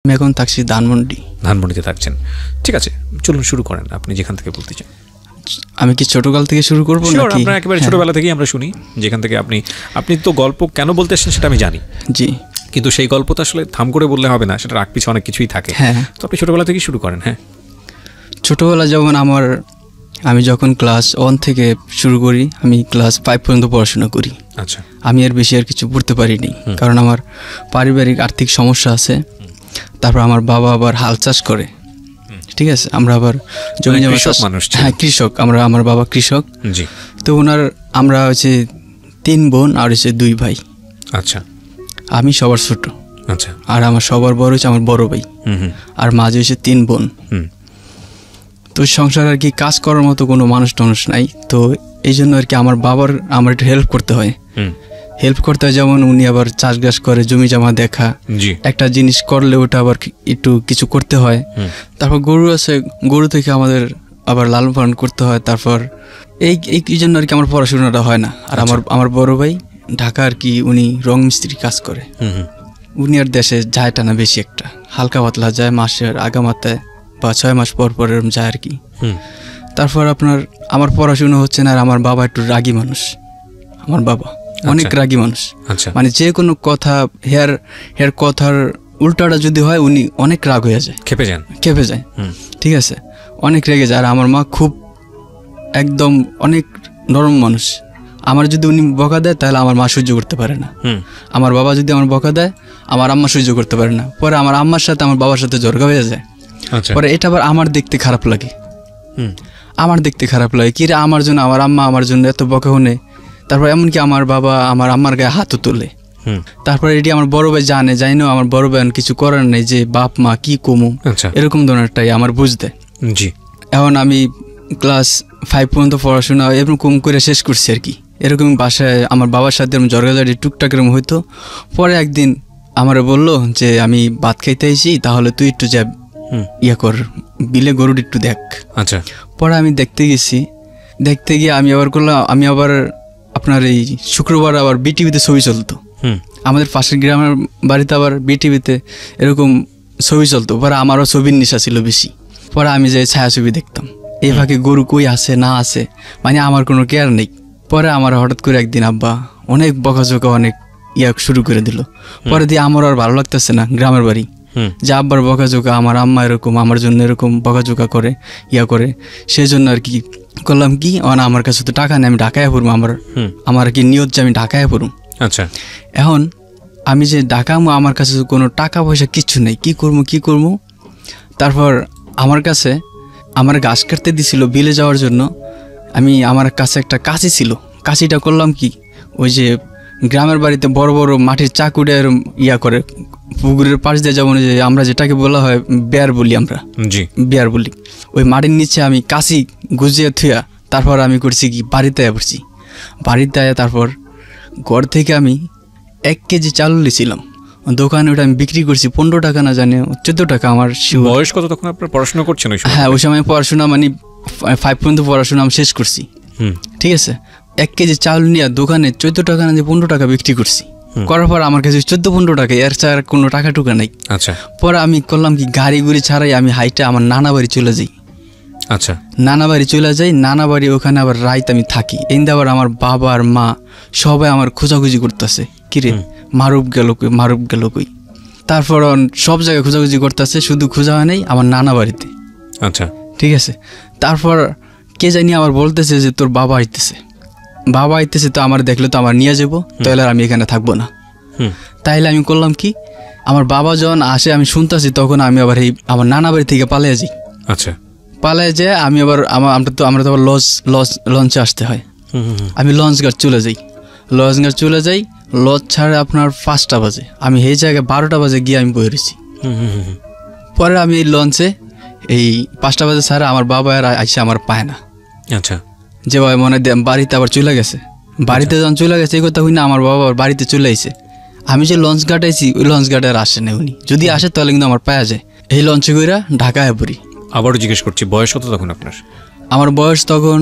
আমি এখন থাকছি ধানমন্ডিতে থাকছেন। ঠিক আছে, চলুন শুরু করেন, আপনি যেখান থেকে বলতে চান। আমি কি ছোটকাল থেকে শুরু করবো নাকি? আপনার একেবারে ছোটবেলা থেকেই আমরা শুনি, যেখান থেকে আপনি তো গল্প কেন বলতে এসেছেন সেটা আমি জানি, জি, কিন্তু সেই গল্প তো আসলে থাম করে বললে হবে না, সেটা রাগ পিছু অনেক কিছুই থাকে। হ্যাঁ, তো আপনি ছোটবেলা থেকেই শুরু করেন। হ্যাঁ, ছোটবেলা যেমন আমি যখন ক্লাস 1 থেকে শুরু করি, আমি ক্লাস 5 পর্যন্ত পড়াশোনা করি। আচ্ছা, আমি এর বেশি আর কিছু পড়তে পারিনি, কারণ আমার পারিবারিক আর্থিক সমস্যা আছে। তারপর আমার বাবা আবার হাল চাষ করে, ঠিক আছে, আমরা আবার জমি জমা মানুষ, হ্যাঁ কৃষক, আমার বাবা কৃষক। জি। তো আমরা হচ্ছে 3 বোন আর হচ্ছে 2 ভাই। আচ্ছা, আমি সবার ছোট। আচ্ছা, আর আমার সবার বড় হচ্ছে আমার বড় ভাই, আর মাঝে হচ্ছে 3 বোন। তো সংসার আর কি কাজ করার মতো কোনো মানুষ নাই, তো এই জন্য আর কি আমার একটু হেল্প করতে হয়। যেমন উনি আবার চাষবাস করে, জমি জমা দেখা, একটা জিনিস করলে ওটা আবার একটু কিছু করতে হয়। তারপর গরু আছে, গরু থেকে আমাদের আবার লালন পালন করতে হয়। তারপর এই জন্য আর কি আমার পড়াশোনাটা হয় না। আর আমার বড় ভাই ঢাকা আর কি, উনি রং মিস্ত্রি কাজ করে। উনি আর দেশে যায় টানা বেশি, একটা হালকা পাতলা যায়, মাসের আগামাতায় বা 6 মাস পর পর এরকম যায় আর কি। তারপর আমার পড়াশোনা হচ্ছে না। আর আমার বাবা একটু রাগী মানুষ, আমার বাবা অনেক রাগী মানুষ। মানে যে কোনো কথা হেয়ার কথার উল্টাটা যদি হয়, উনি অনেক রাগ হয়ে যায়, খেপে যায়। ঠিক আছে, অনেক রেগে যায়। আর আমার মা খুব একদম অনেক নরম মানুষ। আমার যদি উনি বকা দেয় তাহলে আমার মা সহ্য করতে পারে না। আমার বাবা যদি আমার বকা দেয়, আমার আম্মা সহ্য করতে পারে না। পরে আমার আম্মার সাথে আমার বাবার সাথে ঝগড়া হয়ে যায়। পরে এটা আবার আমার দেখতে খারাপ লাগে, কি রে, আমার জন্য আমার আম্মা আমার জন্য এত বকা শুনে। তারপর এমনকি আমার বাবা আমার আম্মার গায়ে হাতও তোলে। তারপরে এটি আমার বড় ভাই জানি না, আমার বড় ভাই কিছু করার নেই, যে বাপ মা কি কমু, এরকম ধরনেরটাই আমার বুঝতে। এখন আমি ক্লাস 5 পর্যন্ত পড়াশোনা এরকম করে শেষ করছি আর কি। এরকম বাসায় আমার বাবার সাথে ঝগড়াঝাড়ি টুকটাক এরকম হইতো। পরে একদিন আমার বললো যে আমি ভাত খাইতে আইছি, তাহলে তুই একটু যা কর, বিলে গরুর একটু দেখ। আচ্ছা। পরে আমি দেখতে গিয়ে আমি আবার আপনার এই শুক্রবার আবার বিটিভিতে ছবি চলতো। আমাদের পাশের গ্রামের বাড়িতে আবার বিটিভিতে এরকম ছবি চলতো। পরে আমারও ছবির নেশা ছিল বেশি। পরে আমি যে ছায়াছবি দেখতাম, এই ফাঁকে গরু কই আছে না আছে, মানে আমার কোনো কেয়ার নেই। পরে আমার হঠাৎ করে একদিন আব্বা অনেক বকাঝোকা অনেক শুরু করে দিল। পরে দিয়ে আমার আর ভালো লাগতেছে না গ্রামের বাড়ি, যে আব্বার বকাঝোকা, আমার আম্মা এরকম আমার জন্য এরকম বকাঝোকা করে করে। সেই জন্য আর কি করলাম কি, আমার কাছে তো টাকা নেই, আমি ঢাকায় পড়বো, আমার কি নিয়ত যে আমি ঢাকায় পড়ুম। আচ্ছা। এখন আমি যে ঢাকামো, আমার কাছে কোনো টাকা পয়সা কিচ্ছু নেই, কি করবো। তারপর আমার কাছে আমার গাছ কাটতে দিছিল বিলে যাওয়ার জন্য। আমার কাছে একটা কাঁচি ছিল, কাঁচিটা করলাম কি, ওই যে গ্রামের বাড়িতে বড় বড় মাটির চাকুটা করে পুকুরের পাশ দিয়ে, যেমন যে আমরা যেটাকে বলা হয় বেয়ার বলি, আমরা বেয়ার বলি, ওই মাটির নিচে আমি কাঁচি গুজিয়ে থুয়া তারপর আমি করছি কি, বাড়িতে পড়ছি। তারপর ঘর থেকে আমি 1 কেজি চাল নিয়েছিলাম, দোকানে ওটা আমি বিক্রি করছি 15 টাকা না জানি 14 টাকা। আমার বয়স কত তখন? আপনার পড়াশোনা করছেন? হ্যাঁ, ওই সময় পড়াশোনা মানে 5 পর্যন্ত পড়াশোনা আমি শেষ করছি। ঠিক আছে, 1 কেজি চাল নিয়ে দোকানে 14 টাকা না 15 টাকা বিক্রি করছি। করার পর আমার কাছে 14-15 টাকা, এর ছাড়া কোনো টাকা টুকা নাই। আচ্ছা। পরে আমি করলাম কি, গাড়ি গুড়ি ছাড়াই আমি হাইটে আমার নানা বাড়ি চলে যাই। আচ্ছা। নানা বাড়ি ওখানে আবার রাইত আমি থাকি। এন্দা আবার আমার বাবা আর মা সবাই আমার খোঁজাখুঁজি করতেছে, কিরে মারুপ গেল কই। তারপর সব জায়গায় খোঁজাখুঁজি করতেছে, শুধু খোঁজা হয় নাই আমার নানা বাড়িতে। আচ্ছা, ঠিক আছে। তারপর কে জানি আবার বলতেছে যে তোর বাবা আইতেছে, তো আমার দেখলে তো আমার নিয়ে যাবো, তাহলে আমি এখানে থাকবো না। তাইলে আমি করলাম কি, আমার বাবা যখন আসে আমি শুনতেছি, তখন আমি আবার আমার নানা বাড়ি থেকে পালিয়ে যাই। আচ্ছা। পালিয়ে যেয়ে আমি আবার আমরা তো আবার লঞ্চে আসতে হয়। আমি লঞ্চ ঘাট চলে যাই। লঞ্চ ছাড়ে আপনার 5টা বাজে, আমি এই জায়গায় 12টা বাজে গিয়ে আমি বয়ে রয়েছি। পরে আমি এই লঞ্চে 5টা বাজে ছাড়া আমার বাবা আর আইসে আমার পায় না। আচ্ছা। যে ভাই মনে বাড়িতে আবার চলে গেছে, বাড়িতে যখন চলে গেছে এই কথা হই না, আমার বাবা বাড়িতে চলে আইছে। আমি যে লঞ্চ ঘাট আইছি, ওই লঞ্চ ঘাটে আর আসে না উনি, যদি আসে তাহলে কিন্তু আমার পাওয়া যায়। এই লঞ্চে কইরা ঢাকায় পড়ি। আবারও জিজ্ঞেস করছি, বয়স কত তখন আপনার? আমার বয়স তখন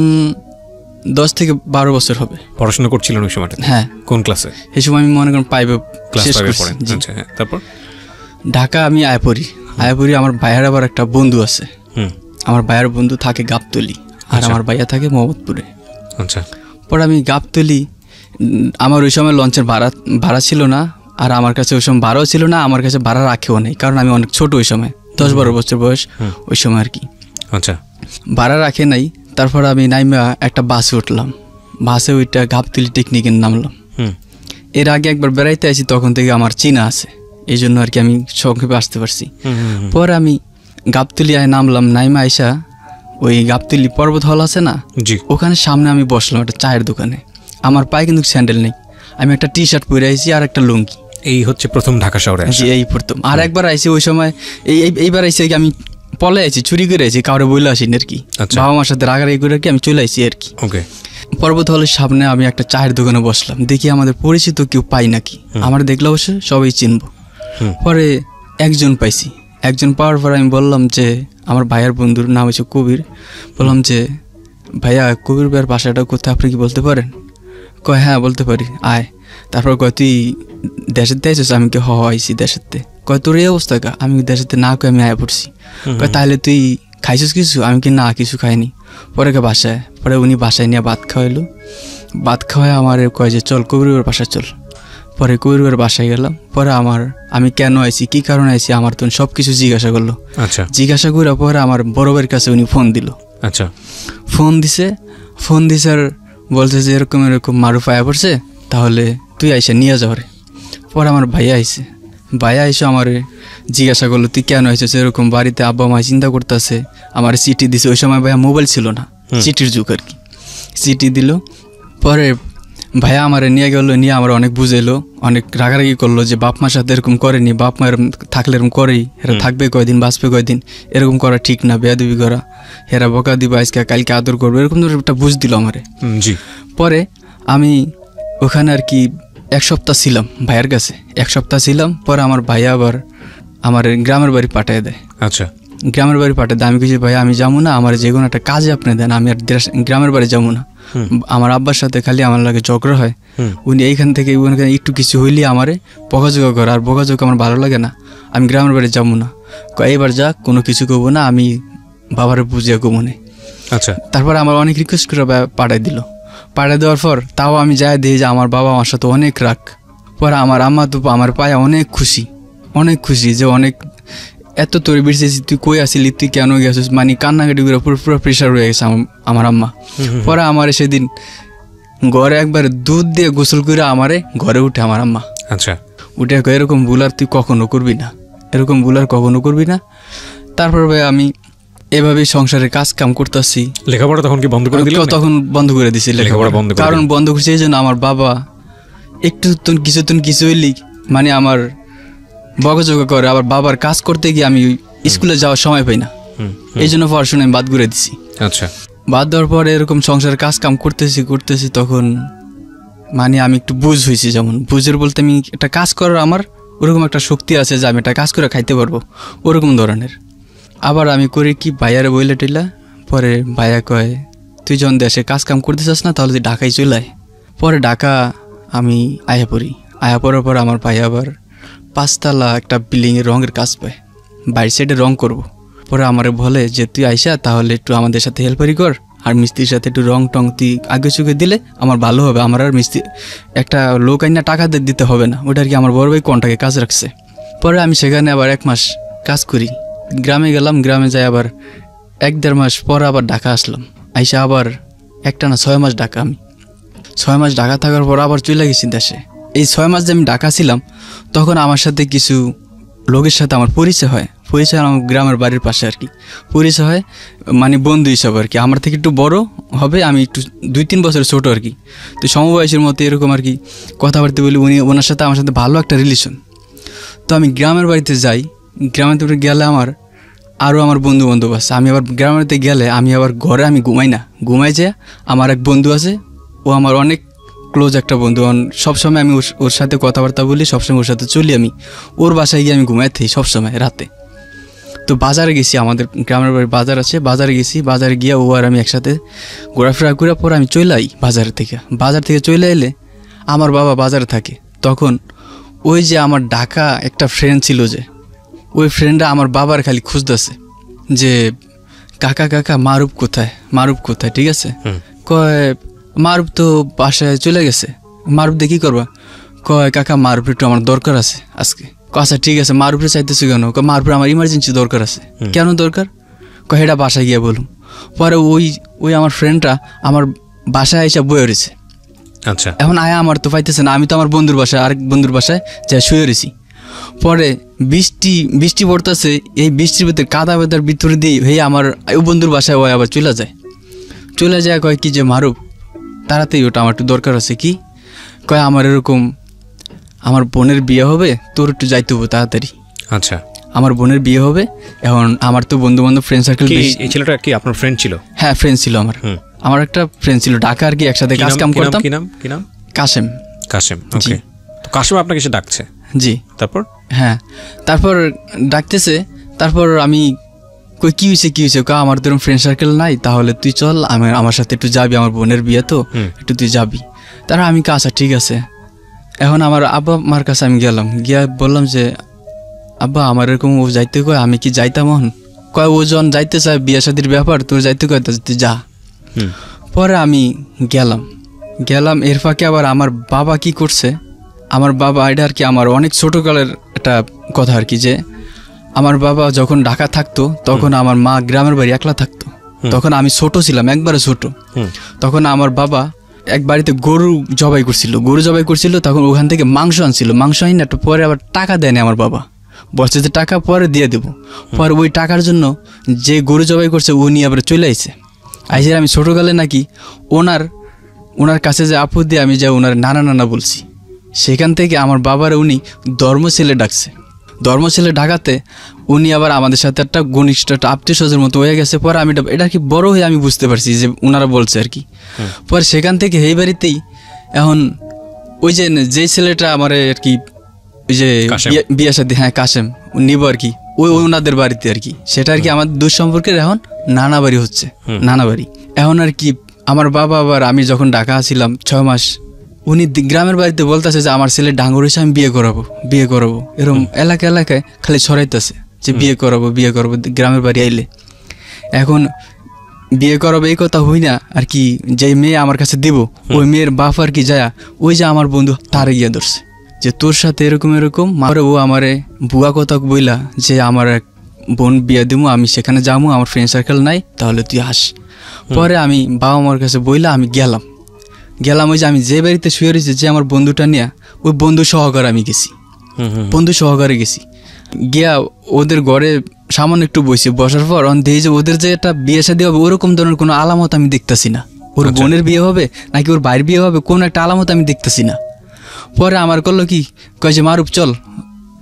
10 থেকে 12 বছর হবে। পড়াশোনা করছিলেন ওই সময়টা? হ্যাঁ। কোন ক্লাসে? এই সময় আমি মনে করেন 5 ক্লাস 5 পড়েন। আচ্ছা, হ্যাঁ। তারপর ঢাকা আমি আয়াপুরি আমার ভাইয়ের আবার একটা বন্ধু আছে, আমার ভাইয়ের বন্ধু থাকে গাবতলি, আর আমার ভাইয়া থাকে মোহাম্মদপুরে। আচ্ছা। পরে আমি গাবতলি, আমার ওই সময় লঞ্চের ভাড়া ছিল না, আর আমার কাছে ওই সময় ভাড়াও ছিল না, আমার কাছে ভাড়া রাখেও নেই, কারণ আমি অনেক ছোট ওই সময়, 10-12 বছর বয়স ওই সময় আর কি। আচ্ছা। ভাড়া রাখে নাই। তারপর আমি নাইমা একটা বাসে উঠলাম, বাসে ওইটা গাবতলি টেকনিকের নামলাম। এর আগে একবার বেড়াইতে আসি, তখন থেকে আমার চিনা আছে, এই জন্য আর কি আমি সংক্ষেপে আসতে পারছি। পরে আমি গাবতলি নামলাম, নাইমা আইসা ওই গাবতলি পর্বত হল আছে না, ওখানে সামনে আমি বসলাম একটা চায়ের দোকানে। আমার পায়ে কিন্তু স্যান্ডেল নেই, আমি একটা টি শার্ট পরে আইছি আর একটা লুঙ্গি। এই হচ্ছে প্রথম ঢাকা শহরে? এই প্রথম। আর একবার আইছি ওই সময়, এইবার আইসি আমি পলে আইছি, চুরি করে আইছি, কাউরে বইলে আসিনি আর কি, বাবা মার সাথে রাগারাগি করে আর কি আমি চলে আইছি আর কি। পর্বত হলের সামনে আমি একটা চায়ের দোকানে বসলাম, দেখি আমাদের পরিচিত কেউ পাই নাকি, আমার দেখলে অবশ্য সবাই চিনবো। পরে একজন পাইছি, একজন পাওয়ার পর আমি বললাম যে, আমার ভাইয়ের বন্ধুর নাম হচ্ছে কবির, বললাম যে ভাইয়া কবির ভাইয়ের বাসাটা কোথায় আপনি কি বলতে পারেন? কয় হ্যাঁ বলতে পারি, আয়। তারপর কয় তুই দেশের তে আইছিস? আমি কে আইসি দেশের তে। কয় তোর এই অবস্থা কা? আমি দেশের তে না, কয় আমি আয়া পড়ছি। কয় তাহলে তুই খাইছিস কিছু? আমি কি না, কিছু খাইনি। পরে কে বাসায়, পরে উনি বাসায় নিয়ে ভাত খাওয়াইলো, ভাত খাওয়াই আমার কয় যে চল কবির বাসায় চল। পরে কবির বাসায় গেলাম। পরে আমি কেন আইছি, কি কারণে আইছি, আমার তো সব কিছু জিজ্ঞাসা করলো। আচ্ছা। জিজ্ঞাসা করে পরে আমার বড় ভাইয়ের কাছে উনি ফোন দিল। আচ্ছা। ফোন দিছে আর বলছে যে এরকম এরকম মারুফ আয়া পড়ছে, তাহলে তুই আইসা নিয়ে যাও রে। পরে আমার ভাইয়া আইসে আমার জিজ্ঞাসা করলো তুই কেন আইছিস এরকম, বাড়িতে আব্বা মা চিন্তা করতেছে, আমার চিঠি দিছে। ওই সময় ভাইয়া মোবাইল ছিল না, চিঠির যুগ আর কি। চিঠি দিল। পরে ভাইয়া আমার নিয়ে গেলো, নিয়ে আমার অনেক বুঝাইলো, অনেক রাগারাগি করলো যে বাপ মার সাথে এরকম করেনি, বাপ মা এরকম থাকলে এরকম করেই, এরা থাকবে কয়দিন, বাঁচবে কয়দিন, এরকম করা ঠিক না, বেয়াদবি করা, এরা বকা দিবা আজকে, কালকে আদর করবো, এরকম ধরে একটা বুঝ দিল আমারে। পরে আমি ওখানে আর কি 1 সপ্তাহ ছিলাম ভাইয়ের কাছে, 1 সপ্তাহ ছিলাম। পরে আমার ভাইয়া আবার আমার গ্রামের বাড়ি পাঠিয়ে দেয়। আচ্ছা। গ্রামের বাড়ি পাঠিয়ে দেয়। আমি কিছু ভাইয়া আমি যাবো না, আমার যে কোনো একটা কাজে আপনি দেন, আমি আর গ্রামের বাড়ি যাবো না। আমার আব্বার সাথে খালি আমার লাগে ঝগড়া হয়, উনি এইখান থেকে একটু কিছু হইলে আমারে বকাঝোকা করে, আর বকাঝোকা আমার ভালো লাগে না, আমি গ্রামের বাড়ি যাবো না। এইবার যা, কোনো কিছু করবো না, আমি বাবারে বুঝিয়ে ঘুমনে। আচ্ছা। তারপর আমার অনেক রিকোয়েস্ট করে পাঠাই দিল। পাঠিয়ে দেওয়ার পর তাও আমি যাই দিই যে আমার বাবা আমার সাথে অনেক রাগ। পরে আমার আম্মা তো আমার পায়ে অনেক খুশি যে অনেক এত তোর বেরিয়েছিস, তুই কই আসিলি, তুই কেন গেছিস, মানে কান্নাকাটি করে পুরো প্রেশার হয়ে গেছে আমার আম্মা। পরে আমার সেদিন ঘরে একবার দুধ দিয়ে গোসল করে আমারে ঘরে উঠে আমার আম্মা। আচ্ছা। উঠে এরকম ভুল আর তুই কখনো করবি না, এরকম ভুল আর কখনো করবি না। তারপর ভাই আমি এভাবেই সংসারে কাজ কাম করতেছি। লেখাপড়া তখন কি বন্ধ করে দিল? তখন বন্ধ করে দিছি লেখাপড়া, কারণ বন্ধ করছি এই জন্য আমার বাবা একটু কিছু হইলি মানে আমার বকাঝকা করে, আবার বাবার কাজ করতে গিয়ে আমি স্কুলে যাওয়ার সময় পাই না, এই জন্য পড়াশোনা আমি বাদ করে দিছি। আচ্ছা। বাদ দেওয়ার পরে এরকম সংসারের কাজ কাম করতেছি তখন মানে আমি একটু বুঝ হয়েছি, যেমন বুঝের বলতে আমি একটা কাজ করার আমার ওরকম একটা শক্তি আছে যে আমি একটা কাজ করে খাইতে পারবো, ওরকম ধরনের। আবার আমি করি কি, ভাইয়ারে বইলে টিলা। পরে ভাইয়া কয় তুই যখন দেশে কাজ কাম করতেছিস না, তাহলে তুই ঢাকায় চলে আয়। পরে ঢাকা আমি আয়া পড়ার পর আমার ভাইয়া আবার 5 তলা একটা বিল্ডিংয়ের রঙের কাজ পায়, বাইরের সাইডে রং করবো। পরে আমারে বলে যে তুই আইসা তাহলে একটু আমাদের সাথে হেল্পারি কর, আর মিস্ত্রির সাথে একটু রং টং তুই আগে চুকে দিলে আমার ভালো হবে, আমার আর মিস্ত্রি একটা লোক আইনা টাকা দিতে হবে না। ওটা আর কি আমার বড় ভাই কন্টাকে কাজ রাখছে। পরে আমি সেখানে আবার 1 মাস কাজ করি, গ্রামে গেলাম, গ্রামে যাই আবার 1-1.5 মাস পর আবার ঢাকা আসলাম। আইসা আবার একটা না 6 মাস ঢাকা, আমি 6 মাস ঢাকা থাকার পর আবার চলে গেছি দেশে। এই 6 মাস যে আমি ঢাকা ছিলাম তখন আমার সাথে কিছু লোকের সাথে আমার পরিচয় হয় আমার গ্রামের বাড়ির পাশে আর কি পরিচয় হয়, মানে বন্ধু হিসাবে আর কি। আমার থেকে একটু বড় হবে, আমি একটু 2-3 বছর ছোট আর কি। তো সমবয়সের মতো এরকম আর কি কথাবার্তা বলি, ওনার সাথে আমার সাথে ভালো একটা রিলেশন। তো আমি গ্রামের বাড়িতে যাই, গ্রামের বাড়িতে গেলে আমার আরও আমার বন্ধু বান্ধব আছে। আমি আবার গ্রামের বাড়িতে গেলে আমি আবার ঘরে আমি ঘুমাই না, ঘুমাই যে আমার এক বন্ধু আছে, ও আমার অনেক ক্লোজ একটা বন্ধু, সবসময় আমি ওর সাথে কথাবার্তা বলি, সবসময় ওর সাথে চলি। আমি ওর বাসায় গিয়ে আমি ঘুমাই থাকি সবসময় রাতে। তো বাজারে গেছি, আমাদের গ্রামের বাড়ি বাজার আছে, বাজারে গেছি, বাজারে গিয়ে ও আর আমি একসাথে ঘোরাফেরা করে পরে আমি চলে আই বাজার থেকে চলে এলে আমার বাবা বাজারে থাকে। তখন ওই যে আমার ঢাকা একটা ফ্রেন্ড ছিল, যে ওই ফ্রেন্ডরা আমার বাবার খালি খুঁজতেছে যে কাকা কাকা মারুফ কোথায়, ঠিক আছে? কয় মারুফ তো বাসায় চলে গেছে। মারুফ দিয়ে কী করবা? কয় কাকা মারুফ একটু আমার দরকার আছে আজকে। আচ্ছা ঠিক আছে, মারুফে চাইতেছি কেন? মারুফে আমার ইমার্জেন্সি দরকার আছে। কেন দরকার? কয় এটা বাসায় গিয়ে বলুন। পরে ওই আমার ফ্রেন্ডটা আমার বাসায় এসে বয়ে রয়েছে। আচ্ছা, এখন আয়া আমার তো পাইতেছে না, আমি তো আমার বন্ধুর বাসায়, আরেক বন্ধুর বাসায় যা শুয়ে রয়েছি। পরে বৃষ্টি পড়তেছে, এই বৃষ্টির ভিতরে কাদা বেদার ভিতরে দিয়ে হয়ে আমার ওই বন্ধুর বাসায় ও আবার চলে যায়। কয় কি যে মারুফ তাড়াতাড়ি ওটা আমার একটু দরকার আছে। কি? কয় আমার এরকম আমার বোনের বিয়ে হবে, তোর একটু যাইতে হবো তাড়াতাড়ি। আচ্ছা, আমার বোনের বিয়ে হবে, এখন আমার তো বন্ধু বান্ধব ফ্রেন্ড সার্কেল। এই ছেলেটা কি আপনার ফ্রেন্ড ছিল? হ্যাঁ, ফ্রেন্ড ছিল আমার একটা ফ্রেন্ড ছিল ঢাকা আর কি, একসাথে কাজ কাম করতাম। কি নাম? কাশেম। ওকে, তো কাশেম আপনাকে এসে ডাকছে? জি। তারপর? হ্যাঁ, তারপর ডাকতেছে। তারপর আমি কই কি হয়েছে? আমার তো এরকম ফ্রেন্ড সার্কেল নাই, তাহলে তুই চল আমার সাথে একটু যাবি, আমার বোনের বিয়ে তো, একটু তুই যাবি। তারপর আমি আচ্ছা ঠিক আছে। এখন আমার আব্বা মার কাছে আমি গেলাম, গিয়া বললাম যে আব্বা আমার এরকম ও যাইতে কয়, আমি কি যাইতাম? কয় ও জন যাইতে চায়, বিয়ে শাদির ব্যাপার, তোর যাইতে কয় তুই যা। পরে আমি গেলাম। এর ফাঁকে আবার আমার বাবা কি করছে, আমার বাবা এটা আর কি আমার অনেক ছোটোকালের একটা কথা আর কি, যে আমার বাবা যখন ঢাকা থাকতো তখন আমার মা গ্রামের বাড়ি একলা থাকতো। তখন আমি ছোট ছিলাম, একবারে ছোট। তখন আমার বাবা এক বাড়িতে গরু জবাই করছিল। তখন ওখান থেকে মাংস আনি একটু পরে আবার টাকা দেয়নি আমার বাবা, বলছে যে টাকা পরে দিয়ে দেবো। পরে ওই টাকার জন্য যে গরু জবাই করছে উনি আবার চলে আইছে। আমি ছোটোকালে নাকি ওনার কাছে যে আপদ দিয়ে আমি যা ওনার নানা বলছি, সেখান থেকে আমার বাবার উনি ধর্মছেলে ডাকাতে উনি আবার আমাদের সাথে একটা ঘনিষ্ঠ একটা আত্মীয় স্বজনের মতো হয়ে গেছে। পরে আমি এটা কি বড় হয়ে আমি বুঝতে পারছি যে ওনারা বলছে আর কি। পরে সেখান থেকে এই বাড়িতেই এখন ওই যে ছেলেটা আমার আর কি ওই যে বিয়ে শাদী, হ্যাঁ কাশেম নিব আর কি, ওই ওনাদের বাড়িতে আর কি। সেটা আর কি আমার দুঃসম্পর্কের এখন নানা বাড়ি হচ্ছে, এখন আর কি। আমার বাবা আবার আমি যখন ঢাকা ছিলাম 6 মাস, উনি গ্রামের বাড়িতে বলতেছে যে আমার ছেলে ডাঙ্গর হয়েছে, আমি বিয়ে করাবো এরকম এলাকায় খালি ছড়াইতেছে যে বিয়ে করাবো গ্রামের বাড়ি আইলে। এখন বিয়ে করাবো এই কথা হই না আর কি, যে মেয়ে আমার কাছে দিব ওই মেয়ের বাপ আর কি যায় ওই যে আমার বন্ধু তারে গিয়ে ধরছে যে তোর সাথে এরকম মারে। ও আমারে বুয়া কথা বইলা যে আমার এক বোন বিয়ে দিব, আমি সেখানে যাবো, আমার ফ্রেন্ড সার্কেল নাই, তাহলে তুই আস। পরে আমি বাবা মার কাছে বইলা আমি গেলাম। ওই যে আমি যে বাড়িতে শুয়ে রয়েছি, যে আমার বন্ধুটা নিয়ে, ওই বন্ধু সহকারে আমি গেছি, গিয়া ওদের ঘরে সামান্য একটু বসার পর দেখি যে ওদের যে একটা বিয়ে শাদী হবে ওরকম ধরনের কোনো আলামত আমি দেখতেছি না। ওর বোনের বিয়ে হবে নাকি ওর ভাইয়ের বিয়ে হবে, কোনো একটা আলামত আমি দেখতেছি না। পরে আমার করলো কি, কয় যে মারুফ চল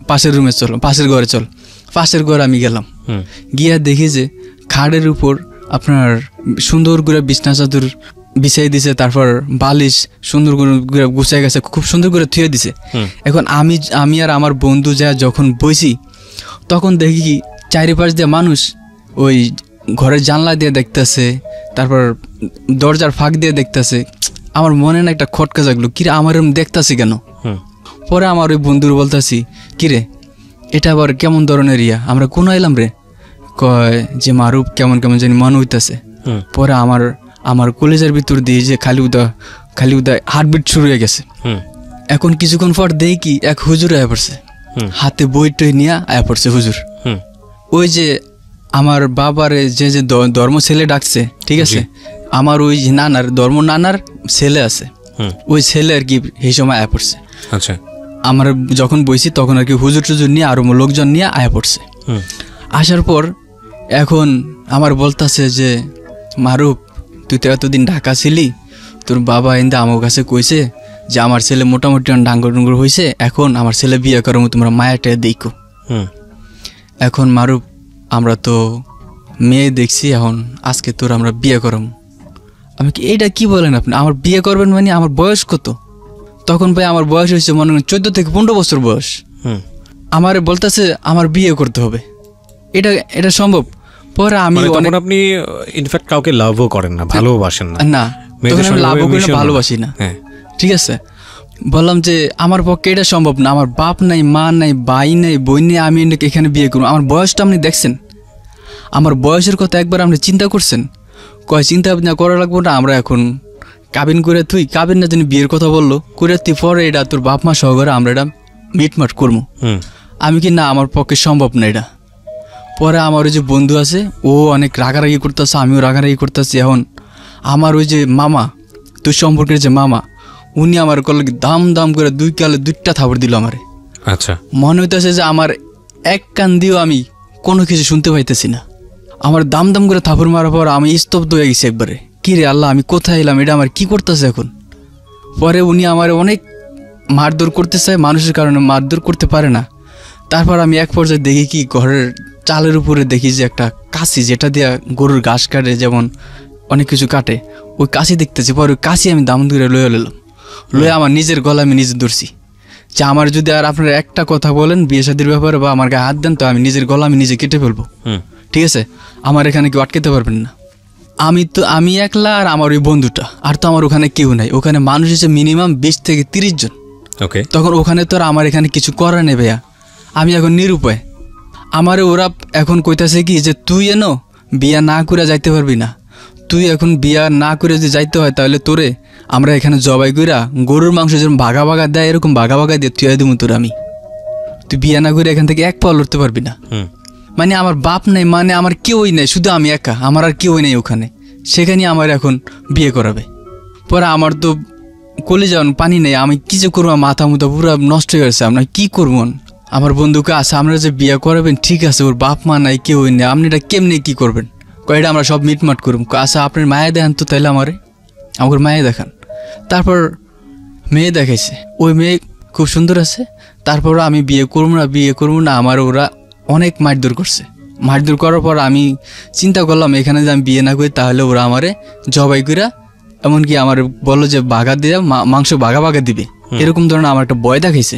পাশের রুমে চল, পাশের ঘরে চল। পাশের ঘরে আমি গেলাম, গিয়া দেখি যে খাটের উপর আপনার সুন্দর করে বিছনা চাদর বিছাই দিছে, তারপর বালিশ সুন্দর করে গুছাই গেছে, খুব সুন্দর করে থুয়ে দিছে। এখন আমি আর আমার বন্ধু যা যখন বইছি, তখন দেখি কি চারিপাশ দিয়ে মানুষ ওই ঘরের জানলা দিয়ে দেখতেছে, তারপর দরজার ফাঁক দিয়ে দেখতেছে। আমার মনে না একটা খটকা জাগলো, কিরে আমার এরকম দেখতেছি কেন? পরে আমার ওই বন্ধুর বলতেছি, কিরে এটা আবার কেমন ধরনের আমরা কোন এলাম রে? কয় যে মারুফ কেমন জানি মনে হইতেছে। পরে আমার কলেজের ভিতর দিয়ে যে খালি উদা হার্টবিট শুরু হয়ে গেছে। এখন কিছুক্ষণ পর দেখি কি এক হুজুর আয়া পড়ছে, হাতে বই টই নিয়ে আয়া পড়ছে হুজুর। ওই যে আমার বাবার যে ধর্ম ছেলে ডাকছে, ঠিক আছে, আমার ওই নানার ছেলে আছে, ওই ছেলে আর কি এই সময় আয়া পড়ছে। আচ্ছা, আমার যখন বইছি তখন আর কি হুজুর টুজুর নিয়ে আরো লোকজন নিয়ে আয়া পড়ছে। আসার পর এখন আমার বলতেছে যে মারুফ তুই তো এতদিন ঢাকা ছিলি, তোর বাবা এন্দা আমার কাছে কইছে যে আমার ছেলে মোটামুটি ডাঙ্গর হয়েছে, এখন আমার ছেলে বিয়ে করো, তোমরা মায়াটা দেখো। এখন মারুফ আমরা তো মেয়ে দেখছি, এখন আজকে তোর আমরা বিয়ে করম। আমি কি এইটা কি বলেন আপনি, আমার বিয়ে করবেন মানে আমার বয়স কত? তখন ভাই আমার বয়স হয়েছে মনে হয় 14 থেকে 15 বছর বয়স। আমারে বলতেছে আমার বিয়ে করতে হবে, এটা সম্ভব? পরে আমি আপনি ইনফ্যাক্ট কাউকে লাভও করেন না, ভালোবাসেন না? না, তখন আমি লাভও করি না, ভালোবাসি না, ঠিক আছে। বললাম যে আমার পক্ষে এটা সম্ভব না, আমার বাপ নাই, মা নাই, ভাই নাই, বোন নেই, আমি এখানে বিয়ে করবো। আমার বয়সটা আপনি দেখছেন, আমার বয়সের কথা একবার আপনি চিন্তা করছেন? কয় চিন্তা ভাবনা করা লাগবো না, আমরা এখন কাবিন করে তুই কাবিন না জানি বিয়ের কথা বললো করে তুই পরে এটা তোর বাপ মা সহকারে আমরা এটা মিটমাট করবো। আমি কি না, আমার পক্ষে সম্ভব না এটা। পরে আমার ওই যে বন্ধু আছে ও অনেক রাগারাগি করতেছে, আমিও রাগারাগি করতেছি। এখন আমার ওই যে মামা, তোর সম্পর্কের যে মামা, উনি আমার কল দাম দাম করে 2 কালে 2টা থাপড় দিল আমারে। আচ্ছা, মনে হইতেছে যে আমার এক কান দিয়েও আমি কোনো কিছু শুনতে পাইতেছি না। আমার দাম দাম করে থাপড় মারার পর আমি স্তব্ধ হয়ে গেছি একবারে। কি রে আল্লাহ, আমি কোথায় এলাম, এটা আমার কি করতেছে এখন? পরে উনি আমার অনেক মারধর করতে চায়, মানুষের কারণে মারধর করতে পারে না। তারপর আমি এক পর্যায়ে দেখি কি ঘরের চালের উপরে দেখি যে একটা কাশি, যেটা দিয়ে গরুর ঘাস কাটে, যেমন অনেক কিছু কাটে, ওই কাশি দেখতেছি। পরে ওই কাশি আমি দাম ধরে লয়ে নিলাম, লয়ে আমার নিজের গলা আমি নিজে ধরছি যে আমার যদি আর আপনারা একটা কথা বলেন বিয়ে শাদীর ব্যাপারে বা আমার গায়ে হাত দেন, তো আমি নিজের গলা আমি নিজে কেটে ফেলবো, ঠিক আছে? আমার এখানে কেউ আটকাতে পারবেন না। আমি একলা আর আমার ওই বন্ধুটা, আর তো আমার ওখানে কেউ নাই। ওখানে মানুষ এসে মিনিমাম 20 থেকে 30 জন। ওকে, তখন ওখানে তো আর আমার এখানে কিছু করার নেই ভাইয়া, আমি এখন নিরুপায়। আমারে ওরা এখন কইতাছে কি যে তুই এনো বিয়া না করে যাইতে পারবি না, তুই এখন বিয়া না করে যদি যাইতে হয় তাহলে তোরে আমরা এখানে জবাই কইরা গরুর মাংস যেরকম ভাগা ভাগা দেয় এরকম ভাগা ভাগা দিয়ে তুই দেবো তোর, আমি তুই বিয়া না করে এখান থেকে এক পা লড়তে পারবি না। মানে আমার বাপ নাই, মানে আমার কেউই নেই, শুধু আমি একা, আমার আর কেউই নেই ওখানে। সেখানে আমার এখন বিয়ে করাবে। পরে আমার তো কলেজে পানি নেই, আমি কি যে করবো, মাথা মুথা পুরো নষ্ট হয়ে গেছে। আমরা কি করবো? আমার বন্ধুকে আছে, আপনারা যে বিয়ে করাবেন ঠিক আছে, ওর বাপ মা নাই, কেউই নেই, আপনি এটা কেমনি কি করবেন? কয়টা আমরা সব মিটমাট করব। আচ্ছা আপনার মায়ে দেখান তো, তাইলে আমার মায়ে দেখান। তারপর মেয়ে দেখাইছে, ওই মেয়ে খুব সুন্দর আছে। তারপর আমি বিয়ে করবো না, আমার ওরা অনেক মারধর করছে। মারধর করার পর আমি চিন্তা করলাম এখানে যে আমি বিয়ে না করি তাহলে ওরা আমারে জবাই কইরা, এমনকি আমার বললো যে বাঘা দিয়ে মাংস বাঘা বাঘা দিবে, এরকম ধরনের আমার একটা ভয় দেখাইছে।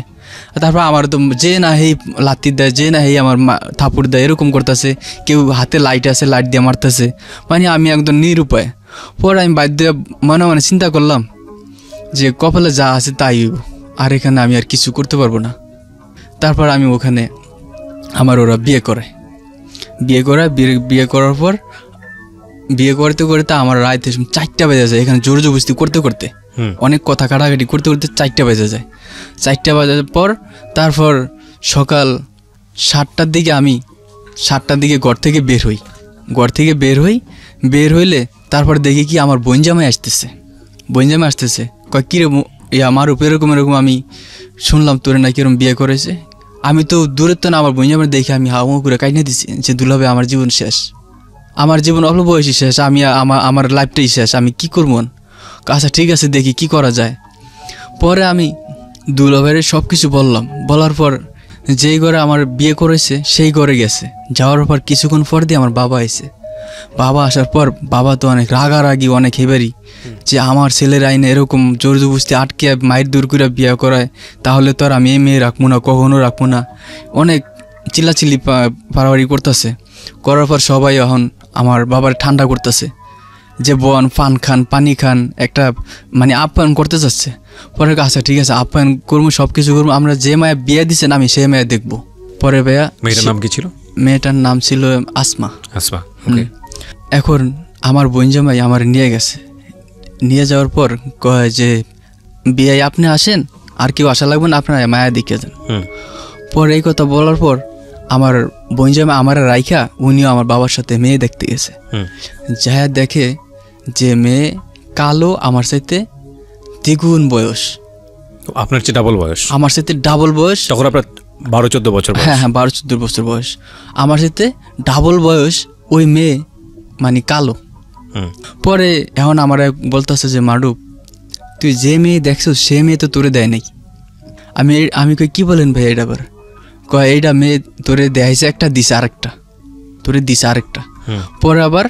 তারপর আমার তো যে না হেই লাত্তি দেয়, যে না হেই আমার থাপুর দেয়, এরকম করতেছে। কেউ হাতে লাইট আছে, লাইট দিয়ে মারতেছে। মানে আমি একদম নিরুপায়। পরে আমি বাধ্য মনে চিন্তা করলাম যে কপালে যা আছে তাই হইব, আর এখানে আমি আর কিছু করতে পারবো না। তারপর আমি ওখানে আমার ওরা বিয়ে করায়। বিয়ে করার পর বিয়ে করতে করতে আমার রাতে 4টা বেজে যায়। এখানে জোর জবরদস্তি করতে করতে, অনেক কথা কাটাকাটি করতে করতে 4টা বেজে যায়। 4টা বাজার পর তারপর সকাল 7টার দিকে আমি 7টার দিকে ঘর থেকে বের হইলে তারপর দেখি কি আমার বোনজামাই আসতেছে। কয় কিরে আমার উপর এরকম আমি শুনলাম তোরে নাকি এরকম বিয়ে করেছে। আমি তো দূরের তো না, আমার বোনজামাই দেখে আমি হাও করে কাইনে দিছি যে দুলাভাই আমার জীবন শেষ, আমার জীবন অল্প বয়সী শেষ, আমি আমার লাইফটাই শেষ, আমি কি করবো? আচ্ছা ঠিক আছে দেখি কি করা যায়। পরে আমি দুলাভাইয়ের সব কিছু বলার পর যেই ঘরে আমার বিয়ে করেছে সেই ঘরে গেছে। যাওয়ার পর কিছুক্ষণ পর দিয়ে আমার বাবা আসার পর বাবা তো অনেক রাগারাগি, অনেক হেবারি যে আমার ছেলের আইনে এরকম জোর জবরদস্তি আটকে মায়ের দূর করে বিয়ে করায়, তাহলে তো আর আমি এই মেয়ে রাখবো না, কখনো রাখবো না। অনেক চিল্লাচিল্লি পাড়াবাড়ি করতেছে। করার পর সবাই এখন আমার বাবার ঠান্ডা করতেছে যে বোন পানি খান, একটা মানে আপ্যায়ন করতে চাচ্ছে। পরে আচ্ছা ঠিক আছে আপ্যায়ন করবো, সব কিছু করবো, আমরা যে মায়া বিয়ে দিচ্ছেন আমি সেই মায়া দেখবো। পরে ভাইয়া মেয়েটার নাম কি ছিল? মেয়েটার নাম ছিল আসমা। এখন আমার বোনজামাই আমার নিয়ে যাওয়ার পর কয় যে বিয়ে আপনি আসেন, আর কেউ আসা লাগবে না, আপনার মায়া দেখে যান। পরে এই কথা বলার পর আমার বোনজামাই আমার রাইখা উনিও আমার বাবার সাথে মেয়ে দেখতে গেছে। যা দেখে যে মেয়ে কালো, আমার সাথে দ্বিগুণ বয়স, আপনার চেয়ে ডাবল বয়স, আমার সাথে ডাবল বয়স। তখন আপনার 12-14 বছর? হ্যাঁ 12-14 বছর বয়স। আমার সাথে ডাবল বয়স ওই মেয়ে, মানে কালো। পরে এখন আমার বলতেছে যে মারুফ তুই যে মেয়ে দেখছো সে মেয়ে তো তোরে দেয় নাই। আমি কই কি বলেন ভাই এটা? আবার কয় এইটা মেয়ে তোরে দেখাইছে একটা, তোরে দিছে আরেকটা। পরে আবার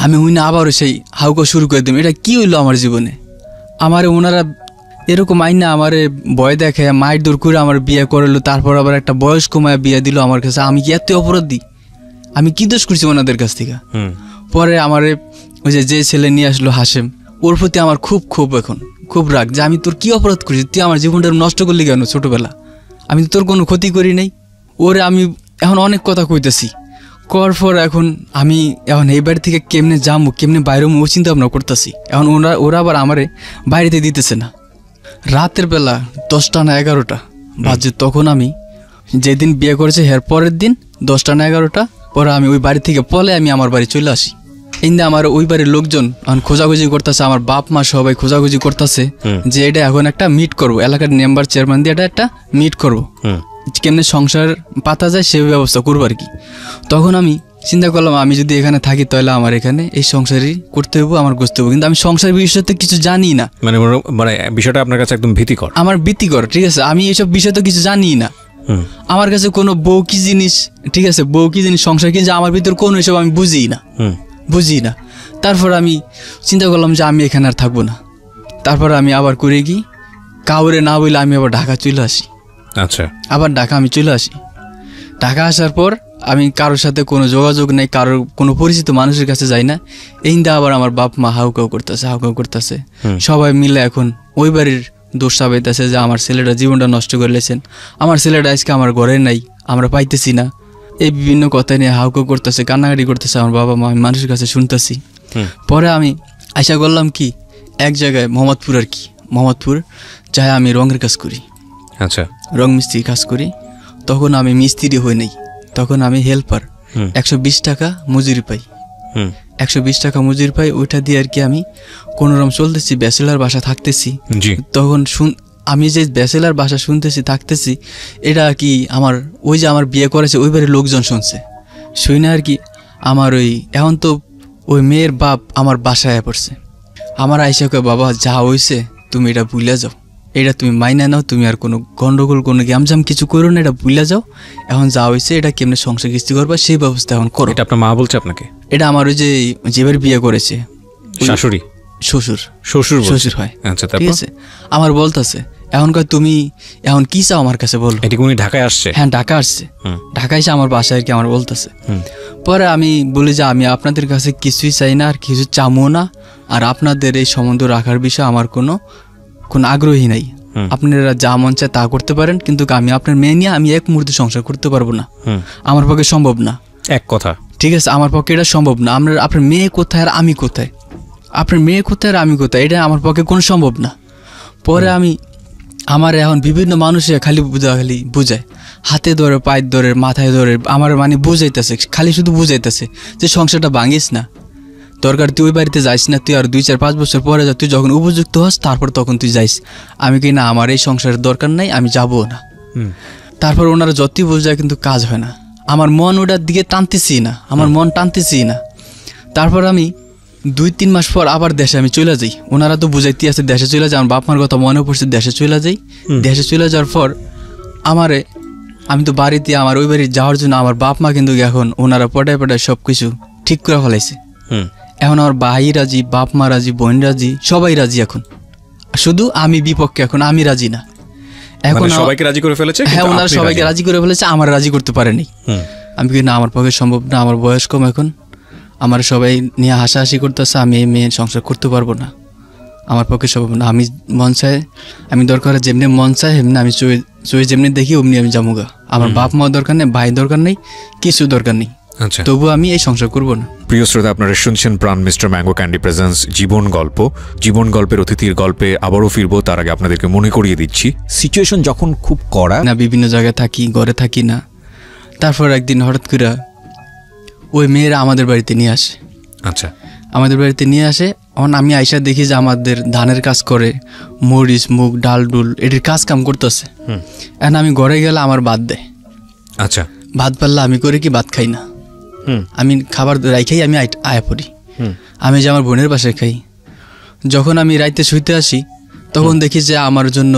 আমি আবারও সেই হাউকা শুরু করে দিলাম। এটা কি হইলো আমার জীবনে? আমারে ওনারা এরকম আইনা আমারে ভয় দেখে মায়ের দূর করে আমার বিয়ে করলো, তারপর আবার একটা বয়স্ক মায়া বিয়ে দিল আমার কাছে। আমি কি এত অপরাধী? আমি কি দোষ করছি ওনাদের কাছ থেকে? পরে আমারে ওই যে ছেলে নিয়ে আসলো হাসেম, ওর প্রতি আমার খুব এখন খুব রাগ যে আমি তোর কি অপরাধ করেছি, তুই আমার জীবনটা নষ্ট করলি কেন ছোটবেলা, আমি তো তোর কোনো ক্ষতি করি নাই। ওরে আমি এখন অনেক কথা কইতেছি, করার পর এখন আমি এখন এই বাড়ি থেকে কেমনে যাবো কেমনে বাইরে ও চিন্তা ভাবনা করতেছি। এখন ওরা আবার আমারে বাইরেতে দিতেছে না। রাতের বেলা 10টা না 11টা বাজে, তখন আমি যেদিন বিয়ে করেছে এর পরের দিন 10টা না 11টা পরে আমি ওই বাড়ি থেকে পলে আমি আমার বাড়ি চলে আসি। ইন্দা আমার ওই বাড়ির লোকজন এখন খোঁজাখুঁজি করতেছে, আমার বাপ মা সবাই খোঁজাখুঁজি করতেছে যে এটা এখন একটা মিট করবো, এলাকার মেম্বার চেয়ারম্যান দিয়ে এটা একটা মিট করবো, কেমনে সংসার পাতা যায় সে ব্যবস্থা করবো আর কি। তখন আমি চিন্তা করলাম আমি যদি এখানে থাকি তাহলে আমার এখানে এই সংসারই করতে হবো, আমার করতে হবো, কিন্তু আমি সংসার বিষয়তে কিছু জানি না। মানে বিষয়টা আপনার কাছে একদম ভীতিকর, আমার ভীতিকর, ঠিক আছে। আমি এইসব বিষয় তো কিছু জানি না, আমার কাছে কোনো বউ কি জিনিস, ঠিক আছে, বউ কি জিনিস, সংসার কি, আমার ভিতর কোনো এসব আমি বুঝি না। তারপর আমি চিন্তা করলাম যে আমি এখানে আর থাকবো না। তারপর আমি আবার করে কি কাউরে না বলে আমি আবার ঢাকা চলে আসি। আচ্ছা, আবার ঢাকা আমি চলে আসি। ঢাকা আসার পর আমি কারোর সাথে কোনো যোগাযোগ নেই, কারোর কোনো পরিচিত মানুষের কাছে যাই না। এই দা আবার আমার বাপ মা হাউকাউ করতেছে, সবাই মিলে এখন ওই বাড়ির দোষ চাপাইতেছে যে আমার ছেলেটা জীবনটা নষ্ট করে লেছেন, আমার ছেলেটা আজকে আমার ঘরে নাই, আমরা পাইতেছি না, এই বিভিন্ন কথা নিয়ে হাউকাউ করতেছে, কান্নাকাটি করতেছে আমার বাবা মা, আমি মানুষের কাছে শুনতেছি। পরে আমি আশা করলাম কি এক জায়গায় মোহাম্মদপুর চাই আমি রঙের কাজ করি। আচ্ছা, রং মিস্ত্রির কাজ করি। তখন আমি মিস্ত্রি হই নাই, তখন আমি হেল্পার, 120 টাকা মজুরি পাই। 120 টাকা মজুরি পাই, ওইটা দিয়ে আর কি আমি কোনোরকম চলতেছি, ব্যাচেলার বাসা থাকতেছি। তখন আমি যে ব্যাচেলার বাসা থাকতেছি এটা আর কি আমার ওই যে আমার বিয়ে করেছে ওই বাড়ির লোকজন শুনে আর কি আমার ওই এখন তো ওই মেয়ের বাপ আমার বাসায় পড়ছে। আমার আইসা কয় বাবা যা হইছে তুমি এটা ভুলে যাও, এটা তুমি মাইনা নাও, তুমি আর কোনো গন্ডগোল কোনো গ্যামজাম কিছু করো না, এটা ভুলে যাও, এখন যা হয়েছে এটা কেমনে সংসার কিস্তি করবা সেই ব্যবস্থা এখন করো। এটা আপনার মা বলছে আপনাকে? এটা আমার ওই যে যেবার বিয়ে করেছে শাশুড়ি, শ্বশুর হয়। আচ্ছা, ঠিক আছে, আমার বলতেছে এখন কয় তুমি এখন কি চাও আমার কাছে বলো। এটা উনি ঢাকায় আসছে? হ্যাঁ ঢাকা আসছে, ঢাকায় এসে আমার বাসায় আর কি আমার বলতেছে। পরে আমি বলি যে আমি আপনাদের কাছে কিছুই চাই না আর কিছু চামো না, আর আপনাদের এই সম্বন্ধ রাখার বিষয়ে আমার কোনো আগ্রহী নাই, আপনারা যা মন চায় তা করতে পারেন, কিন্তু আমি আপনার মেয়ে নিয়ে আমি এক মুহূর্তে সংসার করতে পারবো না, আমার পক্ষে সম্ভব না। এক কথা, ঠিক আছে, আমার পক্ষে এটা সম্ভব না। আপনার মেয়ে কোথায় আর আমি কোথায়, আপনার মেয়ে কোথায় আর আমি কোথায়, এটা আমার পক্ষে কোনো সম্ভব না। পরে আমি আমার এখন বিভিন্ন মানুষে খালি বুঝায়, হাতে ধরে পায়ের ধরে মাথায় ধরে আমার মানে বুঝাইতেছে, খালি শুধু বুঝাইতেছে যে সংসারটা ভাঙিস না, দরকার তুই ওই বাড়িতে যাইস না, তুই আর 2-4-5 বছর পরে যা, তুই যখন উপযুক্ত হস তারপর তখন তুই যাইস। আমি কি না আমার এই সংসারের দরকার নাই, আমি যাবো না। তারপর ওনারা যতই বোঝায় কিন্তু কাজ হয় না, আমার মন ওটার দিকে টানতেছি না, আমার মন টানতেছি না। তারপর আমি 2-3 মাস পর আবার দেশে আমি চলে যাই, ওনারা তো বুঝাইতে আছে দেশে চলে যাই, আমার বাপ মার কথা মনে পড়ছে, দেশে চলে যাই। দেশে চলে যাওয়ার পর আমি তো বাড়িতে আমার ওই বাড়ি যাওয়ার জন্য আমার বাপ মা কিন্তু এখন ওনারা পটায় সব কিছু ঠিক করে ফেলাইছে। এখন আমার ভাই রাজি, বাপ মা রাজি, বোন রাজি, সবাই রাজি। এখন শুধু আমি বিপক্ষে, এখন আমি রাজি না। এখন সবাইকে রাজি করে ফেলেছে? হ্যাঁ, ওনারা সবাইকে রাজি করে ফেলেছে, আমার রাজি করতে পারেনি। আমি কি না আমার পক্ষে সম্ভব না, আমার বয়স কম, এখন আমার সবাই নিয়ে হাসাহাসি করতেছে, আমি এই মেয়ের সংসার করতে পারবো না, আমার পক্ষে সম্ভব না। আমি মন চাই, আমি দরকার যেমনি মন চাই এমনি আমি চয়ে যেমনি দেখি অমনি আমি যামুগা। আমার বাপ মা দরকার নেই, ভাই দরকার নেই, কিছু দরকার নেই, তবু আমি এই সংসার করবো না। প্রিয় শ্রোতা, আপনারা শুনছেন প্রাণ মিস্টার ম্যাঙ্গো ক্যান্ডি প্রেজেন্স জীবন গল্পের অতিথির গল্পে আবারও ফিরবো। তার আগে আপনাদেরকে মনে করিয়ে দিচ্ছি, সিচুয়েশন যখন খুব কড়া না, বিভিন্ন জায়গায় থাকি, ঘরে থাকি না। তারপর একদিন হঠাৎ করে ওই মেয়েরা আমাদের বাড়িতে নিয়ে আসে। আচ্ছা, আমাদের বাড়িতে নিয়ে আসে, আমি আইসা দেখি যে আমাদের ধানের কাজ করে, মরিচ মুগ ডাল ডুল এটির কাজ কাম করতেছে। এখন আমি ঘরে গেলে আমার ভাত দেয়। আচ্ছা, ভাত পারলে আমি করে কি ভাত খাই না, আমি খাবার রাইখাই আমি আয়া পড়ি। আমি যে আমার বোনের বাসায় খাই। যখন আমি রাইতে শুইতে আসি তখন দেখি যে আমার জন্য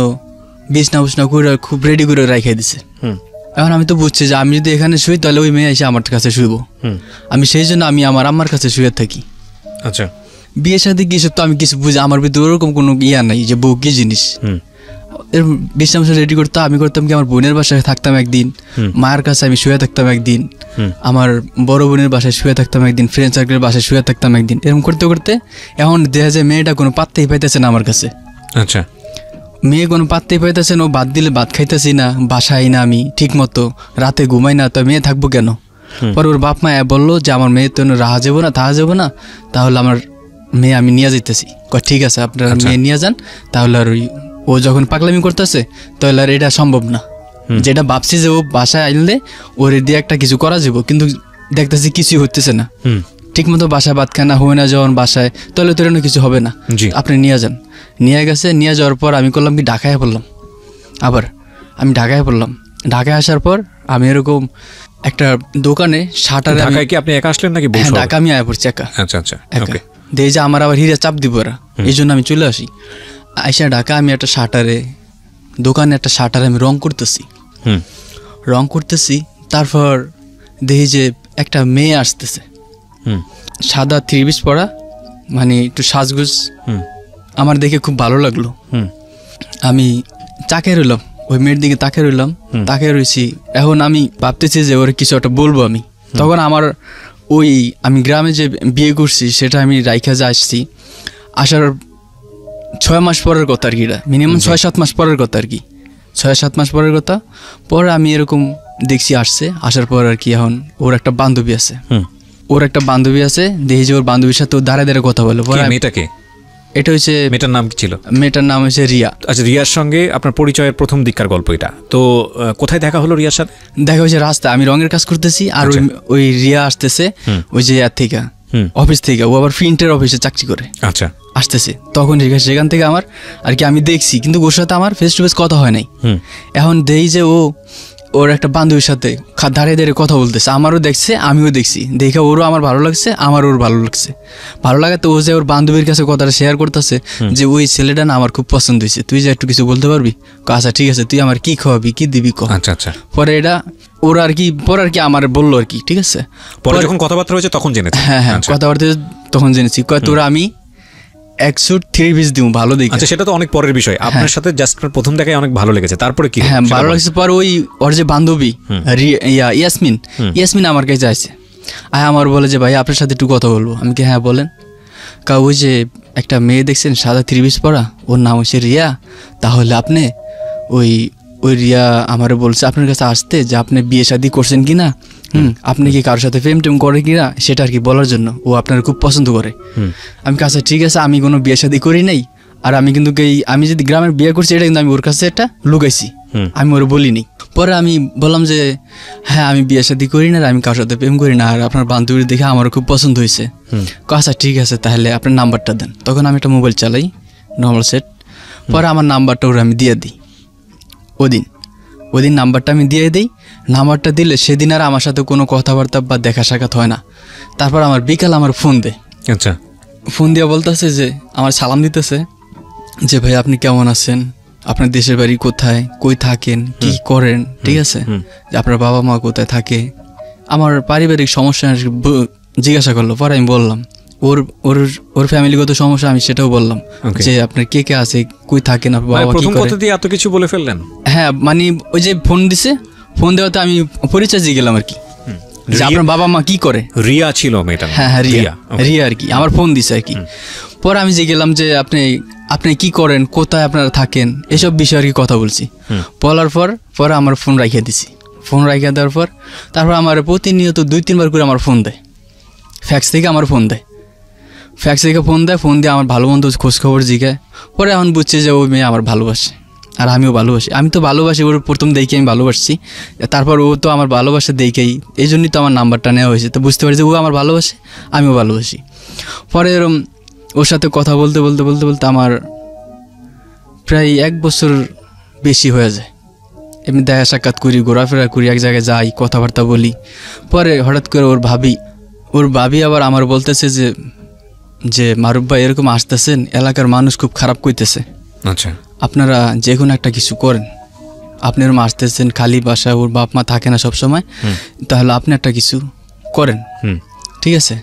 বিছনা উছনা করে খুব রেডি করে রাইখাই দিছে। এখন আমি তো বুঝছি যে আমি যদি এখানে শুই তাহলে ওই মেয়ে এসে আমার কাছে শুইব, আমি সেই জন্য আমি আমার আম্মার কাছে শুয়ে থাকি। আচ্ছা, বিয়ের সাথে কি সব তো আমি কিছু বুঝি, আমার ভিতরে ওরকম কোনো ইয়া নাই যে বউ কি জিনিস। বিছনা রেডি করতাম, আমি করতাম কি আমার বোনের বাসায় থাকতাম একদিন, মায়ের কাছে আমি শুয়ে থাকতাম একদিন, আমার বড় বোনের বাসায় শুয়ে থাকতাম একদিন, ফ্রেন্ড সার্কেলের বাসায় শুয়ে থাকতাম একদিন। এরকম করতে করতে এখন দেখা যায় মেয়েটা কোনো পাত্তাই পাইতেছে না আমার কাছে। আচ্ছা, মেয়ে কোনো পাত্তেই পাইতেছে না, ও ভাত দিলে ভাত খাইতেছি না, বাসায় না আমি ঠিক মতো, রাতে ঘুমাই না, তো মেয়ে থাকবো কেন? পরে ওর বাপ মা বললো যে আমার মেয়ে তো রাহা যাবো না, তাহা যাবো না, তাহলে আমার মেয়ে আমি নিয়ে যেতেছি। ঠিক আছে আপনারা মেয়ে নিয়ে যান, তাহলে আর ও যখন পাগলামি করতেছে তাহলে আর এটা সম্ভব না। যেটা ভাবছি যে ও বাসায় আনলে ওর দিয়ে একটা কিছু করা যাবো, কিন্তু দেখতেছি কিছুই হতেছে না, ঠিক মতো বাসায় ভাত খায় না, হয় না যখন বাসায়, তাহলে তো এরকম কিছু হবে না, আপনি নিয়ে যান। নিয়ে গেছে, নিয়ে যাওয়ার পর আমি করলাম কি ঢাকায় পড়লাম। আবার আমি ঢাকায় পড়লাম, ঢাকায় আসার পর আমি এরকম একটা দোকানে শাটারে। ঢাকায় কি আপনি একা আসলেন নাকি? ঢাকা আমি আয়া পড়ছি একা। আচ্ছা আচ্ছা, ওকে। দেখি যে আমার আবার হিরে চাপ দিব ওরা, এই জন্য আমি চলে আসি। আইসা ঢাকা আমি একটা শাটারে, দোকানে একটা শাটারে আমি রং করতেছি। তারপর দেখি যে একটা মেয়ে আসতেছে, সাদা 3 পিস পরা, মানে একটু সাজগুজ, আমার দেখে খুব ভালো লাগলো। আমি তাকে রইলাম, ওই মেয়ের দিকে তাকে রয়েছি। এখন আমি ভাবতেছি যে ওর কিছু একটা বলবো আমি। তখন আমার আমি গ্রামে যে বিয়ে করছি সেটা আমি রাইখা যে আসছি, আসার 6 মাস পরের কথা আর কি, মিনিমাম 6-7 মাস পরের কথা আর কি, 6-7 মাস পরের কথা। পরে আমি এরকম দেখছি আসছে, আসার পর আর কি এখন ওর একটা বান্ধবী আছে, দেখি যে ওর বান্ধবীর সাথে ও দাঁড়ায় কথা বলে। মেয়েটাকে? এটা হচ্ছে, মেয়েটার নাম কি ছিল? মেয়েটার নাম হচ্ছে রিয়া। আচ্ছা, রিয়ার সঙ্গে আপনার পরিচয়ের প্রথম দিককার গল্প এটা। তো কোথায় দেখা হলো রিয়ার সাথে? দেখা হয়েছে রাস্তায়, আমি রঙের কাজ করতেছি, আর ওই রিয়া আসতেছে ওই যে থেকে অফিস থেকে, ও আবার প্রিন্টের অফিসে চাকরি করে। আচ্ছা, আসতেছে তখন সেখান থেকে আমার আর কি আমি দেখছি, কিন্তু ওর সাথে আমার ফেস টু ফেস কথা হয় নাই। এখন দেখি যে ওর একটা বান্ধবীর সাথে দাঁড়িয়ে কথা বলতেছে, আমারও দেখছে, আমিও দেখছি, দেখে ওরও আমার ভালো লাগছে, আমার ওর ভালো লাগছে। ভালো লাগে তো ও যে ওর বান্ধবীর কাছে কথাটা শেয়ার করতেছে যে ওই ছেলেটা না আমার খুব পছন্দ হয়েছে, তুই যে একটু কিছু বলতে পারবি? আচ্ছা ঠিক আছে, তুই আমার কি খাওয়াবি, কি দিবি কহ। আচ্ছা আচ্ছা। পরে এটা ওরা আর কি আমার বললো আর কি, ঠিক আছে। পরে যখন কথাবার্তা হয়েছে তখন জেনেছি। হ্যাঁ, কথাবার্তা তখন জেনেছি। তোরা আমি 1 স্যুট 3 পিস দিব ভালো দেখে। আচ্ছা, সেটা তো অনেক পরের বিষয়। আপনার সাথে জাস্ট প্রথম দেখায় অনেক ভালো লেগেছে, তারপরে কি? হ্যাঁ, ভালো লাগছে। পর ওর যে বান্ধবী ইয়াসমিন আমার কাছে আসছে, আমার বলে যে ভাই আপনার সাথে একটু কথা বলবো। আমি কি হ্যাঁ বলেন। ওই যে একটা মেয়ে দেখছেন সাদা 3 পিস পরা, ওর নাম হচ্ছে রিয়া, তাহলে আপনি ওই রিয়া আমারে বলছে আপনার কাছে আসতে, যে আপনি বিয়ে শাদী করছেন কিনা, আপনি কি কারোর সাথে প্রেম টেম করে কিনা সেটা আর কি বলার জন্য, ও আপনার খুব পছন্দ করে। আমি কাছে ঠিক আছে, আমি কোনো বিয়ে শাদী করি নাই, আর আমি কিন্তু আমি যদি গ্রামের বিয়ে করছি এটা কিন্তু আমি ওর কাছে এটা লুকাইছি, আমি ওর বলিনি। পরে আমি বললাম যে হ্যাঁ আমি বিয়ে শাদী করি না, আমি কারোর সাথে প্রেম করি না, আর আপনার বান্ধবীর দেখে আমারও খুব পছন্দ হয়েছে। আচ্ছা ঠিক আছে, তাহলে আপনার নাম্বারটা দেন। তখন আমি একটা মোবাইল চালাই, নর্মাল সেট। পরে আমার নাম্বারটা ওরা আমি দিয়ে দিই। ওদিন নাম্বারটা আমি দিয়ে দিই। নাম্বারটা দিলে সেদিন আর আমার সাথে কোনো কথাবার্তা বা দেখা সাক্ষাৎ হয় না। তারপর আমার বিকাল আমার ফোন দেয়। আচ্ছা, ফোন দিয়ে বলতেছে যে আমার সালাম দিতেছে যে ভাই আপনি কেমন আছেন, আপনার দেশের বাড়ি কোথায়, কই থাকেন, কি করেন, ঠিক আছে, যে আপনার বাবা মা কোথায় থাকে, আমার পারিবারিক সমস্যা জিজ্ঞাসা করলো। পরে আমি বললাম ওর ফ্যামিলিগত সমস্যা, আমি সেটাও বললাম যে আপনার কে কে আছে, কই থাকেন, আপনার বাবা কি করে। এত কিছু বলে ফেললেন? হ্যাঁ, মানে ওই যে ফোন দিছে, ফোন দেওয়াতে আমি পরিচয় দিয়ে গেলাম আর কি, যে আপনার বাবা মা কি করে। রিয়া ছিল মেয়েটা? হ্যাঁ হ্যাঁ, রিয়া আর কি আমার ফোন দিছে আর কি। পরে আমি যে গেলাম যে আপনি কি করেন, কোথায় আপনারা থাকেন, এসব বিষয়ে আর কি কথা বলছি। বলার পরে আমার ফোন রাখিয়ে দিছি। ফোন রাখিয়ে দেওয়ার পর তারপর আমার প্রতিনিয়ত 2-3 বার করে আমার ফোন দেয়, ফ্যাক্স থেকে আমার ফোন দেয়, ফোন দিয়ে আমার ভালো মন্দ খোঁজখবর জিজ্ঞায়। পরে এখন বুঝছে যে ওই মেয়ে আমার ভালোবাসে, আর আমিও ভালোবাসি। আমি তো ভালোবাসি, ওর প্রথম দেখে আমি ভালোবাসছি, তারপর ও তো আমার ভালোবাসা দেখেই, এই জন্যই তো আমার নাম্বারটা নেওয়া হয়েছে। তো বুঝতে পারি যে ও আমার ভালোবাসে, আমিও ভালোবাসি। পরে এরকম ওর সাথে কথা বলতে আমার প্রায় 1 বছর বেশি হয়ে যায়। এমনি দেখা সাক্ষাৎ করি, ঘোরাফেরা করি, এক জায়গায় যাই, কথাবার্তা বলি। পরে হঠাৎ করে ওর ভাবি আবার আমার বলতেছে যে মারুফ ভাই এরকম আসতেছেন, এলাকার মানুষ খুব খারাপ কইতেছে। আচ্ছা, আপনারা যে কোনো একটা কিছু করেন, আপনি এরকম আসতেছেন খালি বাসায়, ওর বাপ মা থাকে না সবসময়, তাহলে আপনি একটা কিছু করেন, ঠিক আছে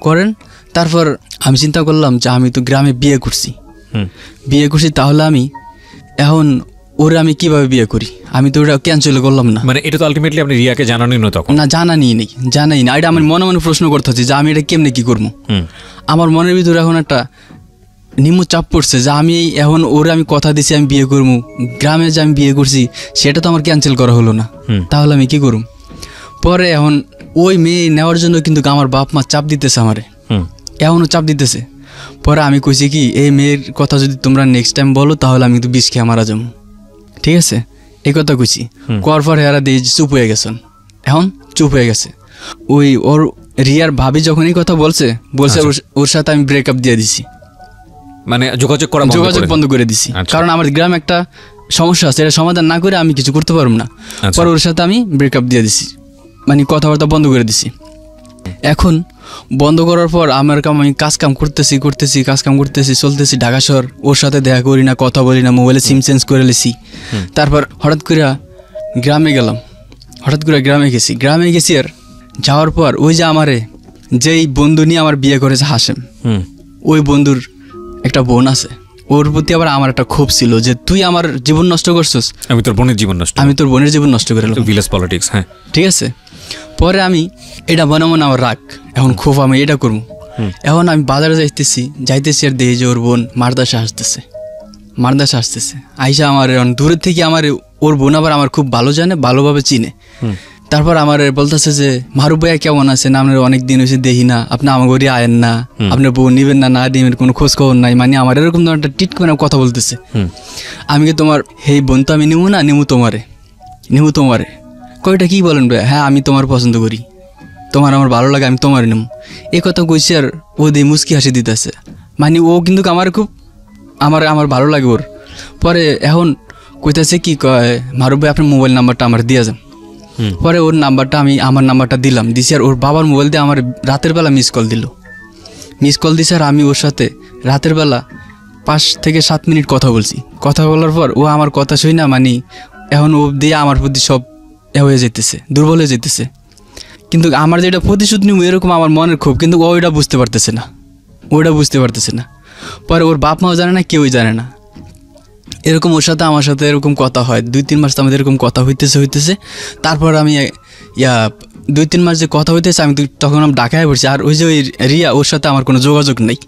করেন। তারপর আমি চিন্তা করলাম যে আমি তো গ্রামে বিয়ে করছি, তাহলে আমি এখন ওরা আমি কিভাবে বিয়ে করি, আমি তো ওটা ক্যান্সেল করলাম না। মানে এটা তো আলটিমেটলি আপনি রিয়াকে জানানি না তখন? না, জানাই না। এটা আমি মনে প্রশ্ন করতেছি যে আমি এটা কেমনে কি করবো। আমার মনের ভিতরে এখন একটা নিম্ন চাপ পড়ছে যে আমি এখন ওরে আমি কথা দিছি আমি বিয়ে করবো, গ্রামে যে আমি বিয়ে করছি সেটা তো আমার ক্যান্সেল করা হলো না, তাহলে আমি কি করব? পরে এখন ওই মেয়ে নেওয়ার জন্য কিন্তু আমার বাপ মা চাপ দিতেছে আমারে, এখনও চাপ দিতেছে। পরে আমি কইছি কি এই মেয়ের কথা যদি তোমরা নেক্সট টাইম বলো তাহলে আমি কিন্তু বিষ খেয়ে মারা যাবো, ঠিক আছে, এই কথা কইছি। করার পর এরা দিয়ে চুপ হয়ে গেছেন, এখন চুপ হয়ে গেছে। ওই ওর রিয়ার ভাবি যখন এই কথা বলছে ওর সাথে আমি ব্রেকআপ দিয়ে দিছি, মানে যোগাযোগ বন্ধ করে দিছি। কারণ আমার গ্রামে একটা সমস্যা আছে, এটা সমাধান না করে আমি কিছু করতে পারবো না। পরে ওর সাথে আমি ব্রেকআপ দিয়ে দিছি, মানে কথাবার্তা বন্ধ করে দিছি। এখন বন্ধ করার পর আমি কাজ কাম করতেছি চলতেছি ঢাকা শহর, ওর সাথে দেখা করি না, কথা বলি না, মোবাইলে সিম চেঞ্জ করে লেছি। তারপর হঠাৎ করে গ্রামে গেলাম, গ্রামে গেছি আর যাওয়ার পর ওই যে আমারে যেই বন্ধু নিয়ে আমার বিয়ে করেছে হাসেম, ওই বন্ধুর একটা বোন আছে, ওর প্রতি আবার আমার একটা ক্ষোভ ছিল যে তুই আমার জীবন নষ্ট করছিস, আমি তোর বোনের জীবন নষ্ট করে ভিলেজ পলিটিক্স। হ্যাঁ, ঠিক আছে। পরে আমি এটা মনে আমার রাগ, এখন ক্ষোভ আমি এটা করবো। এখন আমি বাজারে যাইতেছি আর দেখি যে ওর বোন মারদাসে আসতেছে আইসা আমার দূরের থেকে আমার ওর বোন আবার আমার খুব ভালো জানে, ভালোভাবে চিনে। তারপর আমার বলতেছে যে মারুফ ভাইয়া কেমন আছেন, আপনার অনেক দিন হয়েছে দেখি না, আপনি আমার ঘরে আয়েন না, আপনার বউ নিবেন না নিবেন কোনো খোঁজ খবর নাই, মানে আমার এরকম একটা টিট করে কথা বলতেছে। আমি কি তোমার এই বোন তো আমি নিমু তোমারে কয়টা কি বলেন ভাই? হ্যাঁ আমি তোমার পছন্দ করি, তোমার আমার ভালো লাগে, আমি তোমার নেব, এই কথা কইছি। আর ও দিয়ে মুচকি হাসি দিতেছে, মানে ও কিন্তু আমার খুব আমার ভালো লাগে ওর। পরে এখন কইতেছে কি কয় মারুফ ভাই আপনার মোবাইল নাম্বারটা আমার দিয়ে যান। পরে ওর নাম্বারটা আমার নাম্বারটা দিছি। আর ওর বাবার মোবাইল দিয়ে আমার রাতের বেলা মিস কল দিছে। আর আমি ওর সাথে রাতের বেলা 5 থেকে 7 মিনিট কথা বলার পর ও আমার কথা শুই না, মানে এখন ও দিয়ে আমার প্রতি সব দুর্বল হয়ে যেতেছে। কিন্তু আমার যেটা প্রতিশোধ নিব এরকম আমার মনের ক্ষোভ, কিন্তু ওইটা বুঝতে পারতেছে না। পরে ওর বাপ মাও জানে না, কেউই জানে না। এরকম ওর সাথে আমার সাথে এরকম কথা হয়, 2-3 মাস আমাদের এরকম কথা হইতেছে। তারপর আমি 2-3 মাস যে কথা হইতেছে আমি তখন আমি ঢাকায় পড়ছি। আর ওই যে ওই রিয়া, ওর সাথে আমার কোনো যোগাযোগ নেই,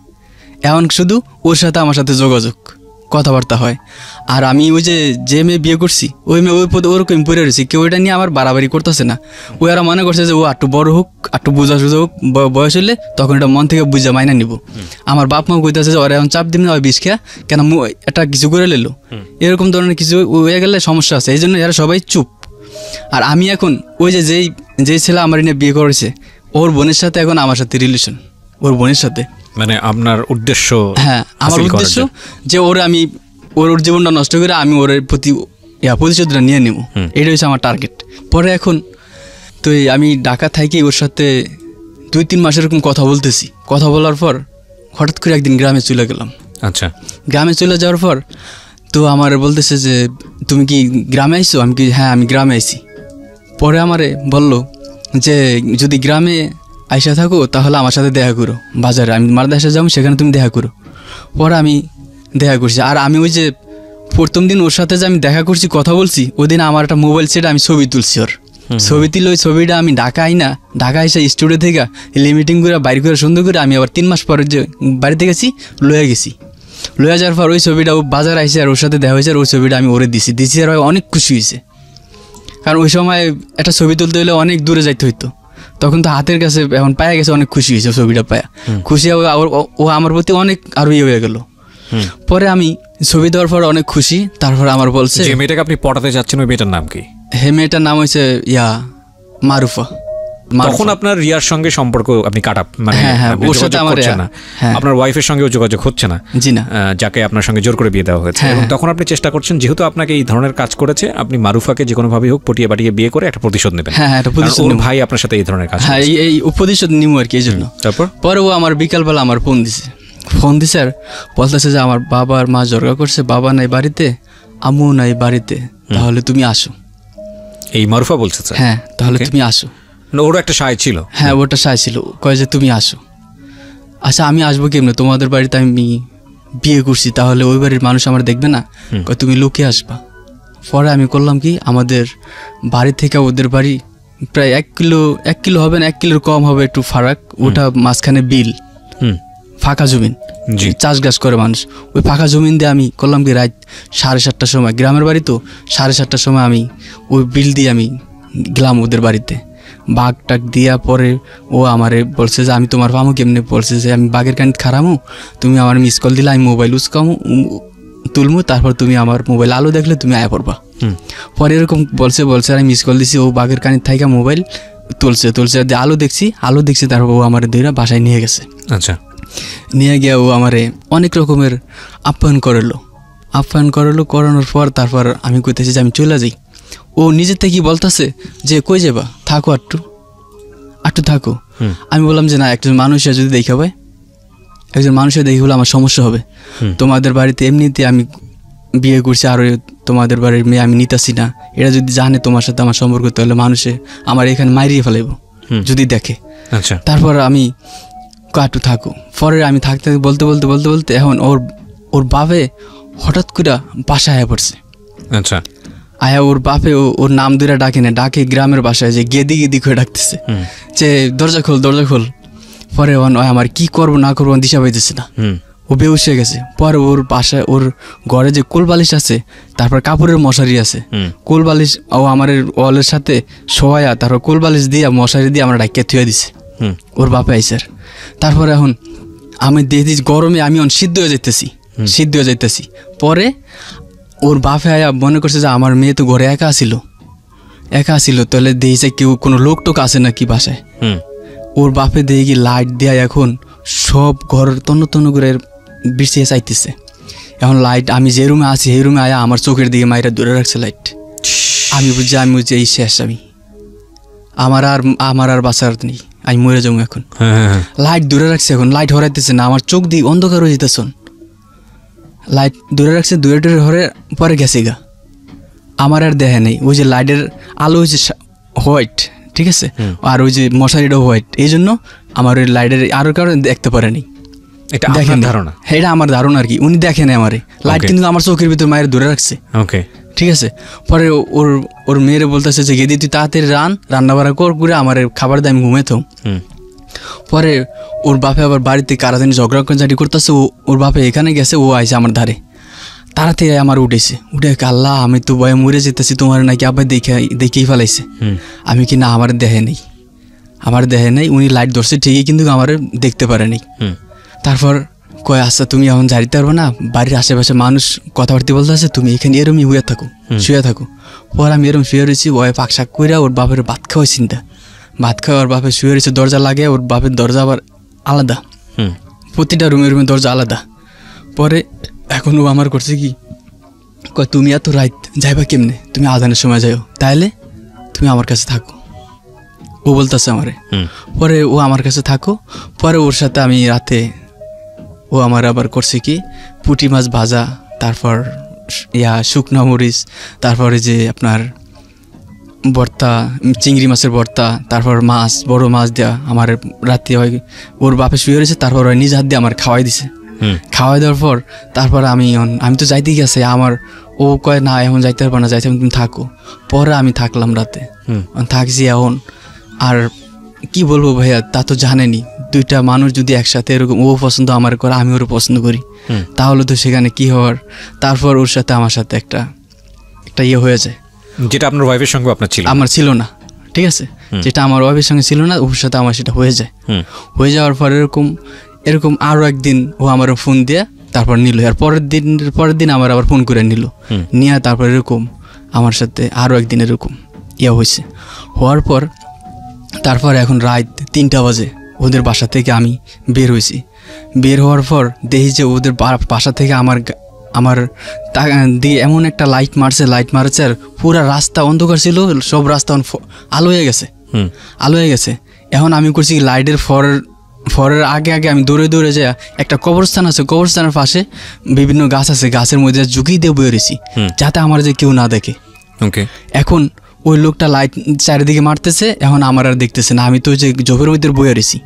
এখন শুধু ওর সাথে আমার সাথে যোগাযোগ, কথাবার্তা হয়। আর আমি ওই যে মেয়ে বিয়ে করছি ওই মেয়ে ওরকম পড়ে রয়েছি, কেউ এটা নিয়ে আমার বাড়াবাড়ি করতেছে না। ওই আর মনে করছে যে ও একটু বড় হোক, একটু বোঝা সুঝা হোক, বয়স হলে তখন এটা মন থেকে বুঝা মাইনা নিব। আমার বাপ মাও কইতেছে যে ওরা এখন চাপ দিন না, ওই বিষ খেয়া কেন এটা কিছু করে লেলো, এরকম ধরনের কিছু হয়ে গেলে সমস্যা আছে, এই জন্য এরা সবাই চুপ। আর আমি এখন ওই যেই ছেলে আমার এনে বিয়ে করেছে ওর বোনের সাথে এখন আমার সাথে রিলেশন, ওর বোনের সাথে। মানে আপনার উদ্দেশ্য? হ্যাঁ, আমার উদ্দেশ্য যে আমি ওর জীবনটা নষ্ট করে আমি ওর প্রতি প্রতিশোধটা নিয়ে নেব, এটা হচ্ছে আমার টার্গেট। পরে এখন তো আমি ঢাকা থাকি ওর সাথে 2-3 মাস এরকম কথা বলার পর হঠাৎ করে একদিন গ্রামে চলে গেলাম। আচ্ছা, গ্রামে চলে যাওয়ার পর তো আমার বলতেছে যে তুমি কি গ্রামে আইছো? আমি কি হ্যাঁ আমি গ্রামে আইছি। পরে আমারে বলল যে যদি গ্রামে আইসা থাকো তাহলে আমার সাথে দেখা করো, বাজারে আমি মারদাসে যাবো, সেখানে তুমি দেখা করো। পরে আমি দেখা করছি। আর আমি ওই যে প্রথম দিন ওর সাথে যে আমি দেখা করছি, কথা বলছি, ওই দিন আমার একটা মোবাইল সেট আমি ছবি তুলছি, ওর ছবি তুলে ওই ছবিটা আমি ঢাকা এসে স্টুডিও থেকে লিমিটিং করে বাইর করে সুন্দর করে আমি আবার 3 মাস পরে যে বাড়িতে গেছি লয়ে যাওয়ার পর ওই ছবিটা ও বাজার আইসে আর ওর সাথে দেখা হয়েছে। আর ওই ছবিটা আমি ওরে দিছি আর অনেক খুশি হয়েছে, কারণ ওই সময় একটা ছবি তুলতে হলে অনেক দূরে যাইতে হইতো, তখন তো হাতের কাছে এখন পায়া গেছে, অনেক খুশি হয়েছে ছবিটা পায়া। খুশি ও আমার প্রতি অনেক আরো হয়ে গেল। পরে আমি ছবি দেওয়ার পর অনেক খুশি। তারপর আমার বলছে যে মেয়েটাকে আপনি পটাতে যাচ্ছেন ওই মেয়েটার নাম কি? মেয়েটার নাম হয়েছে মারুফা। তখন আপনার রিয়ার সঙ্গে সম্পর্ক আপনি মানে ওর সাথে আমার আপনার ওয়াইফের সঙ্গেও যোগাযোগ হচ্ছে না? জি না, যাকে আপনার সঙ্গে জোর করে বিয়ে দেওয়া হয়েছে। এবং তখন আপনি চেষ্টা করছেন, যেহেতু আপনাকে এই ধরনের কাজ করেছে, আপনি মারুফাকে যে কোনোভাবেই হোক পটিয়ে পাঠিয়ে বিয়ে করে একটা প্রতিশোধ নেবেন। হ্যাঁ, একটা প্রতিশোধ। ওর ভাই আপনার সাথে এই ধরনের কাজ, হ্যাঁ এই প্রতিশোধ নিব আর কি, এই জন্য। তারপর পরে ও আমার বিকালবেলা আমার ফোন দিছে আর বলতেছে যে আমার বাবা আর মা জর্গা করছে, বাবা নাই বাড়িতে, আম্মু নাই বাড়িতে, তাহলে তুমি আসো। এই মারুফা বলছে? হ্যাঁ, তাহলে তুমি আসো। ওর একটা সায় ছিল? হ্যাঁ, ওটা সায় ছিল। কয় যে তুমি আসো। আচ্ছা আমি আসবো কেমনে, তোমাদের বাড়িতে আমি বিয়ে করছি, তাহলে ওই বাড়ির মানুষ আমার দেখবে না? কয় তুমি লুকিয়ে আসবা। পরে আমি করলাম কি, আমাদের বাড়ি থেকে ওদের বাড়ি প্রায় 1 কিলো হবে না, 1 কিলোর কম হবে একটু ফারাক, ওটা মাঝখানে বিল। ফাঁকা জমিন, চাষগাছ করে মানুষ, ওই ফাঁকা জমিন দিয়ে আমি করলাম কি রাত 7:30টার সময়, গ্রামের বাড়ি তো 7:30টার সময় আমি ওই বিল দিয়ে আমি গেলাম ওদের বাড়িতে। বাঘ টাক দিয়া পরে ও আমারে বলছে যে আমি তোমার পামো কেমনি, বলছে যে আমি বাঘের কানিত খারামু, তুমি আমার মিস কল দিলে আমি মোবাইল উচকামু তুলমু, তারপর তুমি আমার মোবাইল আলো দেখলে তুমি আয়া পড়বা। পরে এরকম বলছে আমি মিস কল দিছি, ও বাঘের কানিত থাইকা মোবাইল তুলছে আলো দেখছি, তারপর ও আমার দুইরা বাসায় নিয়ে গেছে। আচ্ছা, নিয়ে গিয়ে ও আমারে অনেক রকমের আপ্যায়ন করালো, করানোর পর তারপর আমি কইতেছি যে আমি চলে যাই। ও নিজের থেকে বলতেছে যে কই যাবা, থাকো একটু থাকো। আমি বললাম যে না, একজন মানুষের যদি দেখা পাই, একজন মানুষের দেখে বলে আমার সমস্যা হবে। তোমাদের বাড়িতে এমনিতে আমি বিয়ে করছি, আর তোমাদের বাড়ির মেয়ে আমি নিতাছি না, এটা যদি জানে তোমার সাথে আমার সম্পর্ক, তাহলে মানুষে আমার এখানে মারিয়ে ফেলাইব যদি দেখে। আচ্ছা, তারপর আমি একটু থাকো। পরে আমি থাকতে বলতে এখন ওর বাপে হঠাৎ করে বাসায় আয়া পড়ছে। আচ্ছা, আয়া ওর বাপে ওর নাম ধরে ডাকে গ্রামের বাসায়, যে গেদি করে ডাকতেছে যে দরজা খোল। পরে আমার কি করবো না করবো দিশা পাইতেছে না, ও বেহুশ হয়ে গেছে। পরে ওর বাসায় ওর ঘরে যে কোল বালিশ আছে, তারপর কাপড়ের মশারি আছে, কোল বালিশ ও আমার ওয়ালের সাথে শোয়া, তারপর কোল বালিশ দিয়ে মশারি দিয়ে আমার ডাকিয়ে থুয়ে দিছে ওর বাপে আইসার। তারপরে এখন আমি দেখি গরমে আমি সিদ্ধ হয়ে যাইতেছি। পরে ওর বাপে আয়া মনে করছে যে আমার মেয়ে তো ঘরে একা আসিল, তাহলে দেখছে কেউ কোনো লোক টোক আসে নাকি বাসায়। ওর বাপে দেখি লাইট দেয়া এখন সব ঘর তন্ন করে বিছিয়ে চাইতেছে। এখন লাইট আমি যে রুমে আছি সেই রুমে আয়া আমার চোখের দিকে মাইরা দূরে রাখছে লাইট। আমি বুঝছি এই শেষ, আমার আর বাঁচার নেই, আমি মরে যাবো এখন। লাইট দূরে রাখছে, এখন লাইট হরাইতেছে না, আমার চোখ দিয়ে অন্ধকার হয়ে যেতেছে। লাইট দূরে রাখছে, দূরে হরে পরে গেছে গা, আমার আর দেখে নেই। ওই যে লাইটের আলো হয়েছে হোয়াইট, ঠিক আছে, আর ওই যে মশারিটাও হোয়াইট, এই জন্য আমার ওই লাইটের আরো কারণে দেখতে পারেনি। এটা আমার ধারণা আর কি, উনি দেখে নেই আমারে লাইট, কিন্তু আমার চোখের ভিতর মায়ের দূরে রাখছে। ঠিক আছে, পরে ওর মেয়েরে বলতেছে যে গেদি তুই তাড়াতাড়ি রান্না বাড়া করে আমার খাবার দিয়ে আমি ঘুমাইতাম। পরে ওর বাপে আবার বাড়িতে কারা জানি ঝগড়া করতেছে, ওর বাপে এখানে গেছে, ও আইসে আমার ধারে, তাড়াতাড়ি আমার উঠে আল্লাহ আমি তো ভয়ে মরে যেতেছি, তোমার নাকি আবার দেখেই ফেলাইছে। আমি কি না, আমার দেহে নেই, উনি লাইট ধরছে ঠিকই, কিন্তু আমার দেখতে পারে নাই। তারপর কয় আচ্ছা তুমি এখন যাইতে পারবো না, বাড়ির আশেপাশে মানুষ কথাবার্তা বলতে আছে, তুমি এখানে এরমই শুয়ে থাকো। পর আমি এরম শুয়ে রয়েছি, ওই পাক শাক করে ওর বাপের ভাত খাওয়াই চিন্তা, ভাত খাওয়া ওর বাপে শুয়ে রয়েছে, দরজা লাগে, ওর বাপের দরজা আবার আলাদা, প্রতিটা রুমের দরজা আলাদা। পরে এখন ও আমার করছে কি, কয় তুমি এত রাত যাইবা কেমনে, তুমি আজানের সময় যাও, তাইলে তুমি আমার কাছে থাকো, ও বলতেছে আমারে। পরে ও আমার কাছে থাকো। পরে ওর সাথে আমি রাতে ও আমার আবার করছে কি, পুঁটি মাছ ভাজা, তারপর শুকনা মরিচ, তারপরে যে আপনার ভর্তা, চিংড়ি মাছের ভর্তা, তারপর মাছ, বড় মাছ দেওয়া আমার রাতে হয়। ওর বাপে শুয়ে রয়েছে, তারপর ওই নিজ হাত দিয়ে আমার খাওয়াই দিছে। খাওয়াই দেওয়ার পর তারপর আমি তো যাইতে গেছে, আমার ও কয় না এখন যাইতে পারবো না, যাইতে তুমি থাকো। পরে আমি থাকলাম রাতে, থাকছি। এখন আর কি বলবো ভাইয়া, তা তো জানেনি, দুইটা মানুষ যদি একসাথে এরকম, ও পছন্দ আমার করে, আমি ওর পছন্দ করি, তাহলে তো সেখানে কি হওয়ার। তারপর ওর সাথে আমার সাথে একটা ইয়ে হয়ে যায়, যেটা আপনার ওয়াইফের সঙ্গে আমার ছিল না, ঠিক আছে, যেটা আমার ওয়াইফের সঙ্গে ছিল না, ওর সাথে আমার সেটা হয়ে যায়। হয়ে যাওয়ার পর এরকম আরও একদিন ও আমার ফোন দিয়ে তারপর নিল, আর পরের দিন আমার আবার ফোন করে নিয়ে তারপর এরকম আমার সাথে আরও একদিন এরকম ইয়ে হয়েছে। হওয়ার পর তারপর এখন রাত 3টা বাজে ওদের বাসা থেকে আমি বের হয়েছি। বের হওয়ার পর দেখি যে ওদের বাসা থেকে আমার দিয়ে এমন একটা লাইট মারছে, আর পুরা রাস্তা অন্ধকার ছিল, সব রাস্তা আলো হয়ে গেছে। এখন আমি করছি লাইটের ফরের আগে আমি দৌড়ে যাই, একটা কবরস্থান আছে, কবরস্থানের পাশে বিভিন্ন গাছ আছে, গাছের মধ্যে ঝুঁকি দিয়ে বয়ে রয়েছি, যাতে আমার যে কেউ না দেখে। এখন ওই লোকটা লাইট চারিদিকে মারতেছে, এখন আমার আর দেখতেছে না, আমি তো যে জোফের মধ্যে বয়ে রয়েছি।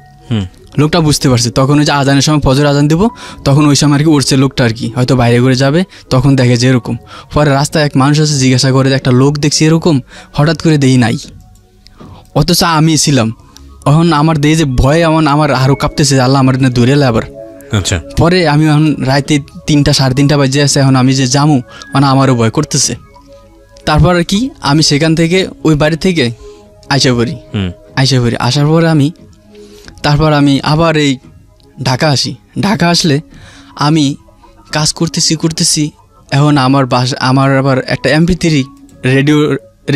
লোকটা বুঝতে পারছে, তখন ওই যে আজানের সময় ফজর আজান দেবো, তখন ওই সময় আর কি উঠছে লোকটা, আর কি হয়তো বাইরে করে যাবে, তখন দেখে যে এরকম। পরে রাস্তায় এক মানুষ আছে, জিজ্ঞাসা করে যে একটা লোক দেখছি এরকম, হঠাৎ করে দেই নাই, অথচ আমি ছিলাম। এখন আমার দেই যে ভয়ে আমার আরও কাঁপতেছে, আল্লাহ আমার দূরে এলে আবার আচ্ছা পরে আমি এখন রাতে 3টা 3:30 বাজে আছে, এখন আমি যে যামু মানে আমারও ভয় করতেছে। তারপর আর কি আমি সেখান থেকে ওই বাড়ি থেকে আইসা পড়ি। আসার পরে তারপর আমি আবার এই ঢাকা আসি। ঢাকা আসলে আমি কাজ করতেছি। এখন আমার আবার একটা MP3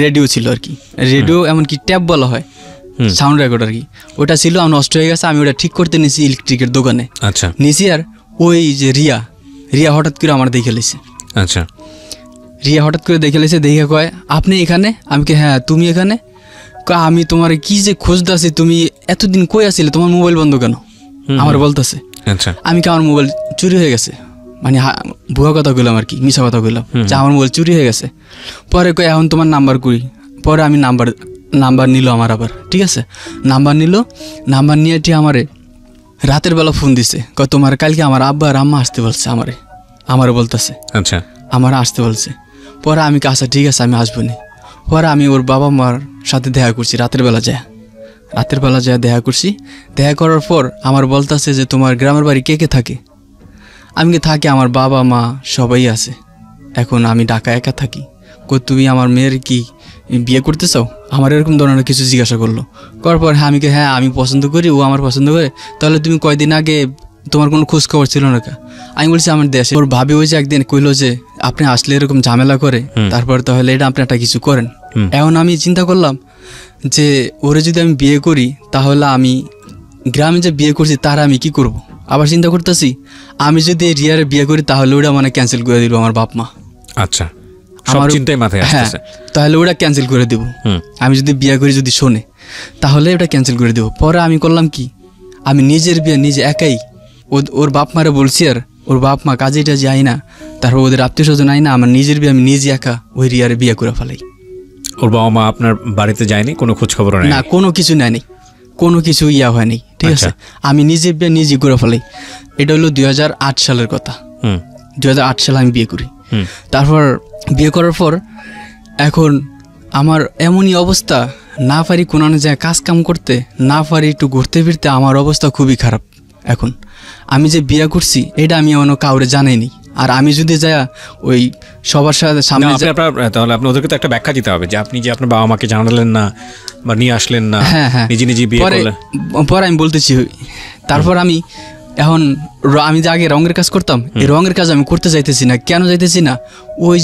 রেডিও ছিল আর কি, রেডিও এমনকি ট্যাব বলা হয়, সাউন্ড রেকর্ড আর কি, ওটা ছিল। আমার নষ্ট হয়ে গেছে, আমি ওটা ঠিক করতে নিয়েছি ইলেকট্রিকের দোকানে। আচ্ছা নিয়েছি, আর ওই যে রিয়া হঠাৎ করে আমার দেখে লেছে। আচ্ছা রিয়া হঠাৎ করে দেখে লেছে, দেখে কয় আপনি এখানে? আমি কে হ্যাঁ তুমি এখানে? আমি তোমার কি যে খুঁজতেছি, তুমি এতদিন কই আছিলে, তোমার মোবাইল বন্ধ কেন? আমার বলতেছে। আচ্ছা আমি কি আমার মোবাইল চুরি হয়ে গেছে, মানে ভুয়া কথা কইলাম আর কি, মিছা কথা কইলাম যে আমার মোবাইল চুরি হয়ে গেছে। পরে কই এখন তোমার নাম্বার কই? পরে আমি নাম্বার নিল আমার আবার, ঠিক আছে নাম্বার নিয়ে আমারে রাতের বেলা ফোন দিছে, কয় তোমার কালকে আমার আব্বা আর আম্মা আসতে বলছে, আমারে বলতেছে। আচ্ছা আমার আসতে বলছে। পরে আমি আচ্ছা ঠিক আছে আমি আসবো নি। পরে আমি ওর বাবা মার সাথে দেখা করছি রাতের বেলা যায় দেখা করছি। দেখা করার পর আমার বলতেছে যে তোমার গ্রামের বাড়ি কে কে থাকে? আমি কি থাকি, আমার বাবা মা সবাই আছে, এখন আমি ঢাকা একা থাকি। তুমি আমার মেয়ের কি বিয়ে করতে চাও? আমার এরকম ধরনের কিছু জিজ্ঞাসা করলো। করার পর হ্যাঁ আমি পছন্দ করি, ও আমার পছন্দ করে। তাহলে তুমি কয়দিন আগে তোমার কোনো খোঁজ খবর ছিল না? আমি বলছি আমার দেশে। ওর ভাবি ওই যে একদিন কইলো যে আপনি আসলে এরকম ঝামেলা করে, তারপর তাহলে এটা আপনি একটা কিছু করেন। এখন আমি চিন্তা করলাম যে ওরে যদি আমি বিয়ে করি, তাহলে আমি গ্রামে যে বিয়ে করছি তারা আমি কি করব। আবার চিন্তা করতেছি আমি যদি রিয়ারে বিয়ে করি তাহলে ওটা মানে ক্যান্সেল করে দিল আমার বাপ মা। আচ্ছা সব চিন্তাই মাথায় আসতেছে। তাহলে ওটা ক্যান্সেল করে দেব। আমি যদি বিয়ে করি, যদি শোনে, তাহলে ওটা ক্যান্সেল করে দেব। পরে আমি করলাম কি, আমি নিজের বিয়ে নিজে একাই, ওর বাপ মারে বলছি, আর ওর বাপ মা কাজে টাজে আই না, তারপর ওদের আত্মীয় স্বজন আই না, আমার নিজের বিয়ে আমি নিজে একা ওই রিয়ারে বিয়ে করে ফেলাই। ওর বাবা মা আপনার বাড়িতে যায়নি, কোনো খোঁজ খবর নেই? না, কোনো কিছু নেয়নি, কোনো কিছু হয়নি, ঠিক আছে। আমি নিজে বিয়ে নিজে করে ফেলাই। এটা হলো 2008 সালের কথা। 2008 সালে আমি বিয়ে করি। তারপর বিয়ে করার পর এখন আমার এমনই অবস্থা, না পারি কোনো জায়গায় কাজ কাম করতে, না পারি একটু ঘুরতে ফিরতে, আমার অবস্থা খুবই খারাপ। এখন আমি যে বিয়ে করছি এটা আমি এমনও কাউরে জানাইনি। আর আমি যদি যাই ওই সবার সামনে, তাহলে আপনি ওদেরকে তো একটা ব্যাখ্যা দিতে হবে যে আপনি যে আপনার বাবা মাকে জানালেন না বা নিয়ে আসলেন না, নিজে বিয়ে করলেন। পরে আমি বলতেছি, তারপর আমি যে আগে রঙের কাজ করতাম, এই রঙের কাজ আমি করতে যাইতেছি না। কেন যাইতেছি না? ওই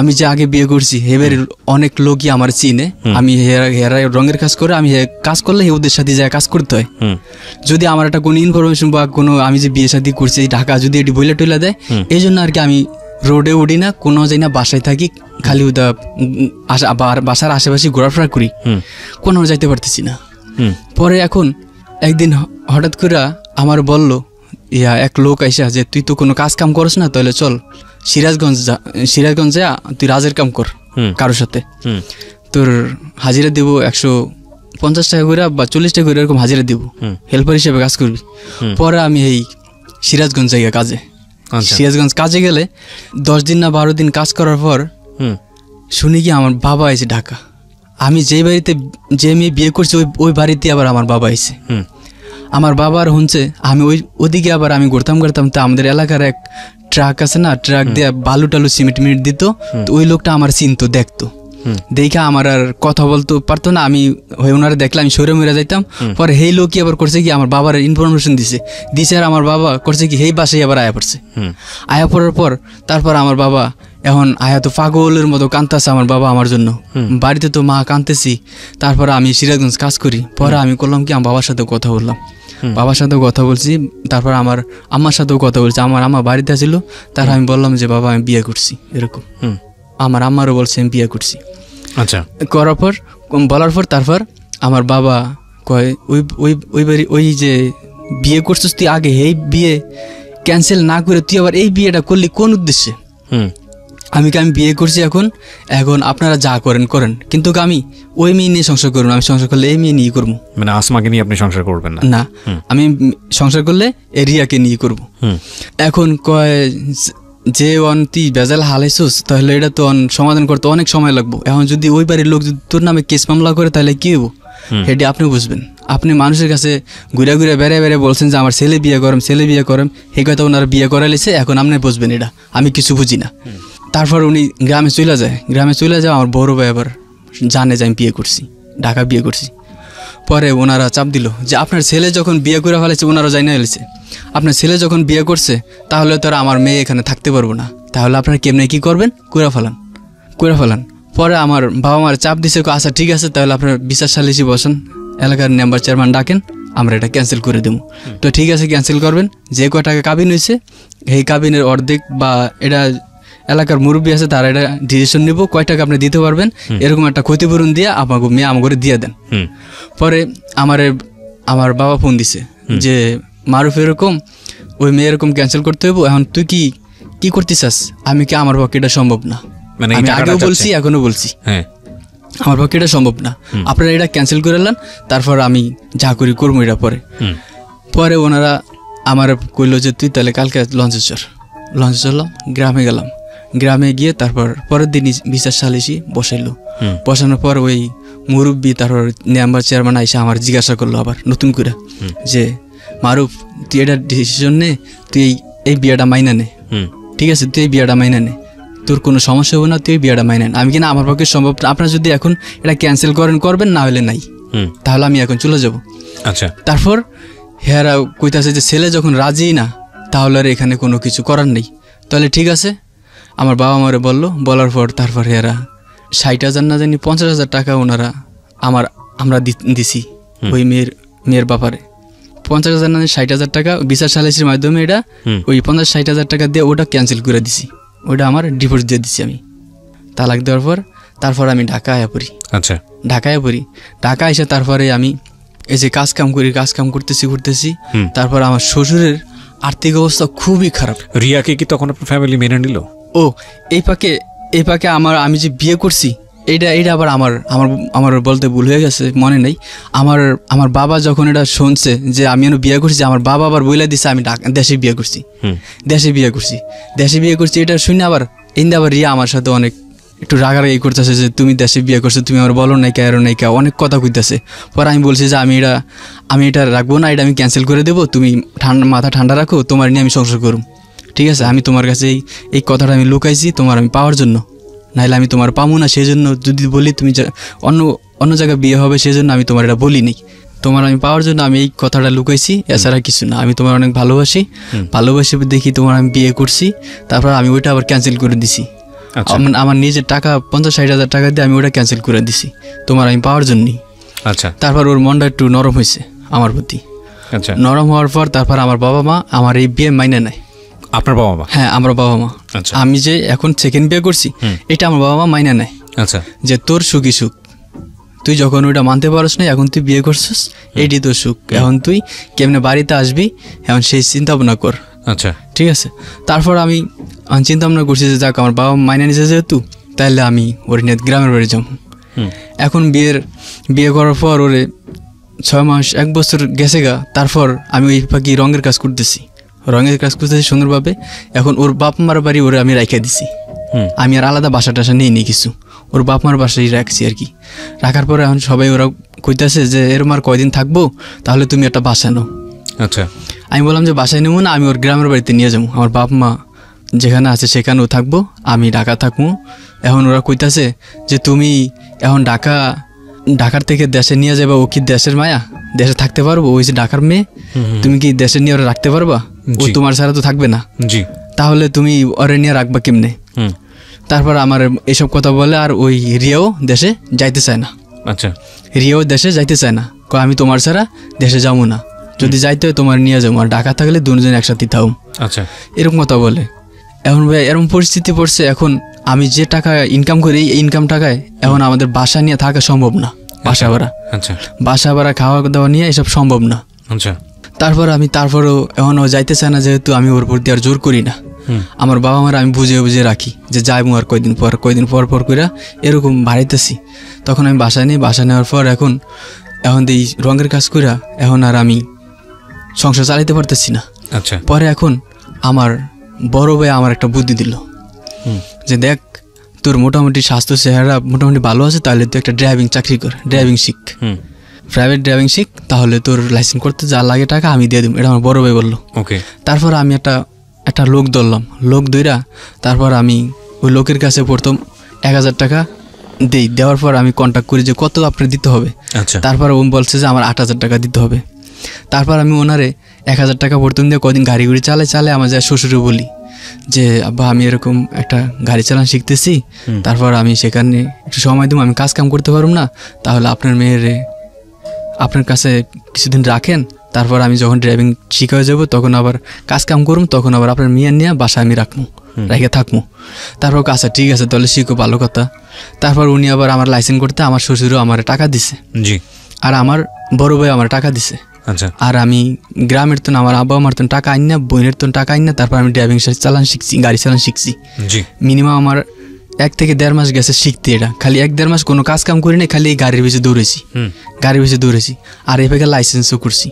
আমি যে আগে বিয়ে করছি এবার অনেক লোকই আমার চিনে, আমি হেরা রঙের কাজ করে, আমি কাজ করলে ওদের সাথে যায় কাজ করতে হয়। যদি আমার একটা কোনো ইনফরমেশন বা কোনো আমি যে বিয়ে শাদী করছি ঢাকা যদি এটি বইলা টইলা দেয়, এই জন্য আর কি আমি রোডে উঠি না, কোনো যাই না, বাসায় থাকি, খালি বাসার আশেপাশে ঘোরাফেরা করি, কোনো যাইতে পারতেছি না। পরে এখন একদিন হঠাৎ করে আমার বললো এক লোক আইসা যে তুই তো কোনো কাজ কাম করস না, তাহলে চল সিরাজগঞ্জ যা, তুই রাজের কাম কর কারোর সাথে, তোর হাজিরা দিব 150 টাকা করে বা 40 টাকা করে এরকম হাজিরা দিব, হেল্পার হিসেবে কাজ করবি। পরে আমি এই সিরাজগঞ্জ যাই কাজে। সিরাজগঞ্জ কাজে গেলে 10 দিন না 12 দিন কাজ করার পর শুনি কি আমার বাবা আইছে ঢাকা। আমি যে মেয়ে বিয়ে করছি ওই বাড়িতে আবার আমার বাবা আইছে। আমার বাবার শুনছে আমি ওদিকে আবার আমি ঘুরতাম তো আমাদের এলাকার এক ট্রাক আছে না, ট্রাক দিয়ে বালু টালু সিমেন্ট দিত, তো ওই লোকটা আমার চিনতো, দেখতো, দেখে আমার আর কথা বলতে পারতো না। আমি ওনারা দেখলে আমি সরে মরে যাইতাম। পরে সেই লোকই আবার করছে কি আমার বাবার ইনফরমেশন দিছে, আর আমার বাবা করছে কি সেই বাসায় আবার আয়া পড়ছে। আয়া পড়ার পর তারপর আমার বাবা এখন আয়া তো পাগলের মতো কাঁদতেছে আমার বাবা আমার জন্য, বাড়িতে তো মা কাঁদতেছি। তারপর আমি সিরাজগঞ্জ কাজ করি। পরে আমি করলাম কি আমার বাবার সাথে কথা বললাম, বাবার সাথেও কথা বলছি, তারপর আমার আম্মার সাথেও কথা বলছি। আমার আম্মা বাড়িতে ছিল, তার আমি বললাম যে বাবা আমি বিয়ে করছি এরকম। আমার আম্মারও বলছে আমি বিয়ে করছি। আচ্ছা, বলার পর তারপর আমার বাবা কয় ওই বাড়ি ওই যে বিয়ে করছিস তুই আগে, এই বিয়ে ক্যান্সেল না করে তুই আবার এই বিয়েটা করলি কোন উদ্দেশ্যে? আমি বিয়ে করছি, এখন আপনারা যা করেন, কিন্তু আমি ওই মেয়ে নিয়ে সংসার করবো না। আমি সংসার করলে এই মেয়ে নিয়ে করবো, মানে আসমাকে নিয়ে আপনি সংসার করবেন না? আমি সংসার করলে রিয়াকে নিয়ে করবো। এখন কয় যে তুই বেজাল হালাইছিস, তাহলে এটা তো সমাধান করতে অনেক সময় লাগবো। এখন যদি ওই বাড়ির লোক যদি তোর নামে কেস মামলা করে তাহলে কি হবো? সেটি আপনি বুঝবেন। আপনি মানুষের কাছে ঘুরে ঘুরে বেড়ে বেড়ে বলছেন যে আমার ছেলে বিয়ে করেন, ছেলে বিয়ে করেন, সেই কথা ওনারা বিয়ে করাইছে, এখন আপনি বুঝবেন এটা আমি কিছু বুঝি না। তারপর উনি গ্রামে চলে যায়, গ্রামে চলে যায়, আমার বড় ভাই আবার জানে যে আমি বিয়ে করছি, ঢাকা বিয়ে করছি। পরে ওনারা চাপ দিল যে আপনার ছেলে যখন বিয়ে করে ফেলেছে, ওনারা জানা ফেলেছে আপনার ছেলে যখন বিয়ে করছে তাহলে তো আর আমার মেয়ে এখানে থাকতে পারবো না, তাহলে আপনারা কেমনে কী করবেন, করে ফেলান। পরে আমার বাবা মার চাপ দিছে, আচ্ছা ঠিক আছে তাহলে আপনার বিচার সালিসি বসেন, এলাকার মেম্বার চেয়ারম্যান ডাকেন, আমরা এটা ক্যান্সেল করে দেবো। তো ঠিক আছে ক্যান্সেল করবেন, যে কয় টাকা কাবিন হয়েছে এই কাবিনের অর্ধেক বা এটা এলাকার মুরব্বী আছে তারা এটা ডিসিশন নিব কয় টাকা আপনি দিতে পারবেন, এরকম একটা ক্ষতিপূরণ দিয়ে আমাকে মেয়ে আমাকে দিয়ে দেন। পরে আমার বাবা ফোন দিছে যে মারুফ এরকম ওই মেয়ে এরকম ক্যান্সেল করতে হইব, এখন তুই কি করতে চাস? আমি কি আমার পক্ষে এটা সম্ভব না, আমি আগেও বলছি এখনো বলছি আমার পক্ষে এটা সম্ভব না, আপনারা এটা ক্যান্সেল করে নেন, তারপর আমি যা করি করবো এটা পরে ওনারা আমার কইলো যে তুই তাহলে কালকে লঞ্চে চললাম, গ্রামে গেলাম, গ্রামে গিয়ে তারপর পরের দিন বিচার সালিসি বসানোর পর ওই মুরব্বী তারপর মেম্বার চেয়ারম্যান আইসা আমার জিজ্ঞাসা করলো আবার নতুন করে যে মারুফ তুই এটা ডিসিশন নে, তুই এই বিয়েটা মাইনা নে, ঠিক আছে তুই এই বিয়েটা মাইনা নে, তোর কোনো সমস্যা হবে না, তুই এই বিয়েটা মাইনা নে। আমি কিনা আমার পক্ষে সম্ভব না, আপনারা যদি এখন এটা ক্যান্সেল করবেন, না হলে নাই, তাহলে আমি এখন চলে যাব। আচ্ছা তারপর হেরা কইতাছে যে ছেলে যখন রাজি না তাহলে আর এখানে কোনো কিছু করার নেই, তাহলে ঠিক আছে। আমার বাবা মারে বলার পর তারপর হেরা 60,000 না জানি 50,000 টাকা ওনারা আমরা দিছি ওই মেয়ের ব্যাপারে, 50,000 না 60,000 টাকা বিচার সালিসির মাধ্যমে এটা ওই 50-60,000 টাকা দিয়ে ওটা ক্যান্সেল করে দিছি, ওটা আমার ডিভোর্স দিয়ে দিছি আমি তালাক দেওয়ার পর। তারপর আমি ঢাকায় পড়ি। আচ্ছা ঢাকা এসে তারপরে আমি এই যে কাজ কাম করতেছি তারপর আমার শ্বশুরের আর্থিক অবস্থা খুবই খারাপ। রিয়াকে কি তখন আপনার ফ্যামিলি মেনে নিল? ও এই পাকে আমি যে বিয়ে করছি এটা আবার আমার বলতে ভুল হয়ে গেছে, মনে নেই। আমার বাবা যখন এটা শুনছে যে আমি বিয়ে করছি, আমার বাবা আবার বইলা দিছে আমি দেশে বিয়ে করছি এটা শুনে আবার রিয়া আমার সাথে অনেক একটু রাগারাগি করতেছে যে তুমি দেশে বিয়ে করছো, তুমি আমার বলো নাই কে অনেক কথা কইতেছে। পরে আমি বলছি যে আমি এটা রাখবো না, এটা আমি ক্যান্সেল করে দেবো, তুমি মাথা ঠান্ডা রাখো, তোমার নিয়ে আমি সংসার করুম, ঠিক আছে। আমি তোমার কাছে এই কথাটা আমি লুকাইছি তোমার আমি পাওয়ার জন্য, নাহলে আমি তোমার পাবো না, সেই জন্য যদি বলি তুমি অন্য জায়গায় বিয়ে হবে সেই জন্য আমি তোমার এটা বলিনি, তোমার আমি পাওয়ার জন্য আমি এই কথাটা লুকাইছি, এছাড়া কিছু না। আমি তোমার অনেক ভালোবাসি দেখি তোমার আমি বিয়ে করছি, তারপর আমি ওইটা আবার ক্যান্সেল করে দিছি। আমার নিজের টাকা 50-60,000 টাকা দিয়ে আমি ওটা ক্যান্সেল করে দিছি তোমার আমি পাওয়ার জন্যই। আচ্ছা তারপর ওর মনটা একটু নরম হয়েছে আমার প্রতি। আচ্ছা নরম হওয়ার পর তারপর আমার বাবা মা আমার এই বিয়ে মাইনে নেয়। আপনার বাবা মা? হ্যাঁ আমার বাবা মা। আমি যে এখন সেকেন্ড বিয়ে করছি এটা আমার বাবা মা মাইনে নেয়। আচ্ছা যে তোর সুখী সুখ, তুই যখন ওইটা মানতে পারস না, এখন তুই বিয়ে করছিস, এইটি তোর সুখ, এখন তুই কেমনে বাড়িতে আসবি এখন সেই চিন্তা ভাবনা কর। আচ্ছা ঠিক আছে। তারপর আমি চিন্তা ভাবনা করছি যে যাক আমার বাবা মাইনে নিছে যেহেতু, তাহলে আমি ওর নিয়ে গ্রামের বাড়ি যাব। এখন বিয়ে করার পর ওরে 6 মাস 1 বছর গেছে গা, তারপর আমি ওই পাখি রঙের কাজ করতেছি সুন্দরভাবে। এখন ওর বাপ মার বাড়ি ওরে আমি রাখা দিছি, আমি আর আলাদা বাসা টাসা নিই কিছু, ওর বাপ মার বাসায় রাখছি আর কি। রাখার পরে এখন সবাই ওরা কইতেছে যে এরম আর কয়দিন থাকবো, তাহলে তুমি একটা বাসা নাও। আচ্ছা আমি বললাম যে বাসায় নেবো না, আমি ওর গ্রামের বাড়িতে নিয়ে যাবো, আমার বাপ মা যেখানে আছে সেখানেও থাকবো, আমি ঢাকা থাকবো। এখন ওরা কইতাছে যে তুমি এখন ঢাকার থেকে দেশে নিয়ে যাবা, ও কি দেশের মায়া, দেশে থাকতে পারবো, ওই যে ঢাকার মেয়ে, তুমি কি দেশে নিয়ে ওরা রাখতে পারবা, ও তোমার ছাড়া তো থাকবে না, তাহলে তুমি ওরে নিয়ে রাখবা কেমনে। তারপর আমার এইসব কথা বলে আর ওই রিয়াও দেশে যাইতে চায় না। আচ্ছা রিয়াও দেশে যাইতে চায় না, আমি তোমার ছাড়া দেশে যাবো না, যদি যাইতে হয় তোমার নিয়ে যাবো, আর ঢাকা থাকলে দুজন একসাথে থাও। আচ্ছা এরকম কথা বলে। এখন ভাই এরকম পরিস্থিতি পড়ছে, এখন আমি যে টাকা ইনকাম করি এই ইনকাম টাকায় এখন আমাদের বাসা নিয়ে থাকা সম্ভব না, বাসা ভাড়া খাওয়া দাওয়া নিয়ে এসব সম্ভব না। আচ্ছা তারপরেও এখনও যাইতে চায় না, যেহেতু আমি ওর প্রতি আর জোর করি না। আমার বাবা মারা আমি বুঝে রাখি যে যাইবো আর কয়দিন পর করে এরকম বাড়াইতেছি। তখন আমি বাসা নেওয়ার পর এখন এই রঙের কাজ কইরা এখন আর আমি সংসার চালাইতে পারতেছি না। আচ্ছা পরে এখন আমার বড় ভাই আমার একটা বুদ্ধি দিল যে দেখ তোর মোটামুটি স্বাস্থ্য চেহারা মোটামুটি ভালো আছে, তাহলে তুই একটা ড্রাইভিং চাকরি কর, ড্রাইভিং শিখ। প্রাইভেট ড্রাইভিং শিখ, তাহলে তোর লাইসেন্স করতে যা লাগে টাকা আমি দিয়ে দিব, এটা আমার বড় ভাই বললো। ওকে। তারপর আমি একটা লোক ধরলাম, লোক ধইরা তারপর আমি ওই লোকের কাছে প্রথম 1000 টাকা দেওয়ার পর আমি কন্ট্যাক্ট করি যে কত আপনার দিতে হবে। আচ্ছা। তারপর ও বলছে যে আমার 8000 টাকা দিতে হবে। তারপর আমি ওনারে 1000 টাকা প্রথম দিয়ে কদিন গাড়ি চালে আমার যা শ্বশুরে বলি যে আব্বা আমি এরকম একটা গাড়ি চালানো শিখতেছি, তারপর আমি সেখানে একটু সময় দিব, আমি কাজ কাম করতে পারব না, তাহলে আপনার মেয়েরে আপনার কাছে কিছুদিন রাখেন, তারপর আমি যখন ড্রাইভিং শিখা হয়ে যাবো তখন আবার কাজ কাম করুম, তখন আবার আপনার মেয়ে নিয়ে বাসায় আমি রেখে থাকবো। তারপর আচ্ছা ঠিক আছে তাহলে শিখো, ভালো কথা। তারপর উনি আবার আমার লাইসেন্স করতে আমার শ্বশুরও আমার টাকা দিছে, জি, আর আমার বড় ভাই আমার টাকা দিছে। আচ্ছা। আর আমি গ্রামের তো আমার আব্বা আমার তো টাকা আইন না, বোনের তো টাকা আইন না, তারপর আমি ড্রাইভিং চালান শিখছি, গাড়ি চালান শিখছি। জি। মিনিমাম আমার 1 থেকে 1.5 মাস গেছে শিখতে। এটা খালি 1-1.5 মাস কোনো কাজ কাম করি না, খালি এই গাড়ির পিছনে দৌড়েছি। আর এভাবে লাইসেন্সও করছি,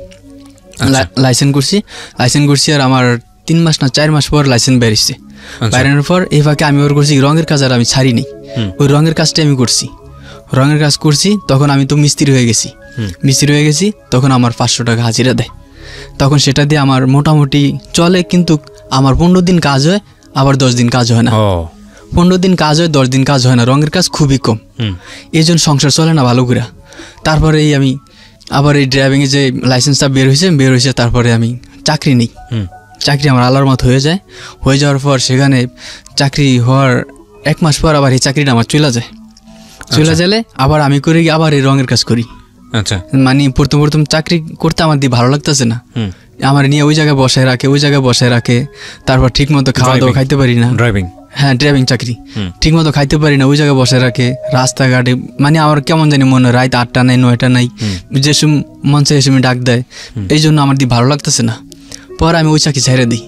লাইসেন্স করছি। আর আমার 3 মাস না 4 মাস পর লাইসেন্স বেরিয়েছে। বেরানোর পর এই ফাঁকে আমি ওর করছি রঙের কাজ, আর আমি ছাড়িনি, ওই রঙের কাজটাই আমি করছি। রঙের কাজ করছি তখন আমি তো মিস্ত্রি হয়ে গেছি। তখন আমার 500 টাকা হাজিরা দেয়, তখন সেটা দিয়ে আমার মোটামুটি চলে। কিন্তু আমার 15 দিন কাজ হয়, আবার 10 দিন কাজ হয় না। 15 দিন কাজ হয়, 10 দিন কাজ হয় না, রঙের কাজ খুবই কম। এই জন্য সংসার চলে না ভালো করে। তারপরে আমি আবার এই ড্রাইভিংয়ে যে লাইসেন্সটা বের হয়েছে তারপরে আমি চাকরি নিই। চাকরি আমার আল্লাহর মত হয়ে যাওয়ার পর সেখানে চাকরি হওয়ার 1 মাস পর আবার এই চাকরিটা আমার চলে গেলে আবার আমি করি আবার এই রঙের কাজ করি। আচ্ছা। মানে প্রথম চাকরি করতে আমার দিয়ে ভালো লাগতেছে না, আমার নিয়ে ওই জায়গায় বসায় রাখে। তারপর ঠিক মতো খাওয়া দাওয়া খাইতে পারি না। ড্রাইভিং চাকরি ঠিক মতো খাইতে পারি না, ওই জায়গায় বসায় রাখে রাস্তাঘাটে। মানে আমার কেমন জানি মনে হয় রাত 8টা নাই 9টা নাই, যে মন চাই এসে ডাক দেয়, এই জন্য আমার দিয়ে ভালো লাগতেছে না। পর আমি ওই চাকরি ছাইড়ে দিই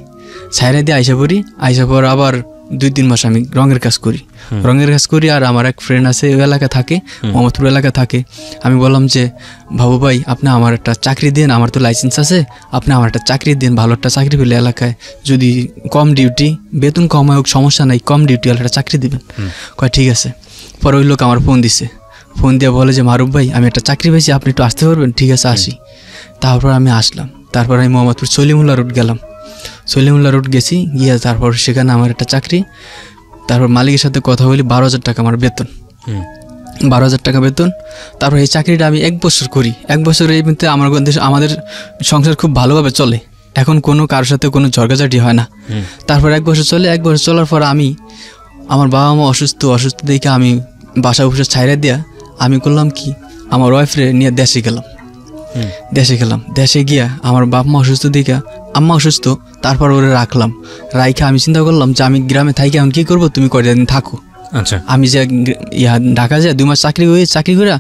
আইসা পর আবার 2-3 মাস আমি রঙের কাজ করি। আর আমার এক ফ্রেন্ড আছে ওই এলাকায় থাকে, মোহাম্মদপুর এলাকায় থাকে। আমি বললাম যে বাবু ভাই আপনি আমার একটা চাকরি দেন, আমার তো লাইসেন্স আছে, আপনি আমার একটা চাকরি দেন, ভালো একটা চাকরি পেলে এলাকায়, যদি কম ডিউটি, বেতন কম হোক সমস্যা নাই, কম ডিউটি একটা চাকরি দিবেন। কয় ঠিক আছে। পরে ওই লোক আমার ফোন দিয়ে বলে যে মারুফ ভাই আমি একটা চাকরি পেয়েছি, আপনি একটু আসতে পারবেন? ঠিক আছে আসি। তারপর আমি আসলাম, তারপর আমি মোহাম্মদপুর সলিমুল্লাহ রোড গেছি, গিয়ে তারপর সেখানে আমার একটা চাকরি। তারপর মালিকের সাথে কথা বলি, 12,000 টাকা আমার বেতন, 12,000 টাকা বেতন। তারপর এই চাকরিটা আমি 1 বছর করি। 1 বছরের মধ্যে আমাদের সংসার খুব ভালোভাবে চলে, এখন কোনো কারোর সাথে কোনো ঝগড়াঝাটি হয় না। তারপর 1 বছর চলে, 1 বছর চলার পর আমার বাবা মা অসুস্থ দেখে আমি বাসা উপসা ছাইড়া দিয়া আমি করলাম কি, আমার ওয়াইফরে নিয়ে দেশে গেলাম। দেশে গিয়া আমার বাপ মা অসুস্থ দেখে, আম্মা অসুস্থ, তারপর ওরে রাইখা আমি চিন্তা করলাম যে আমি গ্রামে থাকি এখন কী করবো, তুমি কয়টা দিন থাকো। আচ্ছা। আমি যে ঢাকা যায় 2 মাস চাকরি করে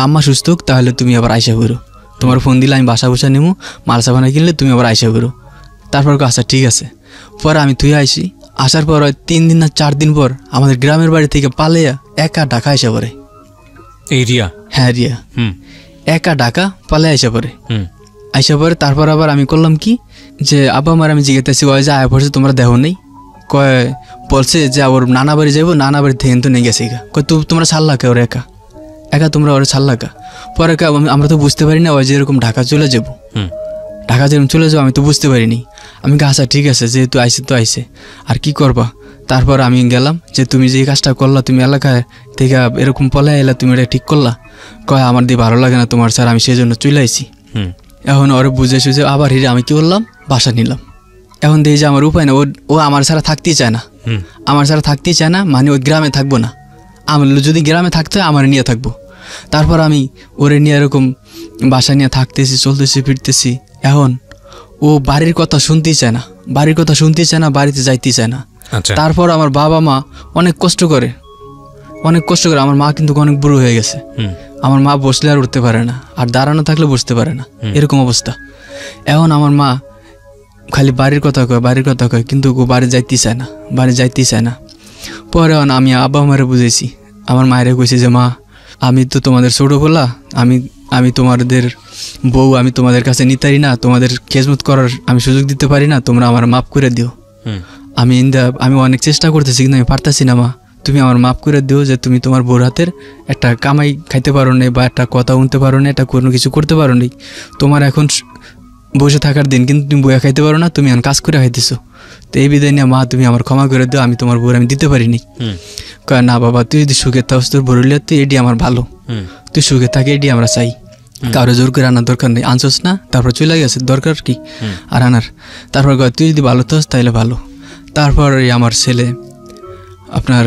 আম্মা সুস্থ হোক, তাহলে তুমি আবার আইসা করো, তোমার ফোন দিলে আমি বাসা বসা নেবো, মাল সাবানা কিনলে তুমি আবার আইসা করো। তারপর আচ্ছা ঠিক আছে। পরে আমি তুই আসার পর 3 দিন না 4 দিন পর আমাদের গ্রামের বাড়ি থেকে পালিয়া একা ঢাকা আইসা পড়ে। রিয়া? হ্যাঁ রিয়া। একা ঢাকা পালে আইসা পরে তারপর আবার আমি করলাম কি, যে আব্বা আমার আমি জিজ্ঞাসি ওই যে আয়া পড়ছে তোমরা দেহ নেই, কয় বলছে যে ওর নানা বাড়ি যাবো, নানা বাড়ি থেকে তো নেই গেছে কয় তোমরা ছাড়লা কে ওর একা তোমরা ওরা ছাড়লা কা। পরে আমরা তো বুঝতে পারি না ওই যে এরকম ঢাকা চলে যাবো, আমি তো বুঝতে পারিনি। আমি আচ্ছা ঠিক আছে, যেহেতু আইসে আর কি করবা। তারপর আমি গেলাম যে তুমি যে কাজটা করলা, তুমি এলাকায় থেকে এরকম পলে এলা, তুমি এটা ঠিক করলা। কয় আমার দিয়ে ভালো লাগে না তোমার স্যার, আমি সেই জন্য চলে আইছি। এখন ওরে বুঝে সুঝে আবার আমি কি করলাম, বাসা নিলাম। এখন দেখি যে আমার উপায় না, ও আমার ছাড়া থাকতেই চায় না, মানে ওই গ্রামে থাকবো না। আমার যদি গ্রামে থাকতে হয় আমার নিয়ে থাকবো। তারপর আমি ওরে নিয়ে এরকম বাসা নিয়ে থাকতেছি, চলতেছি ফিরতেছি। এখন ও বাড়ির কথা শুনতেই চায় না, বাড়িতে যাইতেই চায় না। তারপর আমার বাবা মা অনেক কষ্ট করে, আমার মা কিন্তু অনেক বুড়ো হয়ে গেছে। আমার মা বসলে আর উঠতে পারে না, আর দাঁড়ানো থাকলে বসতে পারে না, এরকম অবস্থা। এখন আমার মা খালি বাড়ির কথা কয়, কিন্তু ও বাড়ি যাইতেই চায় না। পরে আমি আব্বা মারে বুঝেছি, আমার মায়েরে কইছি যে মা আমি তো তোমাদের ছোটো বলা, আমি তোমাদের বউ, আমি তোমাদের কাছে নিতারি না, তোমাদের খেজমত করার আমি সুযোগ দিতে পারি না, তোমরা আমার মাফ করে দিও। আমি অনেক চেষ্টা করতেছি কিন্তু আমি পারতেছি না মা, তুমি আমার মাফ করে দিও যে তুমি তোমার বউর হাতের একটা কামাই খাইতে পারো না বা একটা কথা শুনতে পারো না, একটা কোনো কিছু করতে পারো নি, তোমার এখন বসে থাকার দিন, কিন্তু তুমি বইয়া খাইতে পারো না, তুমি এখন কাজ করে খাইতেছো। তো এই বিদায় নিয়ে মা তুমি আমার ক্ষমা করে দিও, আমি তোমার বউর আমি দিতে পারিনি। কয় না বাবা, তুই যদি সুখে থাকস তোর বউরলিয়া তুই এটি আমার ভালো, তুই সুখে থাকে এটি আমরা চাই, কারো জোর করে আনার দরকার নেই, আনছস না তারপর চলে গেছে, দরকার কি আর আনার। তারপর কয় তুই যদি ভালো থাকস তাহলে ভালো। তারপর আমার ছেলে আপনার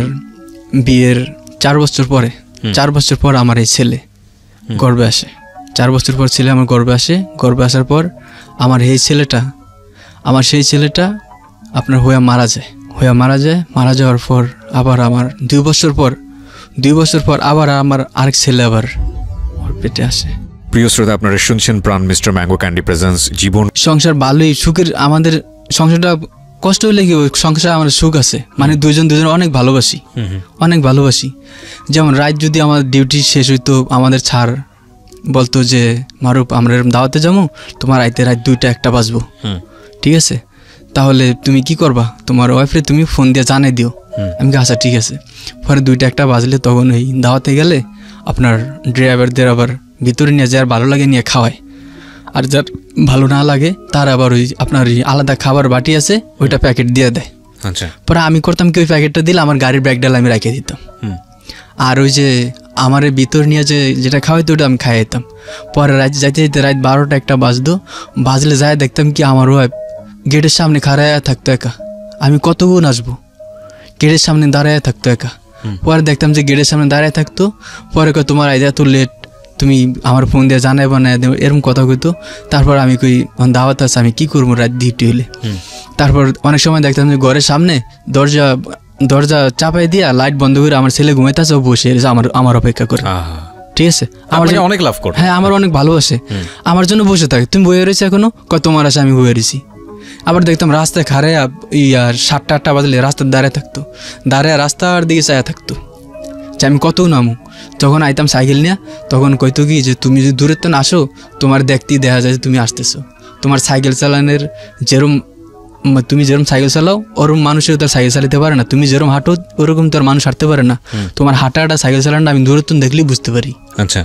বিয়ের 4 বছর পরে, 4 বছর পর আমার এই ছেলে গর্বে আসে। 4 বছর পর ছেলে আমার গর্বে আসে। গর্বে আসার পর আমার এই ছেলেটা, আমার সেই ছেলেটা আপনার হয়ে মারা যায়। মারা যাওয়ার পর আবার আমার 2 বছর পর আবার আমার আরেক ছেলে আবার ওর পেটে আসে। প্রিয় শ্রোতা, আপনারা শুনছেন প্রাণ মিস্টার ম্যাঙ্গো ক্যান্ডি প্রেজেন্স জীবন। সংসার ভালোই, সুখের, আমাদের সংসারটা কষ্ট হলে কি ওই সংসারে আমার সুখ আছে, মানে দুজন অনেক ভালোবাসি। যেমন রাত যদি আমার ডিউটি শেষ হইতো, আমাদের ছাড় বলতো যে মারুফ আমরা এরকম দাওয়াতে যাবো, তোমার রাত 2টা 1টা বাজবো, ঠিক আছে, তাহলে তুমি কি করবা, তোমার ওয়াইফরে তুমি ফোন দিয়ে জানাই দিও। আমি আচ্ছা ঠিক আছে। পরে 2টা 1টা বাজলে তখন ওই দাওয়াতে গেলে আপনার ড্রাইভারদের আবার ভিতরে নিয়ে যার ভালো লাগে নিয়ে খাওয়ায়, আর যার ভালো না লাগে তার আবার ওই আপনার আলাদা খাবার বাটি আছে, ওইটা প্যাকেট দিয়ে দেয়। আচ্ছা, পরে আমি করতাম কি, ওই প্যাকেটটা দিলে আমার গাড়ির ব্যাগ ডাল আমি রেখে দিতাম, আর ওই যে আমার ভিতর নিয়ে যেটা খাওয়াইতো ওটা আমি খাইয়ে দিতাম। পরে যাইতে রাত 12টা 1টা বাজলে যায় দেখতাম কি আমার ওয়াইফ গেটের সামনে খাড়ায় থাকতো একা। আমি কত গুণ আসবো, গেটের সামনে দাঁড়ায় থাকতো একা। পরে দেখতাম যে গেটের সামনে দাঁড়ায় থাকতো, পরে কয় তোমার আইডিয়া তো লেট, তুমি আমার ফোন দিয়ে জানাই বানাই দেবো, এরকম কথা কইতো। তারপর আমি কই দাওয়াত আছে, আমি কী করবো রাত ডিউটি হলে। তারপর অনেক সময় দেখতাম যে ঘরের সামনে দরজা চাপাই দিয়া লাইট বন্ধ করে আমার ছেলে ঘুমাইতেছে, বসে আমার অপেক্ষা করে, ঠিক আছে, আমার অনেক লাভ করে, হ্যাঁ আমার অনেক ভালোবাসে, আমার জন্য বসে থাকে। তুমি বইয়ে রয়েছে এখনো, কয় তোমার আসে আমি বইয়ে রয়েছি। আবার দেখতাম রাস্তায় খাড়ে আর 7টা 8টা বাজলে রাস্তার দাঁড়ায় থাকতো, রাস্তার দিকে চায়া থাকতো যে আমি কত নামু। যখন আইতাম সাইকেল নিয়ে, তখন কইতো কি যে তুমি যদি দূরের তো না আসো, তোমার দেখতেই দেখা যায় যে তুমি আসতেছো। তোমার সাইকেল চালানোর তুমি যেরকম সাইকেল চালাও ওরকম মানুষের তার সাইকেল চালাতে পারে না, তুমি যেরকম হাঁটো ওরকম তোর মানুষ হাঁটতে পারে না। তোমার হাঁটাটা সাইকেল চালানোটা আমি দূরত্ব দেখলেই বুঝতে পারি, আচ্ছা,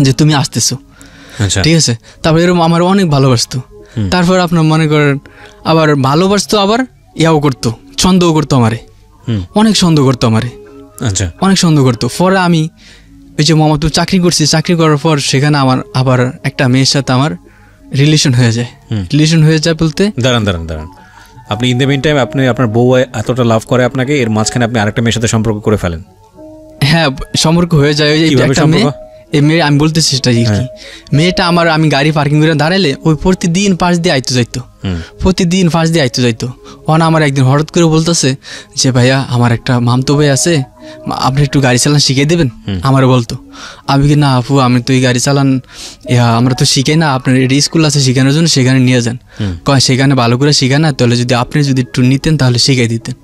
যে তুমি আসতেছো, ঠিক আছে। তারপর এরকম আমার অনেক ভালোবাসতো। তারপর আপনার মনে করেন আবার ভালোবাসতো, আবার ইয়াও করতো, সন্দেহ করতো আমারে, অনেক সন্দেহ করতো আমারে, আচ্ছা, অনেক সন্দেহ করতো। পরে আমি ওই যে মোহাম্মদপুর চাকরি করছি, চাকরি করার পর সেখানে আমার আবার একটা মেয়ের সাথে আমার রিলেশন হয়ে যায়। বলতে দাঁড়ান, আপনি ইন দ্য মিন টাইম আপনি আপনার বউ এতটা লাভ করে আপনাকে, এর মাঝখানে আপনি আরেকটা মেয়ের সাথে সম্পর্ক করে ফেলেন। হ্যাঁ, সম্পর্ক হয়ে যায়। ওই যে একটা মেয়ে, এই মেয়ে আমি বলতেছি সেটা কি, মেয়েটা আমি গাড়ি পার্কিং করে দাঁড়াইলে ওই প্রতিদিন পাশ দিয়ে আইতো যাইতো, আমার একদিন হঠাৎ করে বলতেছে যে ভাইয়া আমার একটা মামতো ভাই আছে, আপনি একটু গাড়ি চালান শিখিয়ে দেবেন আমারও বলতো। আমি কি না আপু, আমি তো এই গাড়ি চালান আমরা তো শিখাই না, আপনার স্কুল আছে শেখানোর জন্য, সেখানে নিয়ে যান। কয় সেখানে ভালো করে শিখায় না, তাহলে যদি আপনি যদি একটু নিতেন তাহলে শিখাই দিতেন।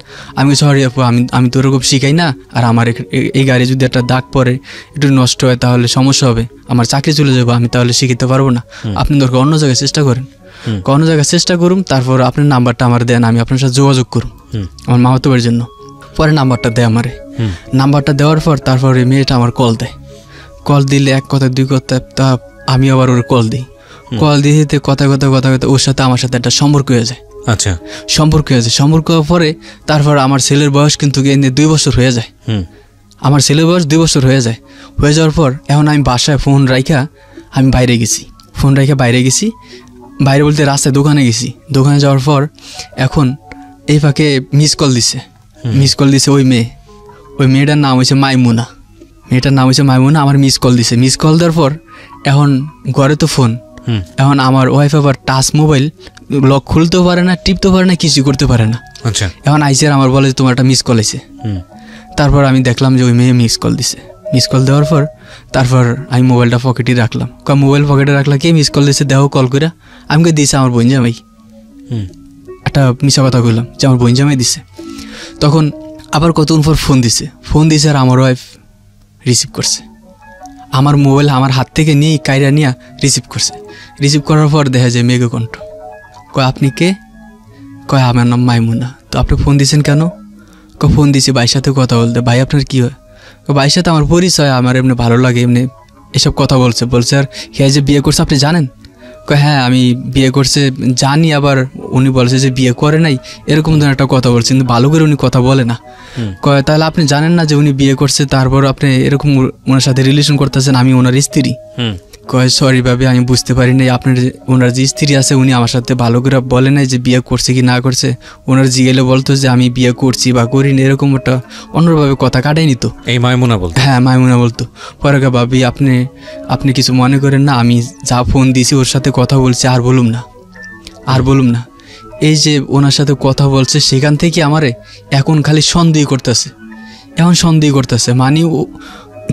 আমি সরি আপু, আমি তো ওরকম শিখাই না, আর আমার এই গাড়ি যদি একটা দাগ পরে একটু নষ্ট হয় তাহলে সমস্যা হবে, আমার চাকরি চলে যাবো, আমি তাহলে শিখাতে পারবো না, আপনি দরকার অন্য জায়গায় চেষ্টা করেন, অন্য জায়গায় চেষ্টা করুন, তারপর আপনার নাম্বারটা আমার দেন, আমি আপনার সাথে যোগাযোগ করুন আমার মামাতো ভাইয়ের জন্য। পরে নাম্বারটা দেয় আমারে, নাম্বারটা দেওয়ার পর তারপর এই মেয়েটা আমার কল দেয়। কল দিলে 1 কথা 2 কথা, তা আমি আবার ওর কল দিই। কল দিয়ে দিতে কথা ওর সাথে আমার সাথে একটা সম্পর্ক হয়ে যায়। আচ্ছা, সম্পর্ক হওয়ার পরে তারপর আমার ছেলের বয়স কিন্তু 2 বছর হয়ে যায়। আমার ছেলের বয়স 2 বছর হয়ে যাওয়ার পর এখন আমি বাসায় ফোন রাইখা আমি বাইরে গেছি, বাইরে বলতে রাস্তায় দোকানে গেছি। দোকানে যাওয়ার পর এখন এই ফাঁকে মিস কল দিছে ওই মেয়েটার নাম হয়েছে মাইমুনা, আমার মিস কল দিছে। মিস কল দেওয়ার পর এখন ঘরে তো ফোন, এখন আমার ওয়াইফ আবার টাচ মোবাইল, লক খুলতেও পারে না, টিপতেও পারে না, কিছু করতে পারে না। আচ্ছা, এখন আইসিআর আমার বলে তোমার একটা মিস কল আছে। তারপর আমি দেখলাম যে ওই মেয়ে মিস কল দিছে। মিস কল দেওয়ার পর তারপর আমি মোবাইলটা পকেটে রাখলাম। মোবাইল পকেটে রাখলা কে মিস কল দিছে দেখো, কল করে আমাকে দিয়েছে আমার বোন জামাই। একটা মিশা কথা বললাম যে আমার বোন জামাই দিছে। তখন আবার কতক্ষণ পর ফোন দিছে আর আমার ওয়াইফ রিসিভ করছে। আমার মোবাইল আমার হাত থেকে নিয়ে কাইরা নিয়ে রিসিভ করার পর দেখা যায় মেঘ কণ্ঠ। কয় আপনি কে? কয় আমার নাম মাইমুনা। তো আপনি ফোন দিয়েছেন কেন? ফোন দিছি ভাইয়ের সাথে কথা বলতে, ভাই আপনার কী হয়? ভাইয়ের সাথে আমার পরিচয়, আমার এমনি ভালো লাগে, এমনি এসব কথা বলছে। আর হ্যাঁ যে বিয়ে করছে আপনি জানেন? হ্যাঁ আমি বিয়ে করছে জানি, আবার উনি বলছে যে বিয়ে করে নাই, এরকম ধরনের একটা কথা বলছে, কিন্তু ভালো করে উনি কথা বলে না। কয় তাহলে আপনি জানেন না যে উনি বিয়ে করছে, তারপর আপনি এরকম ওনার সাথে রিলেশন করতেছেন, আমি ওনার স্ত্রী। কয় সরি ভাবি আমি বুঝতে পারি নাই, আপনার ওনার যে স্ত্রী আছে উনি আমার সাথে ভালো করে বলে নাই যে বিয়ে করছে কি না করছে। ওনার জিগেলে বলতো যে আমি বিয়ে করছি বা করিনি, এরকম একটা অন্যভাবে কথা কাটাই নিত। এই মাইমুনা বলতো? হ্যাঁ মাইমুনা বলতো। পরে ভাবি আপনি কিছু মনে করেন না, আমি যা ফোন দিয়েছি ওর সাথে কথা বলছি, আর বলুম না। এই যে ওনার সাথে কথা বলছে সেখান থেকে আমারে এখন খালি সন্দেহ করতেছে। মানে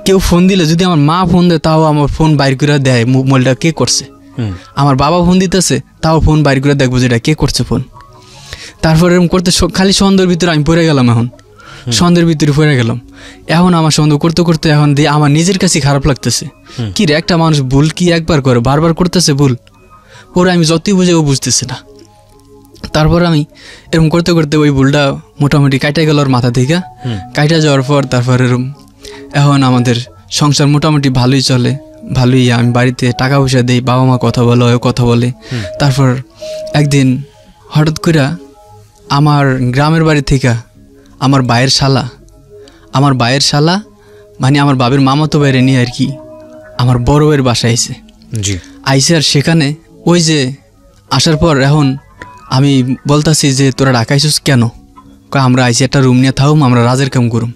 কেউ ফোন দিলে যদি আমার মা ফোন দেয় তাও আমার ফোন বাইর করে দেয় মোবাইলটা কে করছে। আমার বাবা ফোন দিতেছে তাও ফোন বাইর করে দেখবো যে এটা কে করছে ফোন। তারপর এরকম করতে খালি সন্দেহের ভিতরে আমি পড়ে গেলাম। এখন আমার সন্দেহ করতে করতে এখন দিয়ে আমার নিজের কাছে খারাপ লাগতেছে। কি রে, একটা মানুষ ভুল কি একবার করে বারবার করতেছে ভুল, ওরা আমি যতই বুঝে ও বুঝতেছে না। তারপর আমি এরকম করতে করতে ওই ভুলটা মোটামুটি কাটা গেল ওর মাথা থেকে। কাটা যাওয়ার পর তারপর এরকম এখন আমাদের সংসার মোটামুটি ভালোই চলে, ভালোই। আমি বাড়িতে টাকা পয়সা দিই, বাবা মা কথা বলে, ও কথা বলে। তারপর একদিন হঠাৎ করে আমার গ্রামের বাড়ি থেকে আমার ভাইয়ের শালা মানে আমার বাবার মামাতো বাইরে নিয়ে আর কি আমার বড় ভাইয়ের বাসায় আইসে। আর সেখানে ওই যে আসার পর এখন আমি বলতাছি যে তোরা ঢাকাইছিস কেন? আমরা আইসি একটা রুম নিয়ে থাকুম, আমরা রাজের কাম করুম।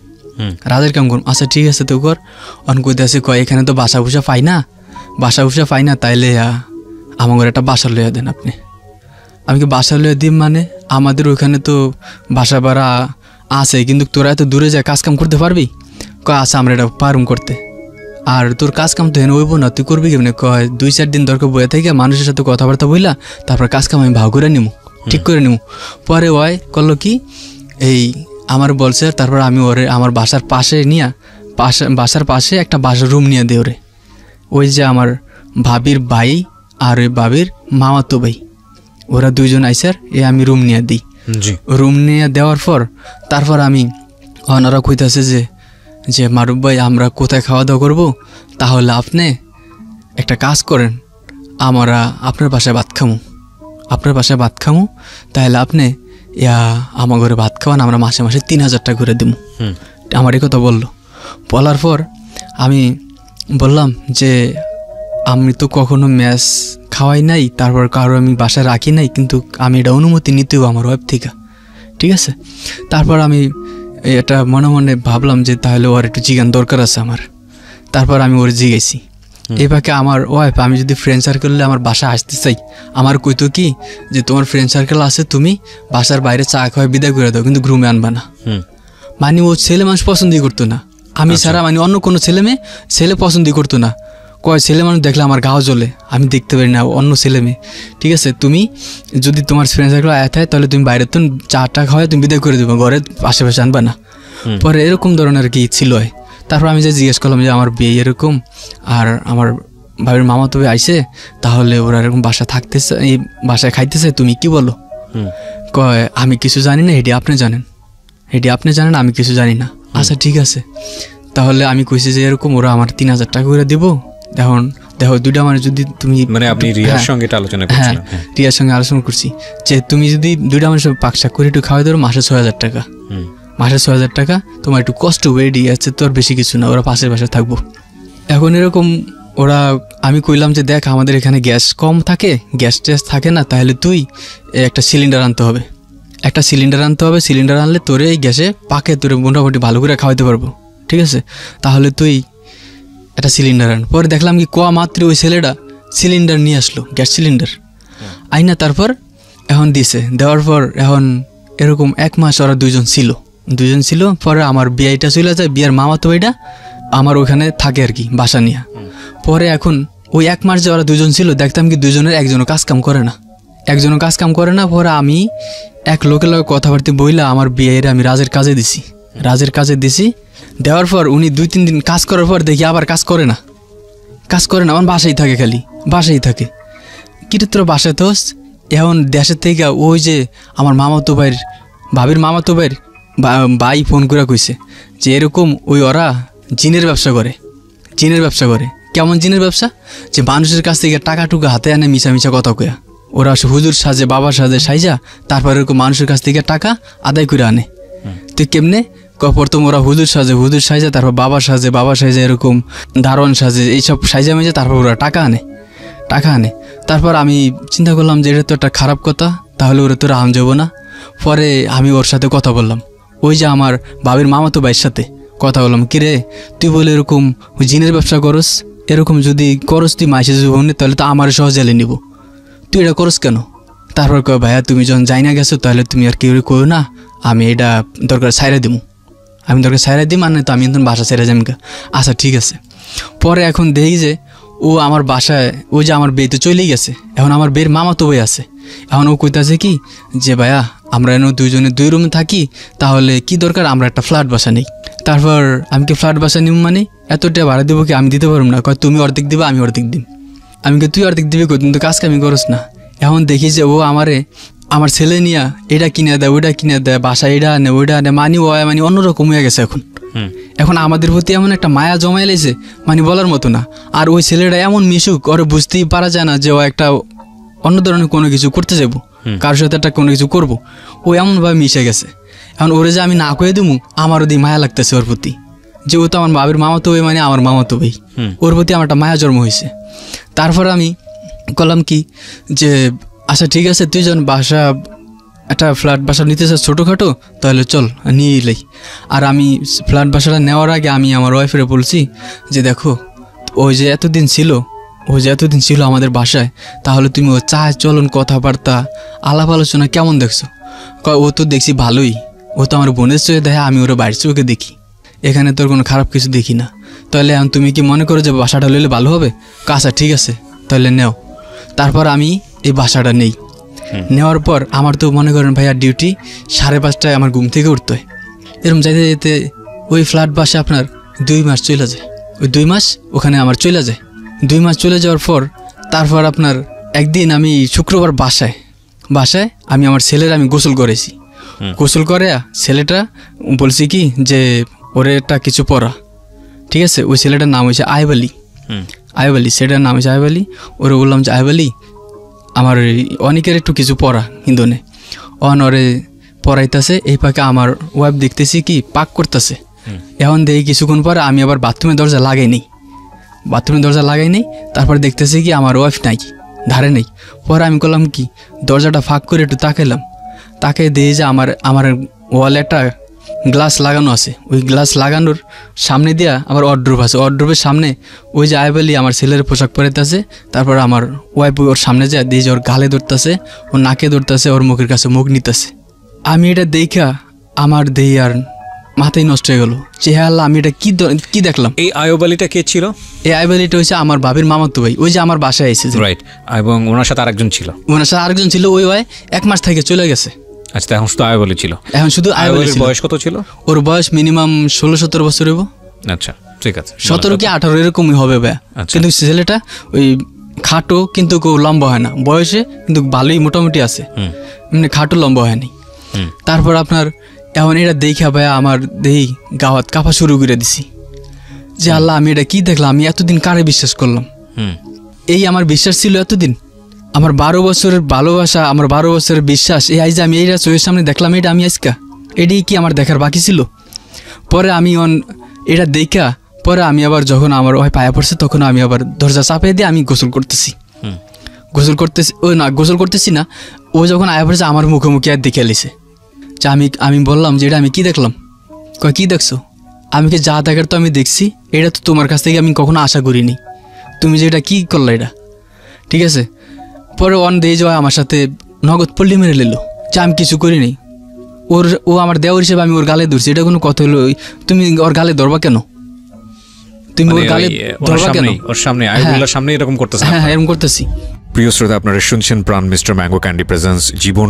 আচ্ছা ঠিক আছে তো কর। অন কইতে আছে কয় এখানে তো বাসা ভুসা পাই না, তাইলে আমার একটা বাসা লইয়া দেন আপনি। আমি কি বাসা লইয়া দিম? মানে আমাদের ওইখানে তো বাসা ভাড়া আছে, কিন্তু তোরা এত দূরে যায় কাজ কাম করতে পারবি? কয় আচ্ছা আমরা এটা পারুম করতে, আর তোর কাজ কাম তো হেন হইব না, তুই করবি কেমনি? কয় 2-4 দিন দরকার বয়ে থেকে মানুষের সাথে কথাবার্তা বইলা তারপর কাজ কাম আমি ভাগ করে নিমু, ঠিক করে নিমু। পরে ওই করলো কি এই আমার বলছে, তারপর আমি ওরে আমার বাসার পাশে নিয়ে বাসার পাশে একটা বাসার রুম নিয়ে দেয় ওরে। ওই যে আমার ভাবির ভাই আর ওই ভাবির মামাতো ভাই, ওরা দুইজন আইসার আমি রুম নিয়ে দিই। রুম নিয়ে দেওয়ার পর তারপর আমি ওনারা কইতাছে যে মারুফ ভাই আমরা কোথায় খাওয়া দাওয়া করবো, তাহলে আপনি একটা কাজ করেন, আমরা আপনার বাসায় ভাত খামু, তাহলে আপনি আমার ঘরে ভাত খাওয়ান, আমরা মাসে 3,000 টাকা করে দেবো। আমার এই কথা বলার পর আমি বললাম যে আমি তো কখনো ম্যাচ খাওয়াই নাই, তারপর কারো আমি বাসায় রাখি নাই, কিন্তু আমি এটা অনুমতি নিতেও আমার ওয়াইফ থেকে, ঠিক আছে। তারপর আমি এটা মনে মনে ভাবলাম যে তাহলে ওর একটু জিজ্ঞান দরকার আছে আমার। তারপর আমি ওর জিজ্ঞাসি। এই পাকে আমার ওয়াইফ আমি যদি ফ্রেন্ড সার্কেলে আমার বাসায় আসতে চাই, আমার কইতো কি যে তোমার ফ্রেন্ড সার্কেল আছে, তুমি বাসার বাইরে চা খাওয়া বিদায় করে দাও, কিন্তু গ্রুমে আনবা না। মানে ও ছেলে মানুষ পছন্দই করতো না, আমি ছাড়া মানে অন্য কোনো ছেলে পছন্দই করতো না। কয় ছেলে মানুষ দেখলে আমার গাও জ্বলে, আমি দেখতে পারি না অন্য ছেলে মেয়ে, ঠিক আছে। তুমি যদি তোমার ফ্রেন্ড সার্কেল আয় থাকে তাহলে তুমি বাইরে তো চাটা খাওয়াই তুমি বিদায় করে দেবো, ঘরে আশেপাশে আনবা না। পরে এরকম ধরনের কি ছিল। তারপর আমি যে জিজ্ঞেস করলাম যে আমার বিয়ে এরকম, আর আমার ভাবির মামা তবে আইসে, তাহলে ওরা এরকম বাসায় থাকতেছে, এই বাসায় খাইতেছে, তুমি কি বলো? কয় আমি কিছু জানি না, এটি আপনি জানেন, আমি কিছু জানি না। আচ্ছা ঠিক আছে, তাহলে আমি কইছি যে এরকম ওরা আমার 3,000 টাকা করে দেবো। এখন দেখো দুইটা মানে যদি তুমি মানে আপনি রিয়ার সঙ্গে আলোচনা করছিলেন? হ্যাঁ রিয়ার সঙ্গে আলোচনা করছি যে তুমি যদি দুইটা মানুষের পাকশাক করে একটু খাওয়াই ধরো মাসে 6,000 টাকা, মাসে 6,000 টাকা তোমার একটু কষ্ট ওয়েডি আছে, তোর বেশি কিছু না, ওরা পাশের বাসায় থাকবো। এখন এরকম ওরা আমি কইলাম যে দেখ আমাদের এখানে গ্যাস কম থাকে, গ্যাস ট্যাস থাকে না, তাহলে তুই একটা সিলিন্ডার আনতে হবে, সিলিন্ডার আনলে তোরে এই গ্যাসে পাকে তোরে মোটামুটি ভালো করে খাওয়াইতে পারবো, ঠিক আছে। তাহলে তুই একটা সিলিন্ডার আন। পরে দেখলাম কি কোয়া মাত্র ওই ছেলেটা সিলিন্ডার নিয়ে আসলো, গ্যাস সিলিন্ডার আইনা, তারপর এখন দেওয়ার পর এখন এরকম 1 মাস ওরা দুইজন ছিল। পরে আমার বিয়েটা চলে যায়, বিয়ের মামাতো ভাইটা আমার ওখানে থাকে আর কি বাসা নিয়ে। পরে এখন ওই 1 মাস যে ওরা দুজন ছিল, দেখতাম কি দুজনের একজনও কাজ কাম করে না। পরে আমি এক লোকের লগে কথাবার্তা বইলা আমার বিয়ের আমি রাজের কাজে দিছি। দেওয়ার পর উনি 2-3 দিন কাজ করার পর দেখি আবার কাজ করে না, আমার বাসায় থাকে, খালি বাসায় থাকে। কিরত্র বাসায় তো এখন দেশের থেকে ওই যে আমার ভাবির মামাতো ভাইয়ের ভাই ফোন করে কইছে যে এরকম ওই ওরা জিনের ব্যবসা করে, জিনের ব্যবসা করে। কেমন জিনের ব্যবসা? যে মানুষের কাছ থেকে টাকা টুকা হাতে আনে মিছা মিছা কথা কয়া, ওরা হুজুর সাজে বাবার সাজে সাইজা তারপর এরকম মানুষের কাছ থেকে টাকা আদায় করে আনে। তো কেমনে? প্রথম ওরা হুজুর সাজে, হুজুর সাজা, তারপর বাবা সাজে, বাবা সাজে এরকম দারোয়ান সাজে, এইসব সাইজা মেজে তারপর ওরা টাকা আনে, টাকা আনে। তারপর আমি চিন্তা করলাম যে এটা তো একটা খারাপ কথা, তাহলে ওরা তো রাম যাবো না। পরে আমি ওর সাথে কথা বললাম, ওই যে আমার বাবির মামাতো ভাইয়ের সাথে কথা বললাম, কিরে তুই বলে এরকম জিনের ব্যবসা করস, এরকম যদি করস তুই মাইসে জীবনে তাহলে তো আমার সহ জেলে নিব, তুই এটা করস কেন? তারপর কয় ভাইয়া তুমি যখন যাই না গেছো তাহলে তুমি আর কেউ কো না, আমি এটা দরকার সাইরা দিমু, আমি দরকার সাইরা দিম, আর না তো আমি এখন বাসা সাইরা যাম। আচ্ছা ঠিক আছে। পরে এখন দেখি যে ও আমার বাসায়, ওই যে আমার বেতে চলেই গেছে, এখন আমার বের মামাতো ভাই আছে। এখন ও কইতাছে কি যে ভাইয়া আমরা এনে দুইজনে 2 রুমে থাকি, তাহলে কি দরকার আমরা একটা ফ্ল্যাট বাসা নেই। তারপর আমি কি ফ্ল্যাট বাসা নিব মানে এতটা ভাড়া দেবো কি? আমি দিতে পারবো না। কয় তুমি অর্ধেক দিবা, আমি অর্ধেক দিম। আমি কি তুই অর্ধেক দিবি কই, তুমি তো কাজ কামি করস না। এখন দেখি যে ও আমার ছেলে নিয়া এটা কিনে দেয়, ওইটা কিনে দেয়, বাসা এটা আনে ওইটা আনে, মানি ও মানে অন্যরকম হয়ে গেছে এখন। এখন আমাদের প্রতি এমন একটা মায়া জমাই লেছে মানে বলার মতো না। আর ওই ছেলেটা এমন মিশুক, ওরে বুঝতেই পারা যায় না যে ও একটা অন্য ধরনের কোনো কিছু করতে যাবো, কারোর সাথে একটা কোনো কিছু করবো, ও এমনভাবে মিশে গেছে। এখন ওরে যে আমি না কয়ে দেবো, আমারও দিয়ে মায়া লাগতেছে ওর প্রতি, যে ও তো আমার বাবির মামাতো ভাই, মানে আমার মামাতো ভাই, ওর প্রতি আমার একটা মায়া জন্ম হয়েছে। তারপর আমি করলাম কি যে আচ্ছা ঠিক আছে, তুই যখন বাসা একটা ফ্ল্যাট বাসা নিতে চাস ছোটোখাটো, তাহলে চল নিয়ে এলেই। আর আমি ফ্ল্যাট বাসাটা নেওয়ার আগে আমি আমার ওয়াইফের বলছি যে দেখো ওই যে এতদিন ছিল আমাদের বাসায়, তাহলে তুমি ও চা চলন কথাবার্তা আলাপ আলোচনা কেমন দেখছো? ও তো দেখছি ভালোই, ও তো আমার বোনের চোখে দেখে, আমি ওরা বাইরের চোখে দেখি, এখানে তোর কোনো খারাপ কিছু দেখি না। তাহলে এখন তুমি কি মনে করো যে বাসাটা লইলে ভালো হবে? আচ্ছা ঠিক আছে তাহলে নেও। তারপর আমি এই বাসাটা নেই। নেওয়ার পর আমার তো মনে করেন ভাইয়া ডিউটি 5:30টায় আমার ঘুম থেকে উঠতে হয়। এরকম যাইতে যেতে ওই ফ্ল্যাট বাসে আপনার 2 মাস চলে যায়। ওই 2 মাস ওখানে আমার চলে যায়। 2 মাস চলে যাওয়ার পর তারপর আপনার একদিন আমি শুক্রবার বাসায় আমি আমার ছেলের আমি গোসল করেছি। গোসল করে ছেলেটা বলছি কি যে ওরে একটা কিছু পড়া, ঠিক আছে? ওই ছেলেটার নাম হয়েছে আইব আলী, সেটার নাম হয়েছে আইব আলী। ওরে বললাম যে আইব আলী আমার অনেকের একটু কিছু পড়া হিন্দনে অনরে পড়াইতেছে, এই পাকে আমার ওয়াইফ দেখতেছি কি পাক করতেছে। এখন দেখি কিছুক্ষণ পরে আমি আবার বাথরুমের দরজা লাগাই নেই, তারপর দেখতেছি কি আমার ওয়াইফ নাই, ধারে নেই। পরে আমি করলাম কি দরজাটা ফাঁক করে একটু তাকাই দিয়ে যে আমার ওয়ালে একটা গ্লাস লাগানো আছে, ওই গ্লাস লাগানোর সামনে দিয়া আবার ওয়ার্ড্রোব আছে, ওয়ার্ড্রোবের সামনে ওই যে আইবালি আমার ছেলের পোশাক পরাইতেছে। তারপর আমার ওয়াইফ ওর সামনে যায় দিয়ে যে ওর গালে ধরতেছে, ওর নাকে ধরতেছে, ওর মুখের কাছে মুখ নিতেছে। আমি এটা দেখা আমার দেই আর মাথায় নষ্ট হয়ে গেল যে হ্যাঁ আল্লাহ, আমি এটা কি দেখলাম। এই আইব আলীটা কে ছিল? এই আইব আলীটা হচ্ছে আমার বাবির মামাতো ভাই, ওই যে আমার বাসায় এসেছে। রাইট। এবং ওনার সাথে আরেকজন ছিল? ওই 1 মাস থেকে চলে গেছে। আচ্ছা, এখন শুধু আইব আলী ছিল? এখন শুধু আইব আলী। বয়স কত ছিল ওর? বয়স মিনিমাম 16-17 বছর হইব। আচ্ছা ঠিক আছে, 17 কি 18 এরকমই হবে ভাই। কিন্তু ছেলেটা ওই খাটো কিন্তু লম্বা হয় না, বয়সে কিন্তু ভালোই মোটামুটি আছে, এমনি খাটো লম্বা হয়নি। তারপর আপনার এখন এটা দেখা ভাইয়া আমার দেহি গাওয়াত কাঁপা শুরু করে দিছি যে আল্লাহ, আমি এটা কি দেখলাম, আমি এতদিন কারে বিশ্বাস করলাম? এই আমার বিশ্বাস ছিল এতদিন, আমার 12 বছরের ভালোবাসা, আমার 12 বছরের বিশ্বাস, এই আজ আমি এইটা চোখের সামনে দেখলাম, এটা আমি আজকা এটাই কি আমার দেখার বাকি ছিল? পরে আমি এটা দেখা পরে আমি আবার যখন আমার ওই পায়ে পড়ছে তখন আমি আবার দরজা চাপিয়ে দিয়ে আমি গোসল করতেছি। গোসল করতেছি না, ও যখন আয়া পড়ছে আমার মুখোমুখি আর দেখে এলিছে। আমি বললাম যে এটা আমি কি দেখলাম? কয় কি দেখছো? আমি কি যা দেখার তো আমি দেখছি, এটা তো তোমার কাছ থেকে আমি কখনো আশা করিনি, তুমি যে এটা কী করলো এটা, ঠিক আছে? পরে দিয়ে যাওয়া আমার সাথে নগদ পল্লি মেরে নিল যে আমি কিছু করিনি। ও আমার দেওয়ার হিসেবে আমি ওর গালে ধরছি, এটা কোনো কথা হলো? তুমি ওর গালে ধরবা কেন? তুমি ওর গালে ধরবা কেন? ওর সামনে আইবুল্লাহর সামনে এরকম করতেছ? হ্যাঁ এরকম করতেছি। প্রিয় শ্রোতা, আপনারা শুনছেন প্রাণ মিস্টার ম্যাঙ্গো ক্যান্ডি প্রেজেন্স জীবন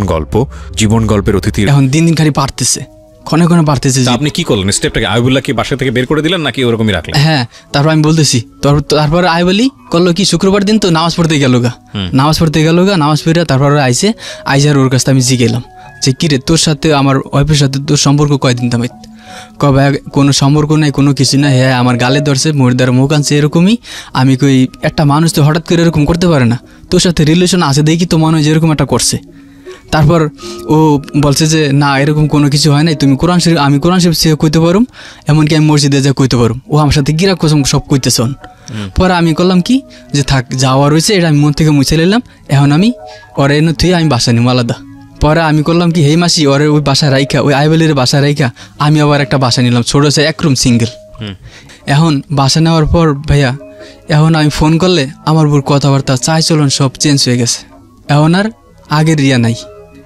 গল্পের অতিথি এখন দিন খালি পারতেছে, ক্ষণে পারতেছে। আপনি কি করলেন স্টেপটাকে? আইবুল্লাহকে বাসা থেকে বের করে দিলেন নাকি ওরকমই রাখলেন? হ্যাঁ, তারপর আমি বলতেছি, তারপর আইবলি করলো কি শুক্রবার দিন তো নামাজ পড়তে গেল গা, নামাজ পড়তে তারপর আইসে ওর কাছে আমি জিগেলাম যে কিরে তোর সাথে আমার ওয়াইফের সাথে তোর সম্পর্ক কয়দিন তামাইত কবে কোনো সম্পর্ক নাই কোনো কিছু না, হ্যাঁ আমার গালে ধরছে মুর্দার মুখ আনছে এরকমই। আমি কই একটা মানুষ তো হঠাৎ করে এরকম করতে পারে না, তোর সাথে রিলেশন আছে দেখি তো মনে হয় যে এরকম একটা করছে। তারপর ও বলছে যে না এরকম কোনো কিছু হয় নাই, তুমি কোরআন শরীফ, আমি কোরআন শরীফ সে কইতে পারুম, এমনকি আমি মসজিদে যা কইতে পারুম। ও আমার সাথে গিরা কসম সব কইতেছন। পরে আমি করলাম কি যে থাক যাওয়া রয়েছে এটা আমি মন থেকে মুছে নিলাম, এখন আমি ওরে এনে থুয়ে আমি বাসা নিম আলাদা। পরে আমি করলাম কি হেই মাসি ওরে ওই বাসা রাইখা, ওই আইবেলের বাসা রাইখা আমি আবার একটা বাসা নিলাম ছোট সে এক রুম সিঙ্গেল। এখন বাসা নেওয়ার পর ভাইয়া এখন আমি ফোন করলে আমার বুর কথাবার্তা চাই চলন সব চেঞ্জ হয়ে গেছে, এখন আর আগের রিয়া নাই।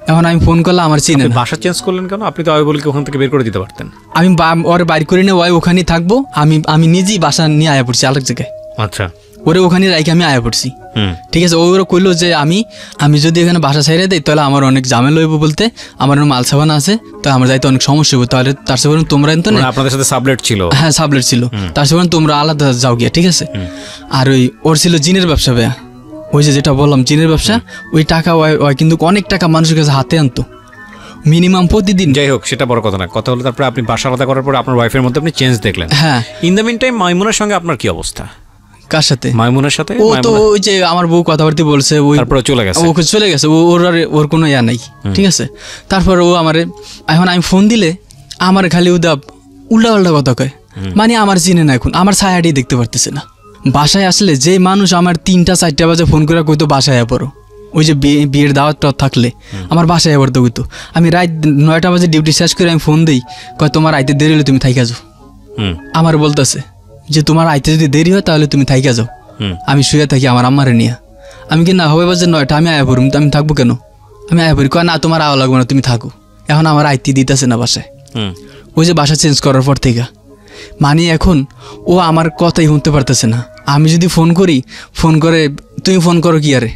এখন আমি ফোন করলে আমার চিনে না। বাসা চেঞ্জ করলেন কেন? আপনি তো আইবলকে ওখান থেকে বের করে দিতে পারতেন। আমি ওরে বাইর করে নিয়ে ওই ওখানেই থাকবো, আমি নিজেই বাসা নিয়ে আয়া পড়ছি আরেক জায়গায়। আচ্ছা, ওরে ওখানে রাইখে আমি আয়া পড়ছি। ঠিক আছে, ওরা কইলো যে আমি যদি এখানে বাসা ছাইড়ে দিই তাহলে আমার অনেক ঝামেলা হইব, বলতে আমার মাল সাবানা আছে তো আমার যাইতে অনেক সমস্যা হইব, তাহলে তার সাথে তোমরা তো না আপনাদের সাথে সাবলেট ছিল। হ্যাঁ সাবলেট ছিল, তার সাথে তোমরা আলাদা যাও গিয়া। ঠিক আছে, আর ওর ছিল জিনের ব্যবসা ভাইয়া, ওই যেটা বললাম জিনের ব্যবসা, ওই টাকা ওই কিন্তু অনেক টাকা মানুষের কাছে হাতে আনতো মিনিমাম প্রতিদিন। যাই হোক সেটা বড় কথা না, কথা হলো তারপরে আপনি বাসা আলাদা করার পর আপনার ওয়াইফের মধ্যে আপনি চেঞ্জ দেখলেন। হ্যাঁ, ইন দ্য মিন টাইম মাইমুনার সঙ্গে আপনার কি অবস্থা? কার সাথে? মাইমুনার সাথে। ও তো ওই যে আমার বউ কথাবার্তা বলছে, ওই তারপরে চলে গেছে, ওকে চলে গেছে, ওর কোনো ইয়া নাই। ঠিক আছে, তারপর ও আমারে এখন আমি ফোন দিলে আমার খালি উল্টা উল্টা কথা কয়, মানে আমার চিনে না, এখন আমার ছায়াটি দেখতে পারতেছে না। বাসায় আসলে যে মানুষ আমার 3টা-4টা বাজে ফোন করে কইতো বাসায় পড়ো, ওই যে বিয়ের দাওয়াতটা থাকলে আমার বাসায় পড়তে কইতো, আমি রাত 9টা বাজে ডিউটি শেষ করে আমি ফোন দিই, কয় তোমার আইতে দেরি হলে তুমি থাইকা যাও। আমার বলতেছে যে তোমার আইতে যদি দেরি হয় তাহলে তুমি থাইকা যাও, আমি শুয়ে থাকি আমার আম্মারে নিয়ে। আমি কি না হবে বাজে 9টা আমি আয়া পড়ুম, আমি থাকবো কেন, আমি আয়া পড়ি। কয় না তোমার আওয়া লাগবে না, তুমি থাকো। এখন আমার আইতে দিতেছে না বাসায়, ওই যে বাসা চেঞ্জ করার পর থেকে। মানে এখন ও আমার কথাই শুনতে পারতেছে না। আমি যদি ফোন করি, ফোন করে তুমি ফোন করো কি আরে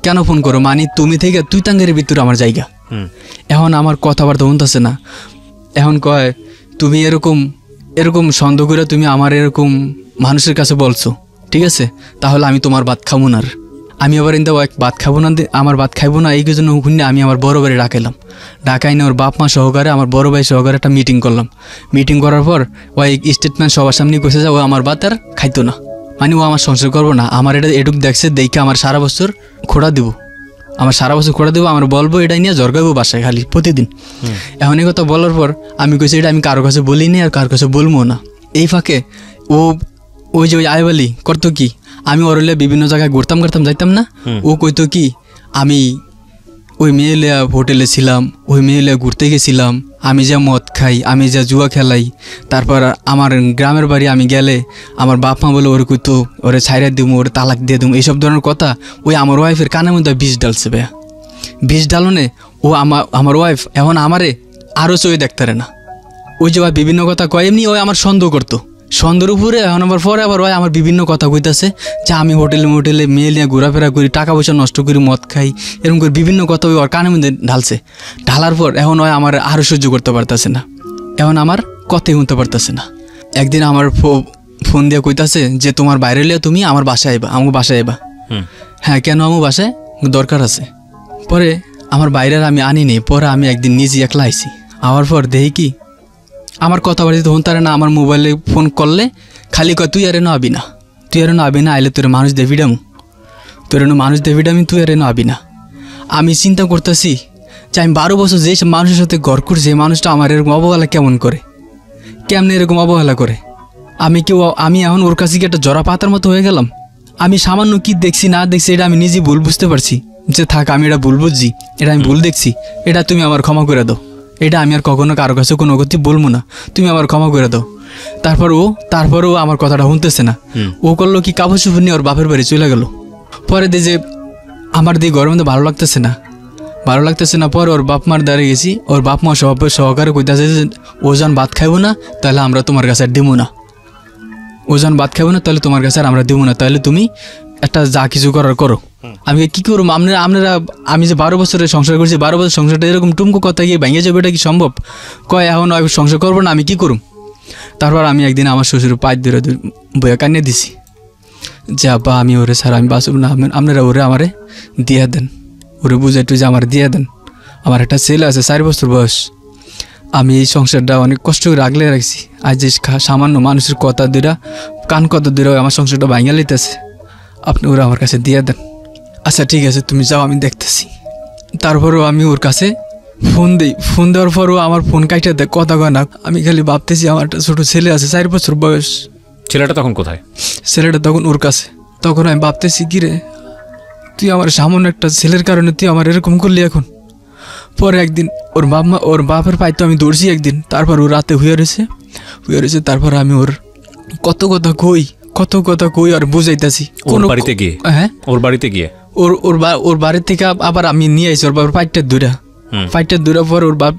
কেন ফোন করো, মানে তুমি থেকে তুই তাঙ্গের ভিতরে আমার জায়গা। এখন আমার কথাবার্তা শুনতেছে না। এখন কয় তুমি এরকম সন্দেহ করে তুমি আমার এরকম মানুষের কাছে বলছো, ঠিক আছে তাহলে আমি তোমার ভাত খাবো না। আমি আবার ইন্দা ভাত খাবো না, আমার ভাত খাইবো না, এই জন্য শুনে আমি আমার বড় ভাই ডাকাইলাম। ডাকাই না ওর বাপ মা সহকারে আমার বড় ভাই সহকারে একটা মিটিং করলাম। মিটিং করার পর ওই স্টেটমেন্ট সবার সামনে কইছে যে ও আমার ভাত আর খাইতো না, মানে ও আমার সংসার করবো না। আমার এটা এটুক দেখছে দেখে আমার সারা বছর খোড়া দিব, আমার বলবো এটাই নিয়ে জর্গাইবো বাসায় খালি প্রতিদিন। এখন এই কথা বলার পর আমি কইছি এটা আমি কারো কাছে বলিনি আর কারোর কাছে বলবো না। এই ফাঁকে ওই যে ওই আইবালি করতো কি, আমি ওরলে বিভিন্ন জায়গায় ঘুরতাম যাইতাম না, ও কইতো কি আমি ওই মেয়েলিয়া হোটেলে ছিলাম, ওই মেয়েলিয়া ঘুরতে গেছিলাম, আমি যা মদ খাই, আমি যা জুয়া খেলাই, তারপর আমার গ্রামের বাড়ি আমি গেলে আমার বাপ মা বলে ওরে কইতো ওরে ছাইরা দিম, ওরে তালাক দিয়ে দিম, এইসব ধরনের কথা ওই আমার ওয়াইফের কানের মধ্যে বিষ ডালছে ভাইয়া। বিষ ডালনে ও আমার ওয়াইফ এখন আমারে আরও চয়ে দেখতারে না। ওই যে বিভিন্ন কথা কয়, এমনি ওই আমার সন্দেহ করতো, সন্দেহের উপরে এখন আবার পরে আবার ওই আমার বিভিন্ন কথা কইতাছে যে আমি হোটেলে মেয়ে নিয়ে ঘোরাফেরা করি, টাকা পয়সা নষ্ট করি, মদ খাই, এরকম করে বিভিন্ন কথা ওই ওর কানের মধ্যে ঢালছে। ঢালার পর এখন ওই আমার আরও সহ্য করতে পারতেছে না, এখন আমার কথাই শুনতে পারতেছে না। একদিন আমার ফোন দিয়ে কইতাছে যে তোমার বাইরে লিয়া তুমি আমার বাসায় আইবা, আমাকে বাসায় আইবা। হ্যাঁ কেন, আমার বাসায় দরকার আছে। পরে আমার বাইরের আমি আনি নেই, পরে আমি একদিন নিজে একলা আইছি। আওয়ার পর দেখি কি আমার কথাবার্তা হন তারে না, আমার মোবাইলে ফোন করলে খালি কয় তুই আরে না আবি না, আইলে তোর মানুষ দেভিডামু, তুই আরে না আবি না। আমি চিন্তা করতেছি যে আমি 12 বছর যে মানুষের সাথে ঘর করছি, এই মানুষটা আমার এরকম অবহেলা কেমনে এরকম অবহেলা করে। আমি এখন ওর কাছে কি একটা জরা পাতার মতো হয়ে গেলাম। আমি সামান্য কি দেখছি না দেখছি এটা আমি নিজে ভুল বুঝতে পারছি যে থাক আমি এটা ভুল বুঝছি, এটা আমি ভুল দেখছি, এটা তুমি আমার ক্ষমা করে দাও, এটা আমি আর কখনো কারো কাছে কোনো গতি বলবো না, তুমি আমার ক্ষমা করে দাও। তারপরও আমার কথাটা শুনতেছে না। ও করলো কি কাপড় চোপড় নিয়ে ওর বাপের বাড়ি চলে গেল। পরে যে আমার দিয়ে ঘরের মধ্যে ভালো লাগতেছে না। পরে ওর বাপ মার দ্বারে গেছি, ওর বাপ মা সহকারে কইতেছে যে ওজন ভাত খাইবো না তাহলে আমরা তোমার কাছে আর দিব না, আমরা দিব না, তাহলে তুমি একটা যা কিছু করার করো। আমি কি করবো, আপনারা আমি যে 12 বছরের সংসার করছি, 12 বছর সংসারটা এরকম টুমকো কথা গিয়ে ভেঙে যাবে, এটা কি সম্ভব? কয় এখন সংসার করবো না, আমি কি করুম? তারপর আমি একদিন আমার শ্বশুর পাঁচ ধরে বইয়া কানিয়ে দিছি যে আব্বা আমি ওরে স্যার আমি বাঁচব না, আপনারা ওরে আমারে দিয়ে দেন, ওরে বুঝে টুঝে আমার দিয়ে দেন। আমার একটা ছেলে আছে 4 বছর বয়স। আমি এই সংসারটা অনেক কষ্ট করে আগলে রাখছি, আজ যে সামান্য মানুষের কথা দুরা কান কথা দুরা আমার সংসারটা ভাঙা লইতেছে, আপনি ওরা আমার কাছে দিয়ে দেন। আচ্ছা ঠিক আছে তুমি যাও, আমি দেখতেছি। তারপরেও আমি ওর কাছে ফোন দিই, ফোন দেওয়ার পরও আমার ফোন কাইটা দেয়, কথা কয় না। আমি খালি ভাবতেছি আমার একটা ছোটো ছেলে আছে 4 বছর বয়স। ছেলেটা তখন কোথায়? ছেলেটা তখন ওর কাছে। তখন আমি ভাবতেছি কি রে, তুই আমার সামান্য একটা ছেলের কারণে তুই আমার এরকম করলি এখন। পরে একদিন ওর বাপের পাইতো আমি দৌড়ছি একদিন, তারপর ও রাতে হয়ে রয়েছে। তারপর আমি ওর কত কথা কই আর বুঝাইতেছি। ওর বাড়িতে গিয়ে? হ্যাঁ, ওর বাড়িতে গিয়ে ওর বাড়ি থেকে আবার আমি নিয়ে আইছি ওর বাবার ফাইটের দূরা পর ওর বাপ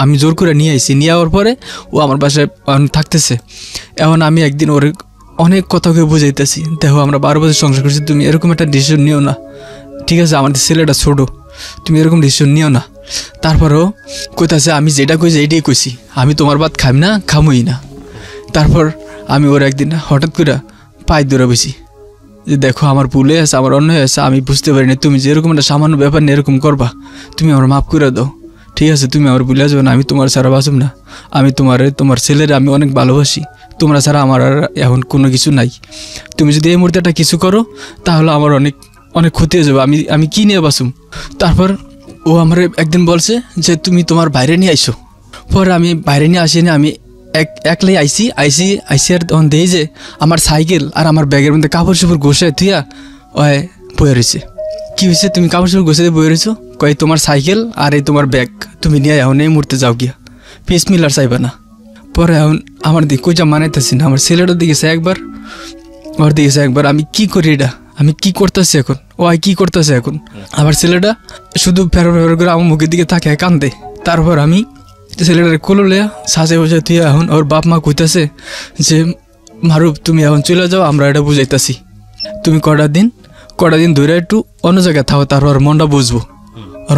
আমি জোর করে নিয়ে আইছি। নিয়ে যাওয়ার পরে ও আমার বাসায় থাকতেছে। এখন আমি একদিন ওর অনেক কথাকে বুঝাইতেছি, দেখো আমরা 12 বছর সংসার করছি, তুমি এরকম একটা ডিসিশন নিও না, ঠিক আছে? আমাদের ছেলেটা ছোটো, তুমি এরকম ডিসিশন নিও না। তারপরও কইতাছে আমি যেটা কইছি এইটাই কইছি, আমি তোমার বাদ খাইম না, খামই না। তারপর আমি ওর একদিন হঠাৎ করে পায়ে দৌড়া বসি যে দেখো আমার ভুলে আছে, আমার অন্যায় আছে, আমি বুঝতে পারি না, তুমি যে এরকম একটা সামান্য ব্যাপার নিয়ে এরকম করবা, তুমি আমার মাফ করে দাও, ঠিক আছে? তুমি আমার ভুলে যাবে না, আমি তোমার ছাড়া বাঁচব না, আমি তোমার ছেলের আমি অনেক ভালোবাসি, তোমরা ছাড়া আমার আর এখন কোনো কিছু নাই। তুমি যদি এই মুহূর্তে একটা কিছু করো তাহলে আমার অনেক অনেক ক্ষতি হয়ে যাবে, আমি কী নিয়ে বাঁচুম। তারপর ও আমার একদিন বলছে যে তুমি তোমার বাইরে নিয়ে আইসো। পরে আমি বাইরে নিয়ে আসিনি, আমি একলাই আইসি আর তখন দেখি যে আমার সাইকেল আর আমার ব্যাগের মধ্যে কাপড় চোপড় গোছায় থুয়া ওই বয়ে রয়েছে। কী হয়েছে, তুমি কাপড় চোপড় গোছাতে বয়ে রয়েছো? কয় তোমার সাইকেল আর এই তোমার ব্যাগ তুমি নিয়ে এখন এই মুহূর্তে যাও গিয়া, পিস মিলার চাইবে না। পরে এখন আমার দিকে কইটা মানাইতেছি না, আমার ছেলেটার দিকেছে একবার, ওর দিকেছে একবার, আমি কি করি এটা, আমি কি করতেছি এখন, ও কি করতেছে এখন? আমার ছেলেটা শুধু ফেরো করে আমার মুখের দিকে তাকে কান্দে। তারপর আমি ছেলেটার কোলো লিয়া সাজে বসে তুই এখন ওর বাপ মা কইতাছে যে মারুফ তুমি এখন চলে যাও, আমরা এটা বুঝাইতাছি, তুমি কটা দিন ধরে একটু অন্য জায়গায় থাকো, তারপর ওর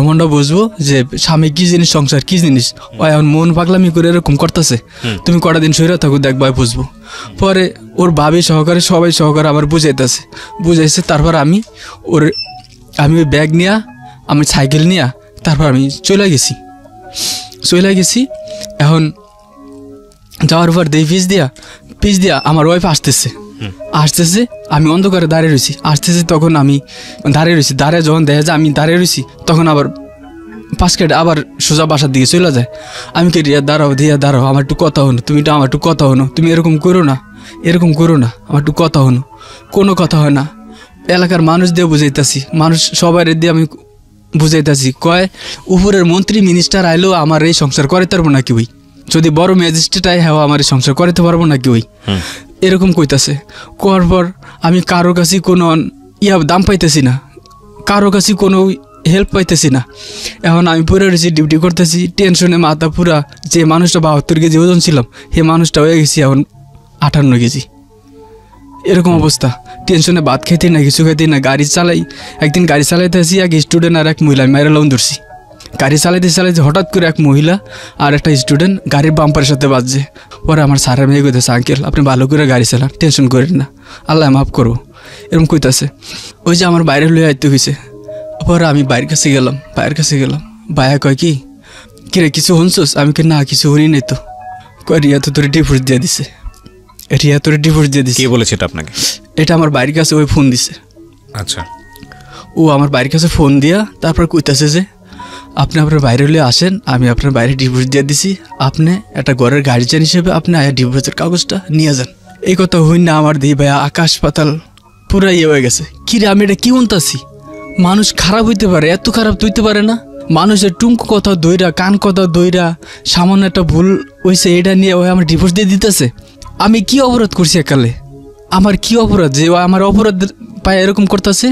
মনটা বুঝবো যে স্বামী কি জিনিস, সংসার কি জিনিস। ও এখন মন পাগলামি করে এরকম করতেছে, তুমি কটা দিন সইরা থাকো, দেখবা বুঝবো। পরে ওর ভাবি সহকারে সবাই সহকারে আমার বুঝাইছে। তারপর আমি ওই ব্যাগ নিয়া, আমি সাইকেল নিয়া তারপর আমি চলে গেছি। এখন যাওয়ার পর দেই পিস দিয়া আমার ওয়াইফ আসতেছে, আমি অন্ধকারে দাঁড়িয়ে রয়েছি, তখন আমি দাঁড়িয়ে যখন দেখা যায় আমি দাঁড়িয়ে রয়েছি, তখন আবার 5 মিনিট আবার সোজা বাসার দিকে চলে যায়। আমি কে দাঁড়াও আমার একটু কথা হনো, আমার একটু কথা হনো, তুমি এরকম করো না, আমার একটু কথা হনো। কোনো কথা হয় না, এলাকার মানুষ দিয়ে বুঝাইতেছি, মানুষ সবাই দিয়ে আমি বুঝাইতেছি, কয় উপরের মন্ত্রী মিনিস্টার আইলেও আমার এই সংসার করাইতে পারবো না কেউই, যদি বড় ম্যাজিস্ট্রেট আই হ্যাঁ আমার এই সংসার করাইতে পারবো না কেউই, এরকম কইতাছে। কোয়ার পর আমি কারো কাছে কোনো দাম পাইতেছি না, কারো কাছে কোনো হেল্প পাইতেছি না। এখন আমি পড়ে রয়েছি, ডিউটি করতেছি, টেনশনে মাথা পুরা। যে মানুষটা 72 কেজি ওজন ছিলাম, সে মানুষটা হয়ে গেছি এখন 58 কেজি, এরকম অবস্থা। টেনশনে ভাত খাইতে না, কিছু খাইতে না, গাড়ি চালাই। একদিন গাড়ি চালাইতে আসি, এক স্টুডেন্ট আর এক মহিলা মায়েরা লোন ধরছি। গাড়ি চালাইতে হঠাৎ করে এক মহিলা আর একটা স্টুডেন্ট গাড়ির বাম্পারের সাথে বাজছে। পরে আমার স্যারের মেয়ে কইতেছে, আঙ্কেল আপনি ভালো করে গাড়ি চালান, টেনশন করেন না, আল্লাহ মাফ করবো, এরকম কইতাছে। ওই যে আমার বাইরে লয়ে আইতে হয়েছে। পরে আমি বাইরের কাছে গেলাম, ভাইয়া কয় কি রে কিছু শুনছোস? আমি কি না কিছু শুনি নাই তো। কয় রিয়া তো তোর ডিভোর্স দিয়ে দিছে। কে বলেছে এটা আপনাকে? এটা আমার বাড়ির কাছে ওই ফোন দিছে। আচ্ছা, ও আমার বাড়ির কাছে ফোন দিয়া তারপর কইতাছে যে আপনি আপনার বাইরে হলে আসেন, আমি আপনার বাইরে ডিভোর্স দিয়ে দিছি, আপনি একটা ঘরের গার্জিয়ান হিসেবে আপনি আয়া ডিভোর্সের কাগজটা নিয়ে যান। এই কথা হই না আমার দিই ভাইয়া আকাশ পাতাল পুরা ইয়ে হয়ে গেছে। কিরে আমি এটা কি বলতাছি? মানুষ খারাপ হইতে পারে, এত খারাপ হইতে পারে না? মানুষের টুঙ্কু কথা দইরা, কান কথা দইরা, সামান্য একটা ভুল হয়েছে এটা নিয়ে ওই আমার ডিভোর্স দিয়ে দিতেছে। আমি কি অপরাধ করছি একালে? আমার কি অপরাধ যে ও আমার অপরাধ পায় এরকম করতেছে?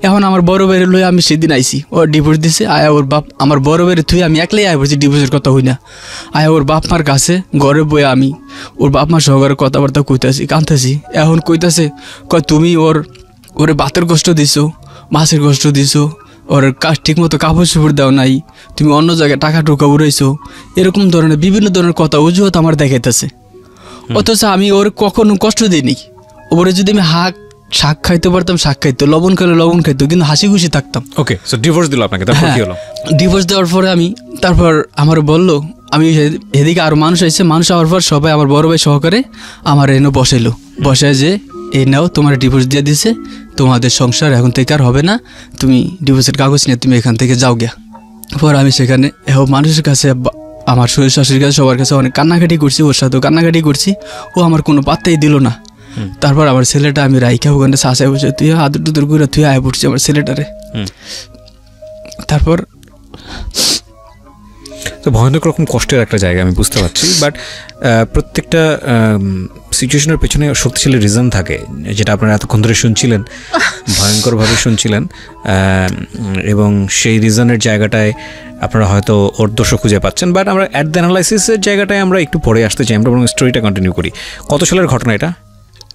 এখন আমার বড় বাইরে লই আমি সেদিন আইসি, ও ডিভোর্স দিছে। আয়া ওর বাপ আমার বড় বাইরে থুই আমি একলাই আয় বলছি, ডিভোর্সের কথা হই না। আয়া ওর বাপ মার কাছে ঘরে বয়ে আমি ওর বাপ মার সহকারে কথাবার্তা কইতাছি, কাঁদতেছি। এখন কইতাছে কয় তুমি ওরে ভাতের কষ্ট দিছো, মাছের কষ্ট দিছো, ওর ঠিক মতো কাপড় চোপড় দাও নাই, তুমি অন্য জায়গায় টাকা টুকা উড়াইছো, এরকম ধরনের বিভিন্ন ধরনের কথা অজুহাত আমার দেখাইতেছে। অথচ আমি ওর কখনো কষ্ট দিইনি। ওরে যদি আমি শাক খাইতে পারতাম, শাক খাইতো, লবণ খেলে লবণ খাইতো, কিন্তু হাসি খুশি থাকতাম। ওকে, সো ডিভোর্স দিল আপনাকে, তারপর কি হলো? ডিভোর্স দেওয়ার পরে তারপর আমার বললো, আমি এদিকে আরো মানুষ আইছে, মানুষ আওয়ার পর সবাই আমার বড় ভাই সহকারে আমার এনে বসাইলো, বসায় যে এই নাও তোমার ডিভোর্স দিয়ে দিছে, তোমাদের সংসার এখন থেকে আর হবে না, তুমি ডিভোর্সের কাগজ নিয়ে তুমি এখান থেকে যাও গিয়া। পর আমি সেখানে মানুষের কাছে, আমার শ্বশুর শাশুড়ির কাছে, সবার কাছে অনেক কান্নাকাটি করছি, ওর সাথেও কান্নাকাটি করছি, ও আমার কোনো পাত্তাই দিল না। তারপর আমার ছেলেটা আমি রাইখা ওখানে শাসায় বসে তুই আদর টুদর করে তুই আয় পড়ছি আমার ছেলেটারে। তারপর তো ভয়ানক রকম কষ্টের একটা জায়গা আমি বুঝতে পারছি, বাট প্রত্যেকটা সিচুয়েশনের পেছনে শক্তিশালী রিজন থাকে, যেটা আপনারা এতক্ষণ ধরে শুনছিলেন, ভয়ঙ্করভাবে শুনছিলেন, এবং সেই রিজনের জায়গাটায় আপনারা হয়তো ওর দোষও খুঁজে পাচ্ছেন। বাট আমরা অ্যাট দ্য অ্যানালাইসিসের জায়গাটায় আমরা একটু পরে আসতে চাই, আমরা বরং স্টোরিটা কন্টিনিউ করি। কত সালের ঘটনা এটা?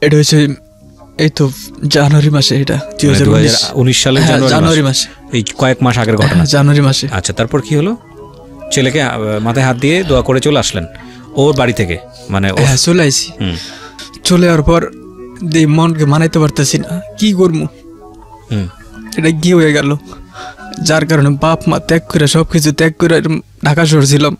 এটা হচ্ছে এই তো জানুয়ারি মাসে, এটা 2019 সালের জানুয়ারি মাসে, এই কয়েক মাস আগের ঘটনা, জানুয়ারি মাসে। আচ্ছা, তারপর কি হলো? ছেলেকে মাথায় হাত দিয়ে দোয়া করে চলে আসলেন ওর বাড়ি থেকে? মানে চলে আইছি, চলে যাওয়ার পর মনকে মানাইতে পারতেছি না, কি করবো, এটা কি হয়ে গেল, যার কারণে বাপ মা ত্যাগ করে সব কিছু ত্যাগ করে ঢাকা শহর ছিলাম।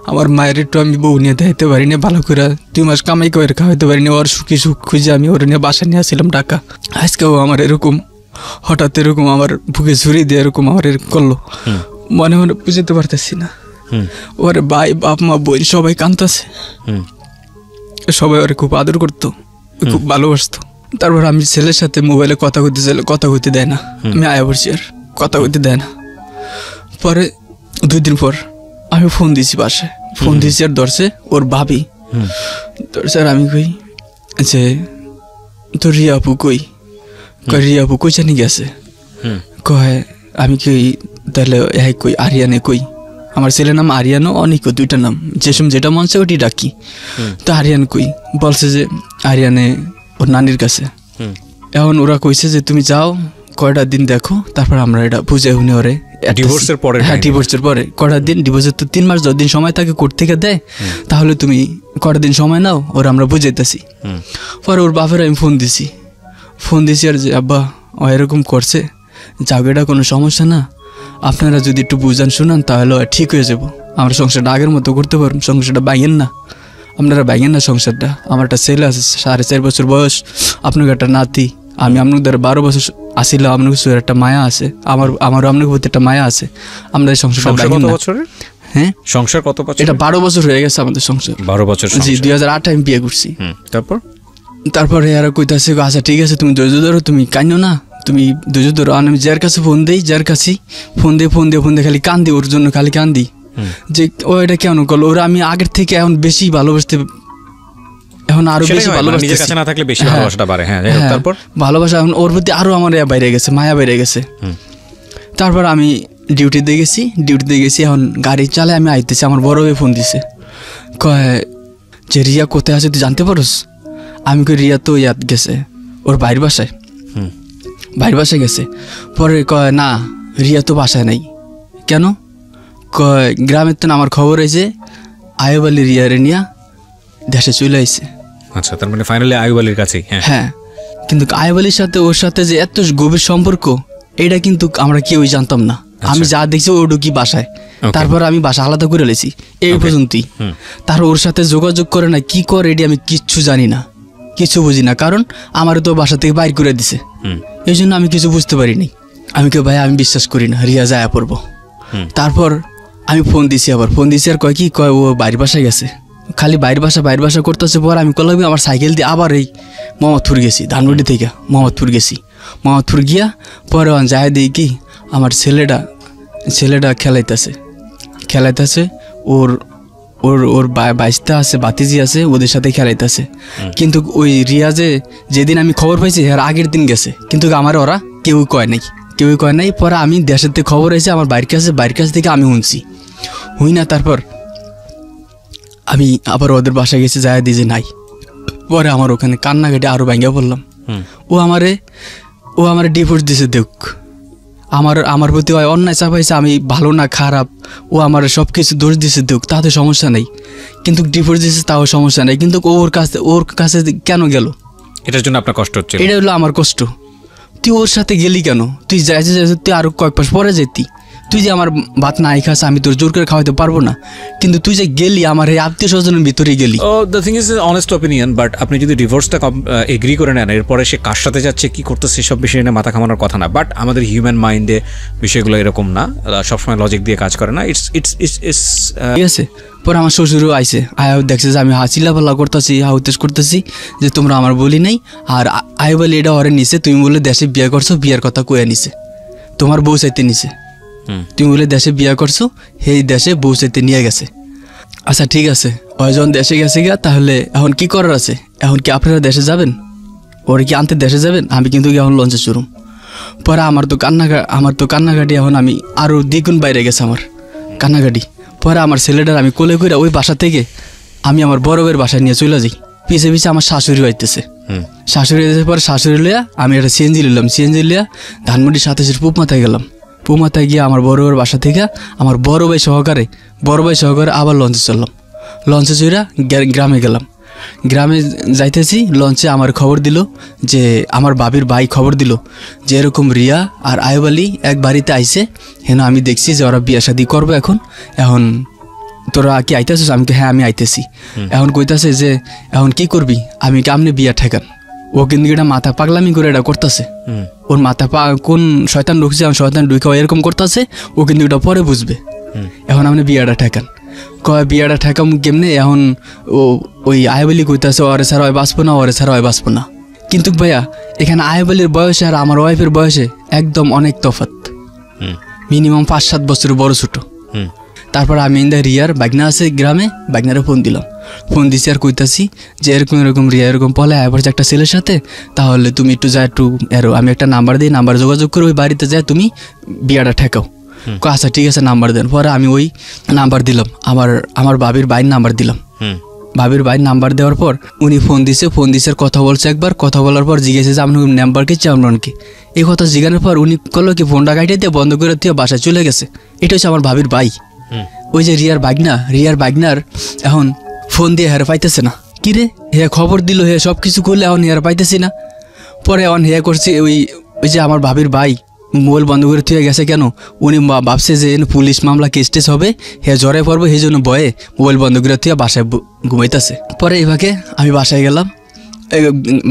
আমার মায়ের একটু আমি বউ নিয়ে দেখতে পারিনি ভালো করে, 2 মাস কামাই করে খাওয়াইতে পারিনি, ওর সুখী সুখ খুঁজে আমি ওর নিয়ে বাসা নিয়ে আসছিলাম ঢাকা। আজকেও আমার এরকম হঠাৎ এরকম আমার বুকে ছুরি দিয়ে এরকম আমার এরকম করলো, মনে মনে বুঝতে পারতেছি না। ওর ভাই বাপ মা বোন সবাই কাঁদতেছে, সবাই ওরে খুব আদর করতো, খুব ভালোবাসতো। তারপর আমি ছেলের সাথে মোবাইলে কথা কইতে চাইলে কথা কইতে দেয় না, আমি আয়া পড়ছি আর কথা কইতে দেয় না। পরে 2 দিন পর আমি ফোন দিয়েছি বাসায়, ফোন দিয়েছি আর ধরছে ওর ভাবি, ধরছে আর আমি কই যে তোর রিয়া আপু কই, রিয়া আপু কই জানি গেছে, কয় আমি কই তাহলে কই আরিয়ানে কই, আমার ছেলের নাম আরিয়ানো, অনেক 2টা নাম, যে সময় যেটা মন চায় ওটি ডাকি। তো আরিয়ান কই, বলছে যে আরিয়ানে ওর নানির কাছে। এখন ওরা কইছে যে তুমি যাও কয়টা দিন দেখো, তারপর আমরা এটা বুঝে শুনে ওরে ডিভোর্সের পরে, হ্যাঁ ডিভোর্সের পরে কয়টা দিন, ডিভোর্সের তো 3 মাস 10 দিন সময় থাকে কোর্ট থেকে দেয়, তাহলে তুমি কয়টা দিন সময় নাও, ওরা আমরা বুঝাইতেছি। পরে ওর বাপের আমি ফোন দিছি আর যে আব্বা ও এরকম করছে, জায়গাটা কোনো সমস্যা না, আপনারা যদি একটু বুঝান শোনান তাহলে ঠিক হয়ে যাবো, আমরা সংসারটা আগের মতো করতে পারবো, সংসারটা ভাঙেন না, আপনারা ভাঙেন না সংসারটা। আমার একটা ছেলে আছে 4.5 বছর বয়স, আপনাকে একটা নাতি, আমি আপনাদের 12 বছর আসিল, আপনার একটা মায়া আছে, আমারও আপনার প্রতি একটা মায়া আছে, আমরা এই সংসারটা ভাঙেন না। হ্যাঁ সংসার কত বছর? এটা 12 বছর হয়ে গেছে আমাদের সংসার। 12 বছর? জি 2008 আমি বিয়ে করছি। তারপরে এরা কইতাছে আচ্ছা ঠিক আছে তুমি ধৈর্য ধরো, তুমি কাঁদো না, তুমি ধৈর্য ধরো। আমি যার কাছে ফোন দিই, যার কাছে ফোন দিয়ে খালি কান্দি, ওর জন্য খালি কান্দি যে ও এটা কেন করলো, ওরা আমি আগের থেকে এখন বেশি ভালোবাসতে, এখন আরো বেশি ভালোবাসতে, নিজের কাছে না থাকলে বেশি ভালোবাসাটা বাড়ে। হ্যাঁ তারপর ভালোবাসা এখন ওর প্রতি আরো আমার বাইরে গেছে, মায়া বাইরে গেছে। তারপর আমি ডিউটিতে গেছি, এখন গাড়ি চালে আমি আইতেছি, আমার বড় ভাই ফোন দিছে, কয় যে রিয়া কোথায় আছে তুই জানতে পারোস? আমি কই রিয়া তো ইয়াদ গেছে ওর বাইরের বাসায় গেছে। পরে কয় না রিয়া তো বাসায় নাই। কেন? কয় গ্রামের তো আমার খবর হয়েছে আয়ুব আলী রিয়ারে নিয়া দেশে চলে আইছে। আচ্ছা, তার মানে ফাইনালি আয়ুব আলীর কাছেই? হ্যাঁ, কিন্তু আয়ুব আলীর সাথে ওর সাথে যে এত গভীর সম্পর্ক এটা কিন্তু আমরা কেউই জানতাম না। আমি যা দেখছি ওটা কি বাসায়, তারপর আমি বাসা আলাদা করে লেছি এই পর্যন্তই। তার ওর সাথে যোগাযোগ করে না কি করে এটি আমি কিচ্ছু জানি না, কিছু বুঝি না, কারণ আমার তো বাসা থেকে বাইর করে দিছে, এই জন্য আমি কিছু বুঝতে পারিনি। আমি কে ভাই আমি বিশ্বাস করি না, রিয়া যায় পড়বো। তারপর আমি ফোন দিছি আর কয় কি কয় ও বাইরের বাসায় গেছে, খালি বাইরের বাসা করতেছে। পর আমি করলাম আমার সাইকেল দিয়ে আবার এই মোহাম্মদপুর গেছি, ধানবাড়ি থেকে মোহাম্মদপুর গিয়া পরে যায় দিই কি আমার ছেলেটা খেলাইতেছে ওর ওর ওর বাইশটা আছে, বাতিজি আছে, ওদের সাথে খেলাইতেছে। কিন্তু ওই রিয়া যেদিন আমি খবর পাইছি আর আগের দিন গেছে, কিন্তু আমার ওরা কেউই কয় নাই। পরে আমি দেশের থেকে খবর হয়েছে আমার বাড়ির কাছ থেকে আমি হুই না। তারপর আমি আবার ওদের বাসায় গেছি, যায় দিয়ে যে নাই। পরে আমার ওখানে কান্নাকাটি আরও ভাঙ্গা পড়লাম। ও আমারে ডিভোর্স দিছে, দেখ আমার প্রতি অন্যায় চাপাইছে, আমি ভালো না খারাপ, ও আমার সব কিছু দোষ দিছে, দেখ তাতে সমস্যা নেই, কিন্তু ডিভোর্স দিছে তাও সমস্যা নেই। কিন্তু ওর কাছে কেন গেল? এটার জন্য আপনার কষ্ট হচ্ছে? এটা হলো আমার কষ্ট। তুই ওর সাথে গেলি কেন? তুই যাইতে তুই আরো কয়েক মাস পরে যেতি। তুই যে আমার ভাত নাই খাস, আমি তোর জোর করে খাওয়াতে পারবো না, কিন্তু তুই যে গেলি আমার এই আত্মীয় স্বজনের ভিতরে গেলি। Oh the thing is honest opinion, but আপনি যদি ডিভোর্সটা এগ্রি করে নেন, এরপরে সে কার সাথে যাচ্ছে, কি করতেছে, সেসব বিষয় নিয়ে মাথা ঘামানোর কথা না। বাট আমাদের হিউম্যান মাইন্ডে বিষয়গুলো এরকম না, সবসময় লজিক দিয়ে কাজ করে না। ঠিক আছে। পরে আমার শ্বশুরও আইসে, আয়া দেখছে যে আমি চিল্লাপাল্লা করতেছি, হাউতেস করতেছি যে তোমরা আমার বলি নাই, আর আয় বলে এটা ওরে নিছে, তুমি বলে দেশে বিয়ে করছো, বিয়ার কথা কয়ে নিছে, তোমার বউ চাইতে নিছে, তুমি বলে দেশে বিয়ে করছো, সেই দেশে বউ চাইতে নিয়ে গেছে। আচ্ছা ঠিক আছে, ওই যখন দেশে গেছে গিয়া, তাহলে এখন কি করার আছে? এখন কি আপনারা দেশে যাবেন? ওরে কি আনতে দেশে যাবেন? আমি কিন্তু এখন লঞ্চে চড়ুম। পরে আমার তো কান্নাকাটি এখন আমি আরও দ্বিগুণ বাইরে গেছে আমার কান্নাকাটি। পরে আমার ছেলেটার আমি কোলে করে ওই বাসা থেকে আমি আমার বড় বউয়ের বাসায় নিয়ে চলে যাই। পিছে পিছে আমার শাশুড়ি আইতেছে, শাশুড়ি আইতেছে। পরে শাশুড়ি লিয়া আমি একটা সিএনজি নিলাম, সিএনজি লিয়া ধানমন্ডি 27 পুপ মাথায় গেলাম। পুপ মাথায় গিয়ে আমার বড় বউয়ের বাসা থেকে আমার বড় ভাই সহকারে আবার লঞ্চে চললাম। লঞ্চে চড়া গ্রামে গেলাম। গ্রামে যাইতেছি, লঞ্চে আমার খবর দিল যে আমার বাবির ভাই খবর দিল যে এরকম রিয়া আর আয়ুব আলী এক বাড়িতে আইছে, হেন আমি দেখছি যে ওরা বিয়ে শাদি করবো। এখন তোরা কি আইতেছিস? আমি হ্যাঁ আমি আইতেছি। এখন কইতাছে যে এখন কি করবি? আমি কেমনে বিয়া ঠেকান? ও কিন্তু এটা মাথা পাগলামি করে এটা করতেছে, ওর মাথা কোন শয়তান ঢুকছে, এখন শয়তান ঢুকে এরকম করতেছে, ও কিন্তু এটা পরে বুঝবে। এখন আপনি বিয়াটা ঠেকান। কয় বিয়াটা ঠেকাম কেমনে? এখন ওই আয়বলি কইতাছে ওরে ছাড়া হয় বাঁচবো না, ওরে ছাড়া হয় বাঁচবো না। কিন্তু ভাইয়া এখানে আয়বলির বয়সে আর আমার ওয়াইফের বয়সে একদম অনেক তফাৎ, মিনিমাম 5-7 বছরের বড় ছোট। তারপর আমি রিয়ার বাগনা আছে গ্রামে, বাগনারে ফোন দিলাম। ফোন দিছি আর কইতাছি যে এরকম রিয়া এরকম পলে আবার যে একটা ছেলের সাথে, তাহলে তুমি একটু যা একটু আমি একটা নাম্বার দিই, নাম্বার যোগাযোগ করে ওই বাড়িতে যায় তুমি বিয়াটা ঠেকাও। আচ্ছা ঠিক আছে, নাম্বার দেন। পরে আমি ওই নাম্বার দিলাম, আমার বাবির ভাইয়ের নাম্বার দিলাম। বাবির ভাইয়ের নাম্বার দেওয়ার পর উনি ফোন দিছে কথা বলছে একবার। কথা বলার পর জিজ্ঞেসে যে আপনার নাম্বার কি চামরন কি, এই কথা জিজ্ঞানোর পর উনি করলো কি ফোনটা কাটিয়ে দিয়ে বন্ধ করে দিয়ে বাসায় চলে গেছে। এটা হচ্ছে আমার ভাবির ভাই। ওই যে রিয়ার বাগনার এখন ফোন দিয়ে হেরে পাইতেছে না। কিরে হে খবর দিল, হে সব কিছু করলে এখন হেরে পাইতেছি না। পরে এখন হে করছে ওই যে আমার ভাবির ভাই মোবাইল বন্ধ করে থুয়ে গেছে কেন? উনি ভাবছে যে পুলিশ মামলা কেস টেস হবে, হে জ্বরে পড়বো, সেই জন্য ভয়ে মোবাইল বন্ধ করে থুয়ে বাসায় ঘুমাইতেছে। পরে এভাবে আমি বাসায় গেলাম,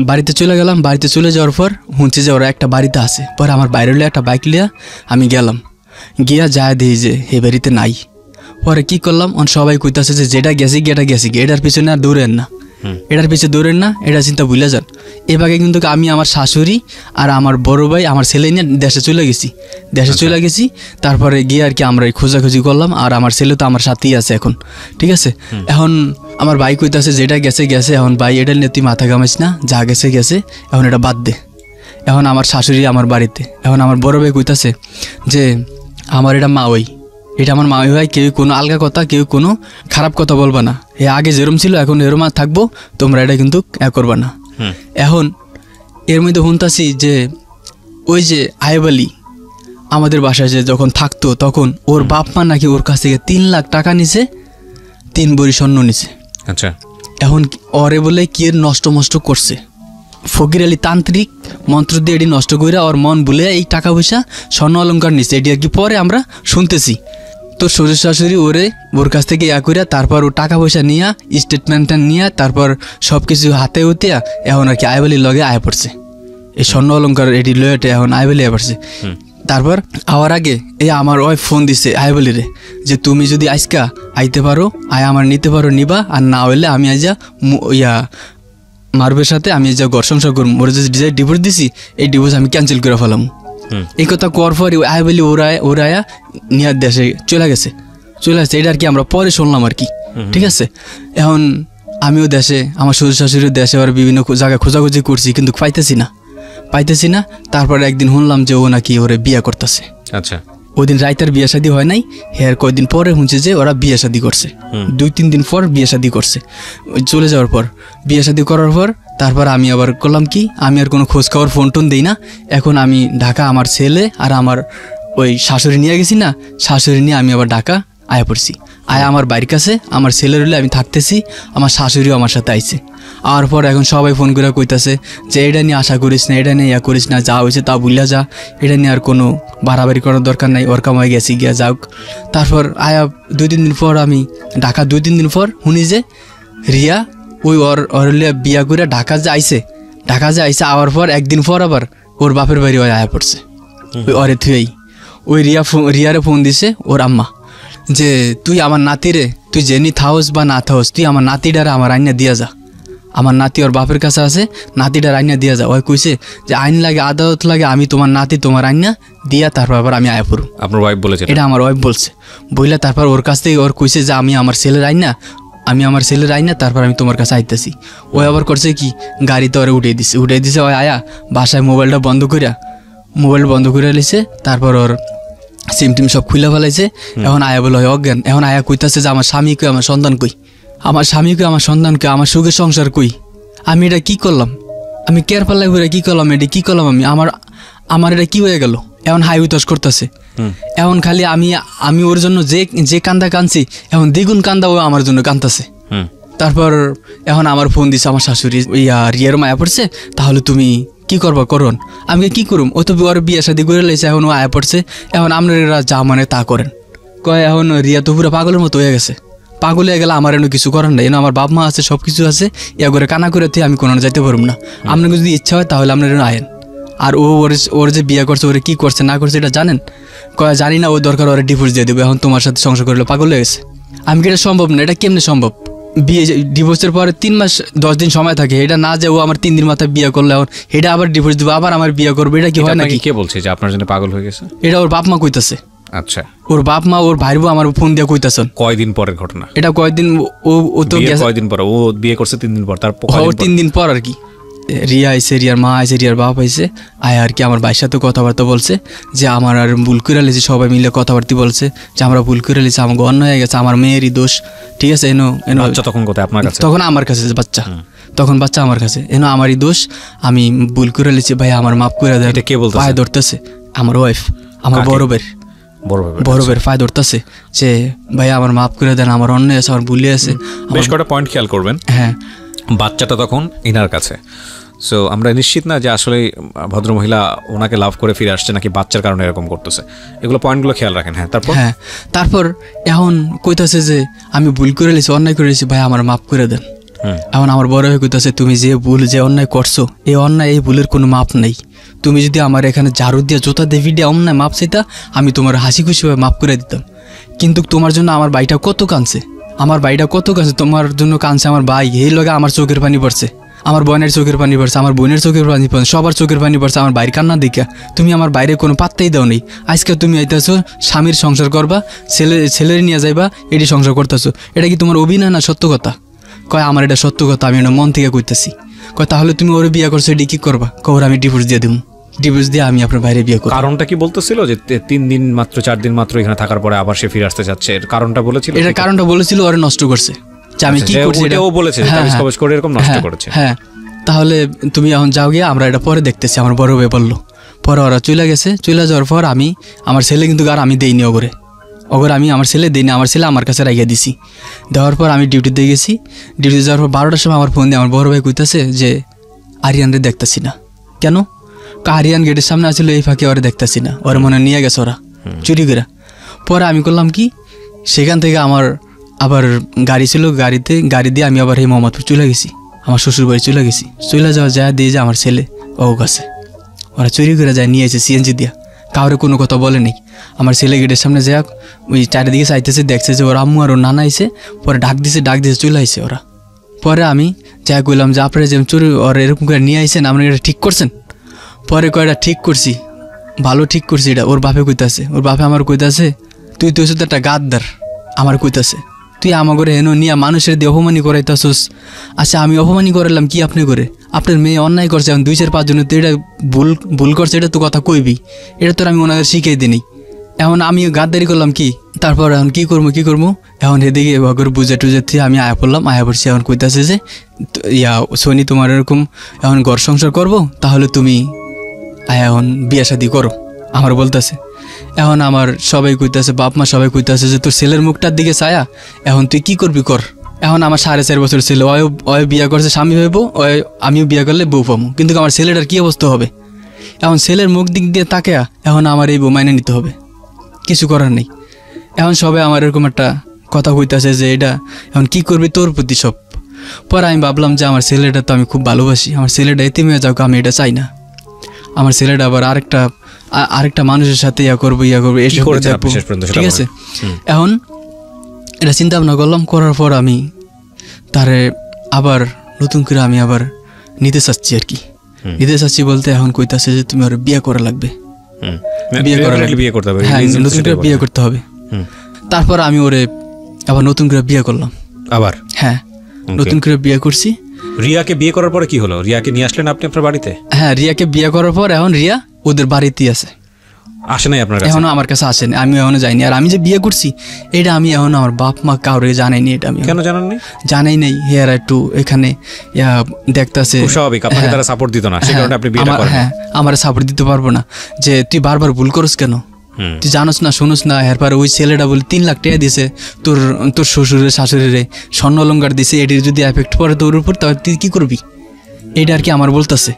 বাড়িতে চলে গেলাম। বাড়িতে চলে যাওয়ার পর শুনছি যে ওরা একটা বাড়িতে আছে। পরে আমার বাইরে একটা বাইক লিয়া আমি গেলাম, গিয়া যায় দিই যে হে বাড়িতে নাই। পরে কি করলাম, সবাই কইতাছে যে যেটা গেছি এটার পিছনে আর দৌড়েন না, এটা চিন্তা ভুলে যান। এভাবে কিন্তু আমি আমার শাশুড়ি আর আমার বড় ভাই আমার ছেলে নিয়ে দেশে চলে গেছি। তারপরে গিয়ে আর কি আমরা খোঁজাখুঁজি করলাম, আর আমার ছেলে তো আমার সাথেই আছে এখন। ঠিক আছে, এখন আমার ভাই কইতাছে যেটা গেছে। এখন ভাই এটা নিয়ে তুই মাথা ঘামাইস না, যা গেছে এখন এটা বাদ দে। এখন আমার শাশুড়ি আমার বাড়িতে, এখন আমার বড় ভাই কইতাছে যে আমার এটা মা ওই, এটা আমার মামি ভাই, কেউ কোনো আলগা কথা, কেউ কোনো খারাপ কথা বলবা না, এ আগে যেরম ছিল এখন এরম থাকবো, তোমরা এটা কিন্তু করবা না। এখন এর মধ্যে শুনতাছি যে ওই যে আয়ুব আলী আমাদের বাসায় যে যখন থাকতো, তখন ওর বাপ মা নাকি ওর কাছ থেকে 3 লাখ টাকা নিছে, 3 ভরি স্বর্ণ নিছে। আচ্ছা, এখন ওরে বলে কি নষ্ট করছে, ফকির আলী তান্ত্রিক মন্ত্র দিয়ে এটি নষ্ট করে ওর মন বলে এই টাকা পয়সা স্বর্ণ অলঙ্কার নিচ্ছে। এটি আর কি পরে আমরা শুনতেছি। তো শ্বশুর শাশুড়ি ওর কাছ থেকে করে তারপর ও টাকা পয়সা নিয়ে স্টেটমেন্টটা নিয়ে তারপর সব কিছু হাতে উঠিয়া এখন আর কি আয়ুব আলীর লগে আয় পড়ছে। এই স্বর্ণ অলঙ্কার এটি লয়েটে এখন আয়ুব আলী আয় পড়ছে। তারপর আওয়ার আগে আমার ওয়াইফ ফোন দিছে আয়ুব আলীরে যে তুমি যদি আজকা আইতে পারো আমার নিতে পারো নিবা, আর না হইলে আমি আইজা মারবের সাথে আমি যা ঘর সংসার করবো, ওরা যে ডিভোর্স দিছি এই ডিভোর্স আমি ক্যান্সেল করে ফেলাম। এই কথা করার পর আয় বলি ওরায়া নিয়ে দেশে চলে গেছে। এটা আর কি আমরা পরে শুনলাম আর কি। ঠিক আছে, এখন আমিও দেশে, আমার শ্বশুর শাশুড়ির দেশে আর বিভিন্ন জায়গায় খোঁজাখুঁজি করছি, কিন্তু পাইতেছি না। তারপরে একদিন শুনলাম যে ও নাকি ওরে বিয়ে করতেছে। আচ্ছা, ওই দিন রাইতার বিয়ে শাদী হয় নাই, হের কয়েকদিন পরে শুনছে যে ওরা বিয়ে শাদী করছে, 2-3 দিন পর বিয়ে শাদী করছে। চলে যাওয়ার পর বিয়ে শাদী করার পর তারপর আমি আবার করলাম কি, আমি আর কোনো খোঁজ খবর ফোন টোন দিই না। এখন আমি ঢাকা আমার ছেলে আর আমার ওই শাশুড়ি নিয়ে গেছি না, শাশুড়ি নিয়ে আমি আবার ঢাকা আয়া পড়ছি। আয়া আমার বাড়ির কাছে আমার ছেলের হলে আমি থাকতেছি, আমার শাশুড়িও আমার সাথে আইছে। আর পর এখন সবাই ফোন করে কইতাছে যে এটা নিয়ে আশা করিস না, এটা নিয়ে ইয়া করিস না, যা হয়েছে তা ভুলিয়া যা, এটা নিয়ে আর কোনো বাড়াবাড়ি করার দরকার নাই, ওর কামাই গেছি গিয়া যাওক। তারপর আয়া 2-3 দিন পর আমি ঢাকা 2-3 দিন পর শুনি যে রিয়া ওই ওর বিয়া করে ঢাকা যে আইছে, আওয়ার পর একদিন পর আবার ওর বাপের বাড়ি ওই আয়া পড়ছে ওই অরে থুয়েই। ওই রিয়ারে ফোন দিছে ওর আম্মা যে তুই আমার নাতিরে, তুই জেনি থাওস বা না থাওস, তুই আমার নাতিটারে আমার আইনা দিয়া যা, আমার নাতি ওর বাপের কাছে আছে, নাতিটার আইনা দিয়া যা। ওই কইছে যে আইন লাগে আদালত লাগে, আমি তোমার নাতি তোমার আইনা দিয়া তারপর আবার আমি আয়া পড়ু। আপনার ওয়াইফ বলেছে? এটা আমার ওয়াইফ বলছে। বইলা তারপর ওর কাছ থেকে ওর কইছে যে আমি আমার ছেলের আইনা তারপর আমি তোমার কাছে আইতেছি। ওই আবার করছে কি গাড়িতে ওরে উঠিয়ে দিছে ওই আয়া বাসায় মোবাইলটা বন্ধ করে লিছে। তারপর ওর সিম টিম সব খুলে ফেলাইছে। এখন আয়া বলে হয় অজ্ঞান। এখন আয়া কইতাছে যে আমার স্বামী কই, আমার সন্তান কই, আমার সুখের সংসার কই, আমি এটা কি করলাম, আমি কেয়ার পাল্লাই করে কি করলাম, এটা কি করলাম আমার এটা কি হয়ে গেল। এখন হাই উতাস করতেছে। এখন খালি আমি ওর জন্য যে কান্দা কাঁদছি, এখন দ্বিগুণ কান্দা ও আমার জন্য কান্দতেছে। তারপর এখন আমার ফোন দিছে আমার শাশুড়ি, রিয়ার মায়া পড়ছে, তাহলে তুমি কি করবা করুন। আমি কি করুম, ও তো ওর বিয়ে শাদী করে লাইছে, এখন ও আয়া পড়ছে, এখন আপনারা যা মানে তা করেন। কয় এখন রিয়া তো পুরো পাগলের মতো হয়ে গেছে, পাগল হয়ে গেলে আমার এনে কিছু করার নাই, এনে আমার বাপ মা আছে, সব কিছু আছে, ইয়া করে কানা করে আমি কোনো যাইতে পারব না। আপনার যদি ইচ্ছা হয় তাহলে আপনার আয়েন। আর ওর যে বিয়ে করছে, ওরে কি করছে না করছে এটা জানেন? কয় জানি না, ওই দরকার ওরা ডিভোর্স দিয়ে দেবে, এখন তোমার সাথে সংসার করলে পাগল হয়ে গেছে। আমি কি এটা সম্ভব না, এটা কেমনে সম্ভব? বিয়ে ডিভোর্সের পরে 3 মাস 10 দিন সময় থাকে, এটা না যে ও আমার 3 দিন মাথায় বিয়ে করলে এখন এটা আবার ডিভোর্স দেবো, আবার আমার বিয়ে করবে, এটা কি হয় নাকি? কে বলছে যে আপনার জন্য পাগল হয়ে গেছে? এটা ওর বাপ মা কইতাছে। আচ্ছা, ওর বাপ মা ওর ভাইবো আমার ফোন দিয়ে কইতাছেন। কয়দিন পরের ঘটনা এটা? কয়দিন, ও তো কয়দিন পর, ও বিয়ে করছে 3 দিন পর, তারপর 3 দিন পর আর কি রিয়া আইসে, রিয়ার মা আইসে, রিয়ার বাপ আইসে, আয় আর কি আমার ভাইয়ের সাথে কথাবার্তা বলছে যে আমার আর ভুল করে লেছি, সবাই মিলে কথাবার্তা বলছে যে আমরা ভুল করে লেছি, আমাকে অন্য হয়ে গেছে, আমার মেয়েরই দোষ, ঠিক আছে। তখন কোথায় আপনার কাছে? তখন আমার কাছে বাচ্চা, তখন বাচ্চা আমার কাছে, আমারই দোষ, আমি ভুল করে লেছি, ভাই আমার মাফ করে দেন। এটা কে বলতেছে? পায়ে ধরতেছে আমার ওয়াইফ, আমার বড় বের পায়ে ধরতেছে যে ভাই আমার মাফ করে দেন, আমার অন্য আছে, আমার ভুলে আছে। বেশ কটা পয়েন্ট খেয়াল করবেন। হ্যাঁ, বাচ্চাটা তখন ইনার কাছে, সো আমরা নিশ্চিত না যে আসলে ভদ্রমহিলা ওনাকে লাভ করে ফিরে আসছে নাকি বাচ্চার কারণে এরকম করতেছে, এগুলো পয়েন্টগুলো খেয়াল রাখেন। তারপর এখন কইতাছে যে আমি ভুল করে লেছি, অন্যায় করে লেছি, ভাই আমার মাফ করে দেন। এখন আমার বড় হয়ে কইতাছে তুমি যে অন্যায় করছো, এই অন্যায়, এই ভুলের কোনো মাপ নেই। তুমি যদি আমার এখানে ঝাড়ু দিয়ে জোতা দিয়ে ভিডিও অন্যায় মাপ চাইতা, আমি তোমার হাসি খুশিভাবে মাফ করে দিতাম। কিন্তু তোমার জন্য আমার ভাইটা কত কাঁদছে, তোমার জন্য কাঁদছে আমার ভাই, এই লগে আমার চোখের পানি পড়ছে, আমার বোনের চোখের পানি পড়ছে, আমার বোনের চোখের পানি পড়ছে, সবার চোখের পানি পড়ছে আমার বাইরের কান্না দেখা। তুমি আমার বাইরে কোনো পাত্তাই দাও নেই। আজকে তুমি আইতেছো স্বামীর সংসার করবা, ছেলের নিয়ে যাইবা, এটি সংসার করতেছো, এটা কি তোমার অভিনয় না সত্য কথা? কয় আমার এটা সত্য কথা, আমি এটা মন থেকে কইতেছি। কয় তাহলে তুমি ওরে বিয়ে করছো, এটি কি করবা? কয় আমি ডিভোর্স দিয়ে দেবো, ডিভোর্স দিয়ে আমি আপনার বাইরে বিয়ে করব। কারণটা কি বলতেছিল যে 3 দিন মাত্র 4 দিন মাত্র এখানে থাকার পরে আবার সে ফিরে আসতে যাচ্ছে, এর কারণটা বলেছিল? এটা কারণটা বলেছিল ওরে নষ্ট করছে, যে আমি কি করছি এটাও বলেছে তাবিজ কবজ করে এরকম নষ্ট করেছে। হ্যাঁ, তাহলে তুমি এখন যাও গিয়ে, আমরা এটা পরে দেখতেছি, আমার বড় ভাই বললো। পরে ওরা চলে গেছে, চলে যাওয়ার পর আমার ছেলে কিন্তু আর আমি দেইনি ওগরে, আমি আমার ছেলে দিইনি, আমার ছেলে আমার কাছে রাখিয়ে দিছি। দেওয়ার পর আমি ডিউটিতে গেছি, ডিউটি যাওয়ার পর 12টার সময় আমার ফোন দিয়ে আমার বড় ভাই কইতাছে যে আরিয়ানরে দেখতেছি না। কেন? আরিয়ান গেটের সামনে আসলে, এই ফাঁকে ওরা দেখতেছি না, ওরা মনে নিয়ে গেছে ওরা চুরি করে। পরে আমি করলাম কি, সেখান থেকে আমার আবার গাড়ি ছিল, গাড়ি দিয়ে আমি আবার এই মোহাম্মদপুর চলে গেছি, আমার শ্বশুর বাড়ি চলে গেছি। চলে যায় দিয়ে যে আমার ছেলে ও কাছে, ওরা চুরি করে যায়, নিয়ে এসে সিএনজি দিয়া, কাউরে কোনো কথা বলে নেই। আমার ছেলে গেটের সামনে যাক, ওই চারিদিকে চাইতেছে, দেখছে যে ওর আম্মু আর ওর নানা আইসে, পরে ডাক দিছে চলে আইসে ওরা। পরে আমি যা কইলাম যে আপনারা যে চুরি ওর এরকম করে নিয়ে আইসেন, আপনারা এটা ঠিক করছেন? পরে কয়টা ঠিক করছি, ভালো ঠিক করছি। এটা ওর বাপে কইতাছে, ওর বাপে আমার কইতাছে তুই তো একটা গাদ্দার, আমার কইতাছে তুই আমার করে হেন নিয়ে মানুষের দিয়ে অপমানি করাইতাছস। আচ্ছা আমি অপমানি করালাম কি আপনি করে? আপনার মেয়ে অন্যায় করছে, এখন 2-4-5 জনের তো এটা ভুল করছে, এটা তো কথা কইবি, এটা তো আমি ওনাদের শিখিয়ে দিই। এখন আমি গাদ্দারি করলাম কি? তারপর এখন কি করবো এখন এদিকে ঘর বুঝে টুজে থেকে আমি আয়া পড়ছি। এখন কইতাছে যে সোনি তোমার এরকম এখন ঘর সংসার করবো, তাহলে তুমি এখন বিয়ে শাদি করো, আমার বলতেছে। এখন আমার সবাই কইতাছে, বাপ মা সবাই কইতাছে যে তোর ছেলের মুখটার দিকে ছায়া, এখন তুই কি করবি কর। এখন আমার 4.5 বছর ছেলে, ওই বিয়া করছে স্বামী হইব, আমিও বিয়া করলে বউ পাবো, কিন্তু আমার ছেলেটার কি অবস্থা হবে। এখন ছেলের মুখ দিক দিয়ে তাকে এখন আমার এই বউ মাইনে নিতে হবে, কিছু করার নেই। এখন সবাই আমার এরকম একটা কথা কইতাছে যে এটা এখন কি করবি তোর প্রতি সব। পরে আমি ভাবলাম যে আমার ছেলেটা তো আমি খুব ভালোবাসি, আমার ছেলেটা এতিম হয়ে যাক, আমি এটা চাই না। আমার ছেলেটা আবার আরেকটা মানুষের সাথে ইয়া করবো এসব, ঠিক আছে। এখন এটা চিন্তা ভাবনা করলাম, করার পর আমি তারে আবার নতুন করে আমি আবার নিতে চাচ্ছি আর কি। নিতে চাচ্ছি বলতে এখন কইতাছে যে তুমি ওর বিয়ে করা লাগবে, বিয়ে করতে হবে, হ্যাঁ নতুন করে বিয়ে করতে হবে। তারপর আমি ওরে আবার নতুন করে বিয়ে করলাম আবার, হ্যাঁ নতুন করে বিয়ে করছি। রিয়াকে বিয়ে করার পরে কি হলো? রিয়াকে নিয়ে আসলেন আপনি আপনার বাড়িতে? হ্যাঁ, রিয়াকে বিয়ে করার পর এখন রিয়া ওদের বাড়িতেই আছে, আসে নাই আপনার কাছে? এখনো আমার কাছে আসেনি, আমি এখনো যাইনি। আর আমি যে বিয়ে করছি এটা আমি এখনো আমার বাপ মা কাউরে জানাইনি। এটা আমি কেন জানাননি? জানাই নাই, হেয়ারা একটু এখানে দেখতেছে, স্বাভাবিক আপনাকে তারা সাপোর্ট দিত না, সেই কারণে আপনি বিয়েটা করেন। হ্যাঁ, আমার সাপোর্ট দিতে পারবো না যে তুই বারবার ভুল করস কেন, তুই জানোস না শুনোস না। এরপর ওই ছেলেটা বলে 3 লাখ টাকা দিছে তোর শ্বশুরের শাশুড়িরে, স্বর্ণ অলংকার দিছে, এটির যদি এফেক্ট পড়ে তোর উপর তাহলে তুই কি করবি, এটা আর কি আমার বলতেছে।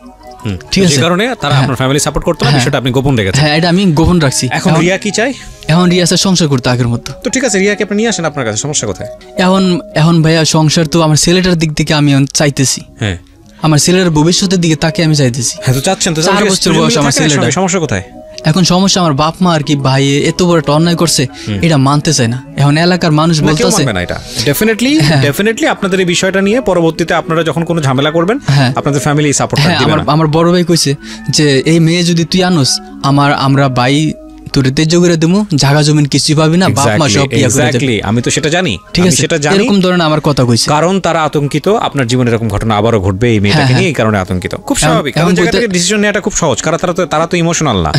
ঠিক আছে, কারণে তারা আপনার ফ্যামিলি সাপোর্ট করতে না, বিষয়টা আপনি গোপন রেখেছেন। হ্যাঁ, এটা আমি গোপন রাখছি। এখন রিয়া কি চাই? এখন রিয়া চাই সংসার করতে আগের মতো। তো ঠিক আছে, রিয়াকে আপনি নিয়ে আসেন আপনার কাছে, সমস্যা কোথায়? এখন ভাইয়া সংসার তো আমার ছেলেটার দিক থেকে আমি চাইতেছি, হ্যাঁ আমার ছেলের ভবিষ্যতের দিকে তাকে আমি চাইতেছি। হ্যাঁ, তো চাচ্ছেন তো, 4 বছর বয়স আমার ছেলেটা, সমস্যা কোথায়? এখন সমস্যা আমার বাপ মা আর কি, ভাই এত বড় একটা অন্যায় করছে এটা মানতে চায় না। এখন এলাকার মানুষ বলতেছে না এটা ডেফিনেটলি আপনাদের এই বিষয়টা নিয়ে পরবর্তীতে আপনারা যখন কোনো ঝামেলা করবেন আপনাদের ফ্যামিলি সাপোর্ট দিবে না। আমার বড় ভাই কইছে যে এই মেয়ে যদি তুই আনোস আমরা ভাই তোরে তেজ করে দেবো, জায়গা জমিন কিছুই পাবি না, বাপ মা সব এক্স্যাক্টলি। আমি তো সেটা জানি, ঠিক আছে, সেটা জানি, এরকম ধরনের আমার কথা কইছে, কারণ তারা আতঙ্কিত আপনার জীবনে এরকম ঘটনা আবারও ঘটবে এই মেয়েটাকে নিয়ে, এই কারণে আতঙ্কিত। খুব স্বাভাবিক, কারণ জায়গা থেকে ডিসিশন নেওয়াটা খুব সহজ, কারণ তারা তো ইমোশনাল না।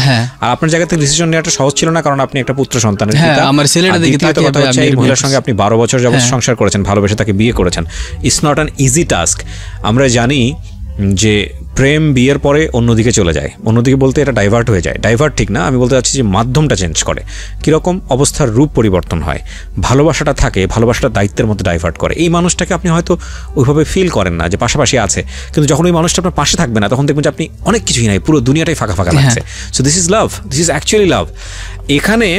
আর আপনার জায়গা থেকে ডিসিশন নেওয়াটা সহজ ছিল না, কারণ আপনি একটা পুত্র সন্তানের পিতা। আমার ছেলেটা দেখি তাকে এই মহিলার সঙ্গে আপনি 12 বছর যাবত সংসার করেছেন, ভালোবেসে তাকে বিয়ে করেছেন। It's not an easy task. আমরা জানি যে প্রেম বিয়ের পরে অন্যদিকে চলে যায়, অন্যদিকে বলতে এটা ডাইভার্ট হয়ে যায়, ডাইভার্ট ঠিক না, আমি বলতে চাচ্ছি যে মাধ্যমটা চেঞ্জ করে, কীরকম অবস্থার রূপ পরিবর্তন হয়। ভালোবাসাটা থাকে, ভালোবাসাটা দায়িত্বের মধ্যে ডাইভার্ট করে। এই মানুষটাকে আপনি হয়তো ওইভাবে ফিল করেন না যে পাশাপাশি আছে, কিন্তু যখন ওই মানুষটা আপনার পাশে থাকবে না তখন দেখবেন যে আপনি অনেক কিছুই নাই, পুরো দুনিয়াটাই ফাঁকা ফাঁকা লাগছে। So this is love, this is actually লাভ। এখানে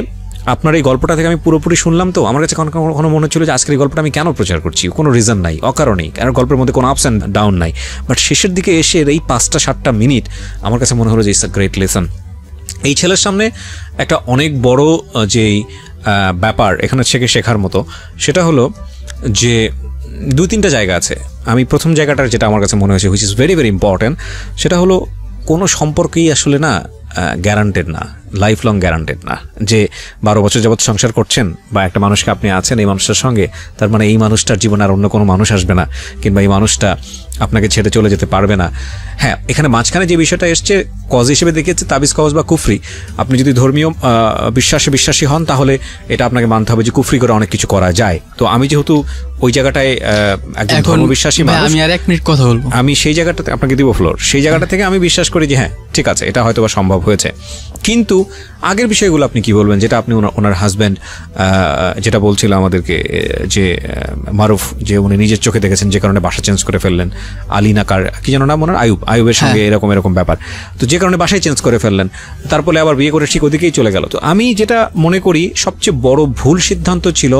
আপনার এই গল্পটা থেকে আমি পুরোপুরি শুনলাম, তো আমার কাছে কখনো মনে হচ্ছিল যে আজকের এই গল্পটা আমি কেন প্রচার করছি, কোনো রিজন নাই, অকারণেই, কারণ গল্পের মধ্যে কোনো আপস অ্যান্ড ডাউন নাই। বাট শেষের দিকে এসে এই 5-7 মিনিট আমার কাছে মনে হলো যে ইটস আ গ্রেট লেসন। এই ছেলের সামনে একটা অনেক বড় যেই ব্যাপার এখানে শেখার মতো, সেটা হলো যে 2-3টা জায়গা আছে। আমি প্রথম জায়গাটার যেটা আমার কাছে মনে হয়েছে, which is very very important, সেটা হলো কোনো সম্পর্কেই আসলে না গ্যারান্টেড না, লাইফ লং গ্যারান্টেড না। যে 12 বছর যাবত সংসার করছেন বা একটা মানুষকে আপনি আছেন এই মানুষটার সঙ্গে, তার মানে এই মানুষটার জীবনে আর অন্য কোনো মানুষ আসবে না, কিংবা এই মানুষটা আপনাকে ছেড়ে চলে যেতে পারবে না। হ্যাঁ, এখানে মাঝখানে যে বিষয়টা এসছে কজ হিসেবে দেখেছে তাবিজ কজ বা কুফরি। আপনি যদি ধর্মীয় বিশ্বাসী হন তাহলে এটা আপনাকে মানতে হবে যে কুফরি করে অনেক কিছু করা যায়। তো আমি যেহেতু ওই জায়গাটায় একজন ধর্মবিশ্বাসী মানুষ, আমি আর 1 মিনিট কথা বলবো, আমি সেই জায়গাটাতে আপনাকে দিব ফ্লোর, সেই জায়গাটা থেকে আমি বিশ্বাস করি যে হ্যাঁ ঠিক আছে, এটা হয়তো বা সম্ভব হয়েছে। কিন্তু আগের বিষয়গুলো আপনি কি বলবেন, যেটা আপনি ওনার হাজব্যান্ড যেটা বলছিল আমাদেরকে যে মারুফ, যে উনি নিজের চোখে দেখেছেন, যে কারণে বাসা চেঞ্জ করে ফেললেন, আলিনা কার কি যেন নাম ওনার, আয়ুবের সঙ্গে এরকম ব্যাপার, তো যে কারণে বাসায় চেঞ্জ করে ফেললেন, তারপরে আবার বিয়ে করে ঠিক ওদিকেই চলে গেল। তো আমি যেটা মনে করি সবচেয়ে বড় ভুল সিদ্ধান্ত ছিল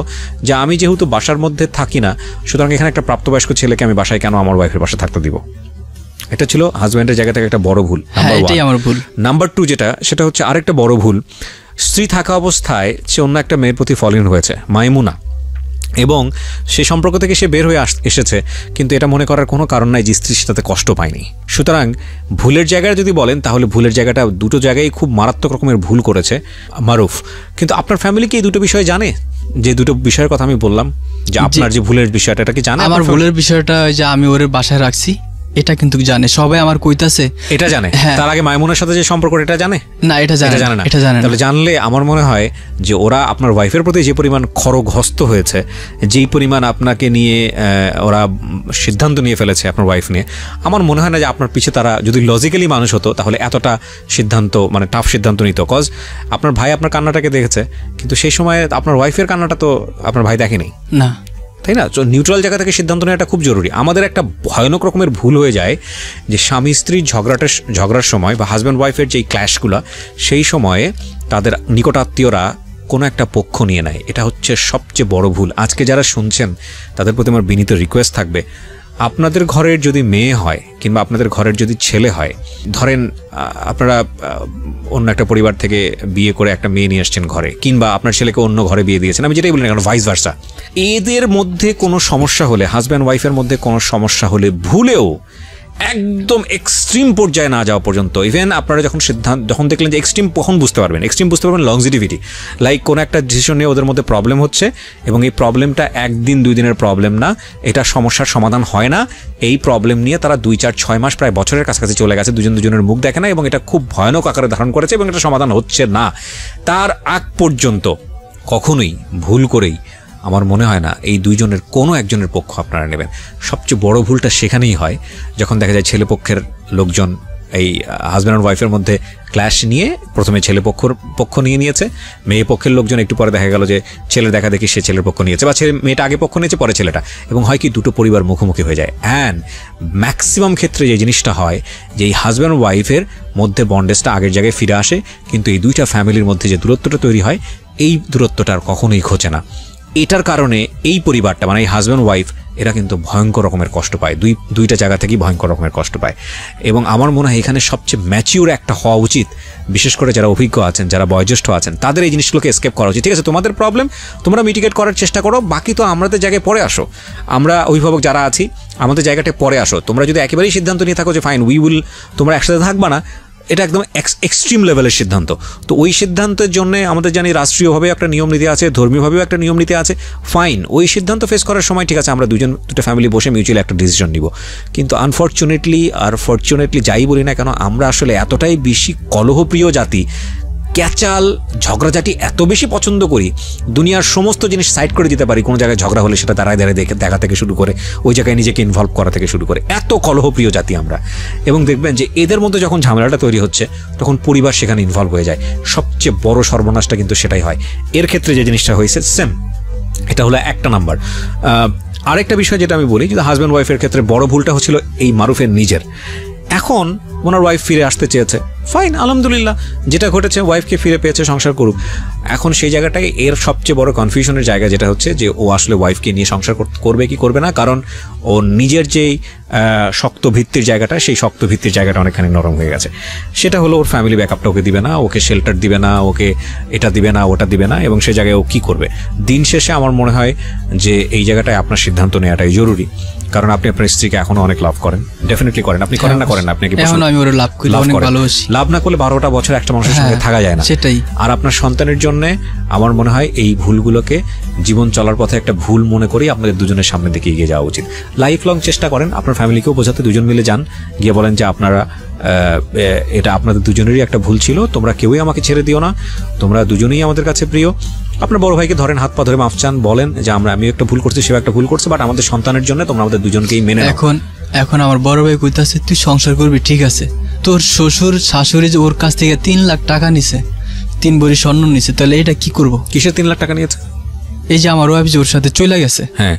যে আমি যেহেতু বাসার মধ্যে থাকি না, সুতরাং এখানে একটা প্রাপ্তবয়স্ক ছেলেকে আমি বাসায় কেন আমার ওয়াইফের বাসা থাকতে দিব। এটা ছিল হাজব্যান্ডের জায়গা থেকে একটা বড় ভুল। নাম্বার 2 যেটা, সেটা হচ্ছে আরেকটা বড় ভুল, স্ত্রী থাকা অবস্থায় সে অন্য একটা মেয়ের প্রতি ফল ইন হয়েছে, মাইমুনা, এবং সেই সম্পর্ক থেকে সে বের হয়ে এসেছে, কিন্তু এটা মনে করার কোনো কারণ নাই যে স্ত্রী সেটাতে কষ্ট পায়নি। সুতরাং ভুলের জায়গায় যদি বলেন তাহলে ভুলের জায়গাটা 2টো জায়গায় খুব মারাত্মক রকমের ভুল করেছে মারুফ। কিন্তু আপনার ফ্যামিলি কি এই 2টো বিষয় জানে, যে 2টো বিষয়ের কথা আমি বললাম, যে আপনার যে ভুলের বিষয়টা, এটা কি জানে? আমার ভুলের বিষয়টা যে আমি ওর বাসায় রাখছি, এটা কিন্তু জানে, সবাই আমার কইতাছে এটা জানে। হ্যাঁ। তার আগে মাইমুনের সাথে যে সম্পর্ক এটা জানে না, এটা জানে না, এটা জানে না। তাহলে জানলে আমার মনে হয় যে ওরা আপনার ওয়াইফের প্রতি যে পরিমাণ খরগহস্ত হয়েছে, যেই পরিমাণ আপনাকে নিয়ে ওরা সিদ্ধান্ত নিয়ে ফেলেছে আপনার ওয়াইফ নিয়ে, আমার মনে হয় না যে আপনার পিছে তারা যদি লজিক্যালি মানুষ হতো তাহলে এতটা সিদ্ধান্ত মানে টাফ সিদ্ধান্ত নিত। কজ আপনার ভাই আপনার কান্নাটাকে দেখেছে, কিন্তু সেই সময় আপনার ওয়াইফের কান্নাটা তো আপনার ভাই দেখেনি না, তাই না? তো নিউট্রাল জায়গা থেকে সিদ্ধান্ত নেওয়াটা খুব জরুরি। আমাদের একটা ভয়ানক রকমের ভুল হয়ে যায় যে স্বামী স্ত্রীর ঝগড়ার সময় বা হাজব্যান্ড ওয়াইফের যেই ক্ল্যাশগুলো, সেই সময়ে তাদের নিকটাত্মীয়রা কোনো একটা পক্ষ নিয়ে নেয়। এটা হচ্ছে সবচেয়ে বড় ভুল। আজকে যারা শুনছেন তাদের প্রতি আমার বিনীত রিকোয়েস্ট থাকবে, আপনাদের ঘরের যদি মেয়ে হয় কিংবা আপনাদের ঘরের যদি ছেলে হয়, ধরেন আপনারা অন্য একটা পরিবার থেকে বিয়ে করে একটা মেয়ে নিয়ে আসছেন ঘরে, কিংবা আপনার ছেলেকে অন্য ঘরে বিয়ে দিয়েছেন, আমি যেটাই বলি না কেন, ভাইস ভার্সা, এদের মধ্যে কোনো সমস্যা হলে, হাজব্যান্ড ওয়াইফের মধ্যে কোনো সমস্যা হলে ভুলেও একদম এক্সট্রিম পর্যায়ে না যাওয়া পর্যন্ত, ইভেন আপনারা যখন দেখলেন যে এক্সট্রিম, কখন বুঝতে পারবেন লংজিটিভিটি, লাইক কোনো একটা ডিসিশন নিয়ে ওদের মধ্যে প্রবলেম হচ্ছে এবং এই প্রবলেমটা 1 দিন 2 দিনের প্রবলেম না, এটা সমস্যার সমাধান হয় না, এই প্রবলেম নিয়ে তারা 2, 4, 6 মাস প্রায় বছরের কাছাকাছি চলে গেছে, দুজনের মুখ দেখে না এবং এটা খুব ভয়ানক আকারে ধারণ করেছে এবং এটা সমাধান হচ্ছে না, তার আগ পর্যন্ত কখনোই ভুল করেই আমার মনে হয় না এই দুইজনের কোনো একজনের পক্ষ আপনারা নেবেন। সবচেয়ে বড় ভুলটা সেখানেই হয় যখন দেখা যায় ছেলেপক্ষের লোকজন এই হাজব্যান্ড আর ওয়াইফের মধ্যে ক্ল্যাশ নিয়ে প্রথমে পক্ষ নিয়ে নিয়েছে, মেয়ে পক্ষের লোকজন একটু পরে দেখা গেল যে ছেলের দেখা দেখি সে ছেলের পক্ষ নিয়েছে, বা মেয়েটা আগে পক্ষ নিয়েছে পরে ছেলেটা, এবং হয় কি দুটো পরিবার মুখোমুখি হয়ে যায়। অ্যান্ড ম্যাক্সিমাম ক্ষেত্রে যে জিনিসটা হয় যে এই হাজব্যান্ড ওয়াইফের মধ্যে বন্ডেজটা আগের জায়গায় ফিরে আসে, কিন্তু এই দুইটা ফ্যামিলির মধ্যে যে দূরত্বটা তৈরি হয় এই দূরত্বটা আর কখনোই ঘোচে না। এটার কারণে এই পরিবারটা মানে এই হাজব্যান্ড ওয়াইফ এরা কিন্তু ভয়ঙ্কর রকমের কষ্ট পায়, দুইটা জায়গা থেকেই ভয়ঙ্কর রকমের কষ্ট পায়। এবং আমার মনে হয় এখানে সবচেয়ে ম্যাচিউর একটা হওয়া উচিত, বিশেষ করে যারা অভিজ্ঞ আছেন, যারা বয়োজ্যেষ্ঠ আছেন, তাদের এই জিনিসগুলোকে এসকেপ করা উচিত। ঠিক আছে, তোমাদের প্রবলেম তোমরা মিটিগেট করার চেষ্টা করো, বাকি তো আমাদের জায়গায় পরে আসো, আমরা অভিভাবক যারা আছি আমাদের জায়গাটা পরে আসো। তোমরা যদি একেবারেই সিদ্ধান্ত নিয়ে থাকো যে ফাইন তোমরা একসাথে থাকবা না, এটা একদম এক্সট্রিম লেভেলের সিদ্ধান্ত। তো ওই সিদ্ধান্তের জন্য আমাদের জানি রাষ্ট্রীয়ভাবে একটা নিয়ম নীতি আছে, ধর্মীয়ভাবেও একটা নিয়ম নীতি আছে, ফাইন। ওই সিদ্ধান্ত ফেস করার সময় ঠিক আছে আমরা দুটো ফ্যামিলি বসে মিউচুয়ালি একটা ডিসিশন নিব। কিন্তু আনফর্চুনেটলি ফর্চুনেটলি যাই বলি না কেন, আমরা আসলে এতটাই বেশি কলহপ্রিয় জাতি, ক্যাচাল ঝগড়াঝাটি এত বেশি পছন্দ করি, দুনিয়ার সমস্ত জিনিস সাইড করে দিতে পারি, কোনো জায়গায় ঝগড়া হলে সেটা দাঁড়ায় দেখা থেকে শুরু করে ওই জায়গায় নিজেকে ইনভলভ করা থেকে শুরু করে, এত কলহপ্রিয় জাতি আমরা। এবং দেখবেন যে এদের মধ্যে যখন ঝামেলাটা তৈরি হচ্ছে তখন পরিবার সেখানে ইনভলভ হয়ে যায়। সবচেয়ে বড় সর্বনাশটা কিন্তু সেটাই হয়। এর ক্ষেত্রে যে জিনিসটা হয়েছে সেম, এটা হলো একটা নাম্বার। আরেকটা বিষয় যেটা আমি বলি, যে হাজব্যান্ড ওয়াইফের ক্ষেত্রে বড় ভুলটা হচ্ছিল এই মারুফের নিজের। এখন ওনার ওয়াইফ ফিরে আসতে চেয়েছে, ফাইন, আলহামদুলিল্লাহ, যেটা ঘটেছে ওয়াইফকে ফিরে পেয়েছে, সংসার করুক। এখন সেই জায়গাটায় এর সবচেয়ে বড় কনফিউশনের জায়গা যেটা হচ্ছে যে ও আসলে ওয়াইফকে নিয়ে সংসার করবে কি করবে না, কারণ ও নিজের যেই শক্ত ভিত্তির জায়গাটা, সেই শক্ত ভিত্তির জায়গাটা অনেকখানি নরম হয়ে গেছে। সেটা হলো ওর ফ্যামিলি ব্যাকআপটা ওকে দিবে না, ওকে শেল্টার দিবে না, ওকে এটা দিবে না, ওটা দিবে না, এবং সেই জায়গায় ও কী করবে। দিন শেষে আমার মনে হয় যে এই জায়গাটায় আপনার সিদ্ধান্ত নেওয়াটাই জরুরি, কারণ আপনি আপনার স্ত্রীকে এখনো অনেক লাভ করেন, ডেফিনেটলি করেন, আপনি করেন না করেন না, আপনাকে লাভ না করলে 12টা বছর একটা মানুষের সঙ্গে থাকা যায় না, সেটাই। আর আপনার সন্তানের জন্য আমার মনে হয় এই ভুলগুলোকে জীবন চলার পথে একটা ভুল মনে করেই আপনাদের দুজনের সামনে দিকে এগিয়ে যাওয়া উচিত। লাইফ লং চেষ্টা করেন, আপনার ফ্যামিলিকেও বোঝাতে দুজন মিলে যান, গিয়ে বলেন যে আপনারা এটা আপনাদের দুজনেরই একটা ভুল ছিল, তোমরা কেউই আমাকে ছেড়ে দিও না, তোমরা দুজনেই আমাদের কাছে প্রিয়। আপনার বড় ভাইকে ধরেন, হাত পা ধরে মাফ চান, বলেন যে আমি একটা ভুল করছি, সেও একটা ভুল করছে, বাট আমাদের সন্তানের জন্য তোমরা আমাদের দুজনকেই মেনে নাও। এখন আমার বড় ভাই কইতাছে তুই সংসার করবি, ঠিক আছে, তোর শ্বশুর শাশুড়ি যে ওর কাছ থেকে 3 লাখ টাকা নিছে, 3 ভরি স্বর্ণ নিছে, তাহলে এটা কি করবো? কিসের 3 লাখ টাকা নিয়েছে? এই যে আমার ওয়াইফ যে ওর সাথে চলে গেছে। হ্যাঁ,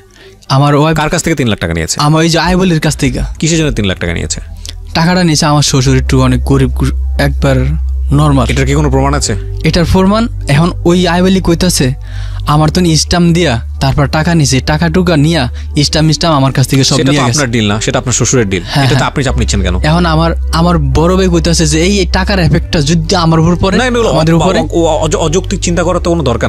আমার ওয়াইফ কার কাছ থেকে 3 লাখ টাকা নিয়েছে? আমার ওই যে আইবলির কাছ থেকে। কিসের জন্য 3 লাখ টাকা নিয়েছে? টাকাটা নিয়েছে আমার শ্বশুর একটু অনেক গরিব, একবার নর্মাল। এটার কি কোনো প্রমাণ আছে? এটার প্রমাণ এখন ওই আইবলি কইতাছে আমার তো স্টাম্প দিয়া তারপর টাকা নিছে, টাকা টুকা নিয়া স্টাম্প আমার কাছ থেকে সব নিয়ে গেছে। সেটা আপনার ডিল না, সেটা আপনার শ্বশুরের ডিল, এটা তো আপনি চাপ নিচ্ছেন কেন? এখন আমার বড় ভাই কইতাছে যে এই টাকার এফেক্টটা যদি আমার উপর পড়ে, আমাদের উপরে, অযৌক্তিক চিন্তা করার তো কোনো দরকার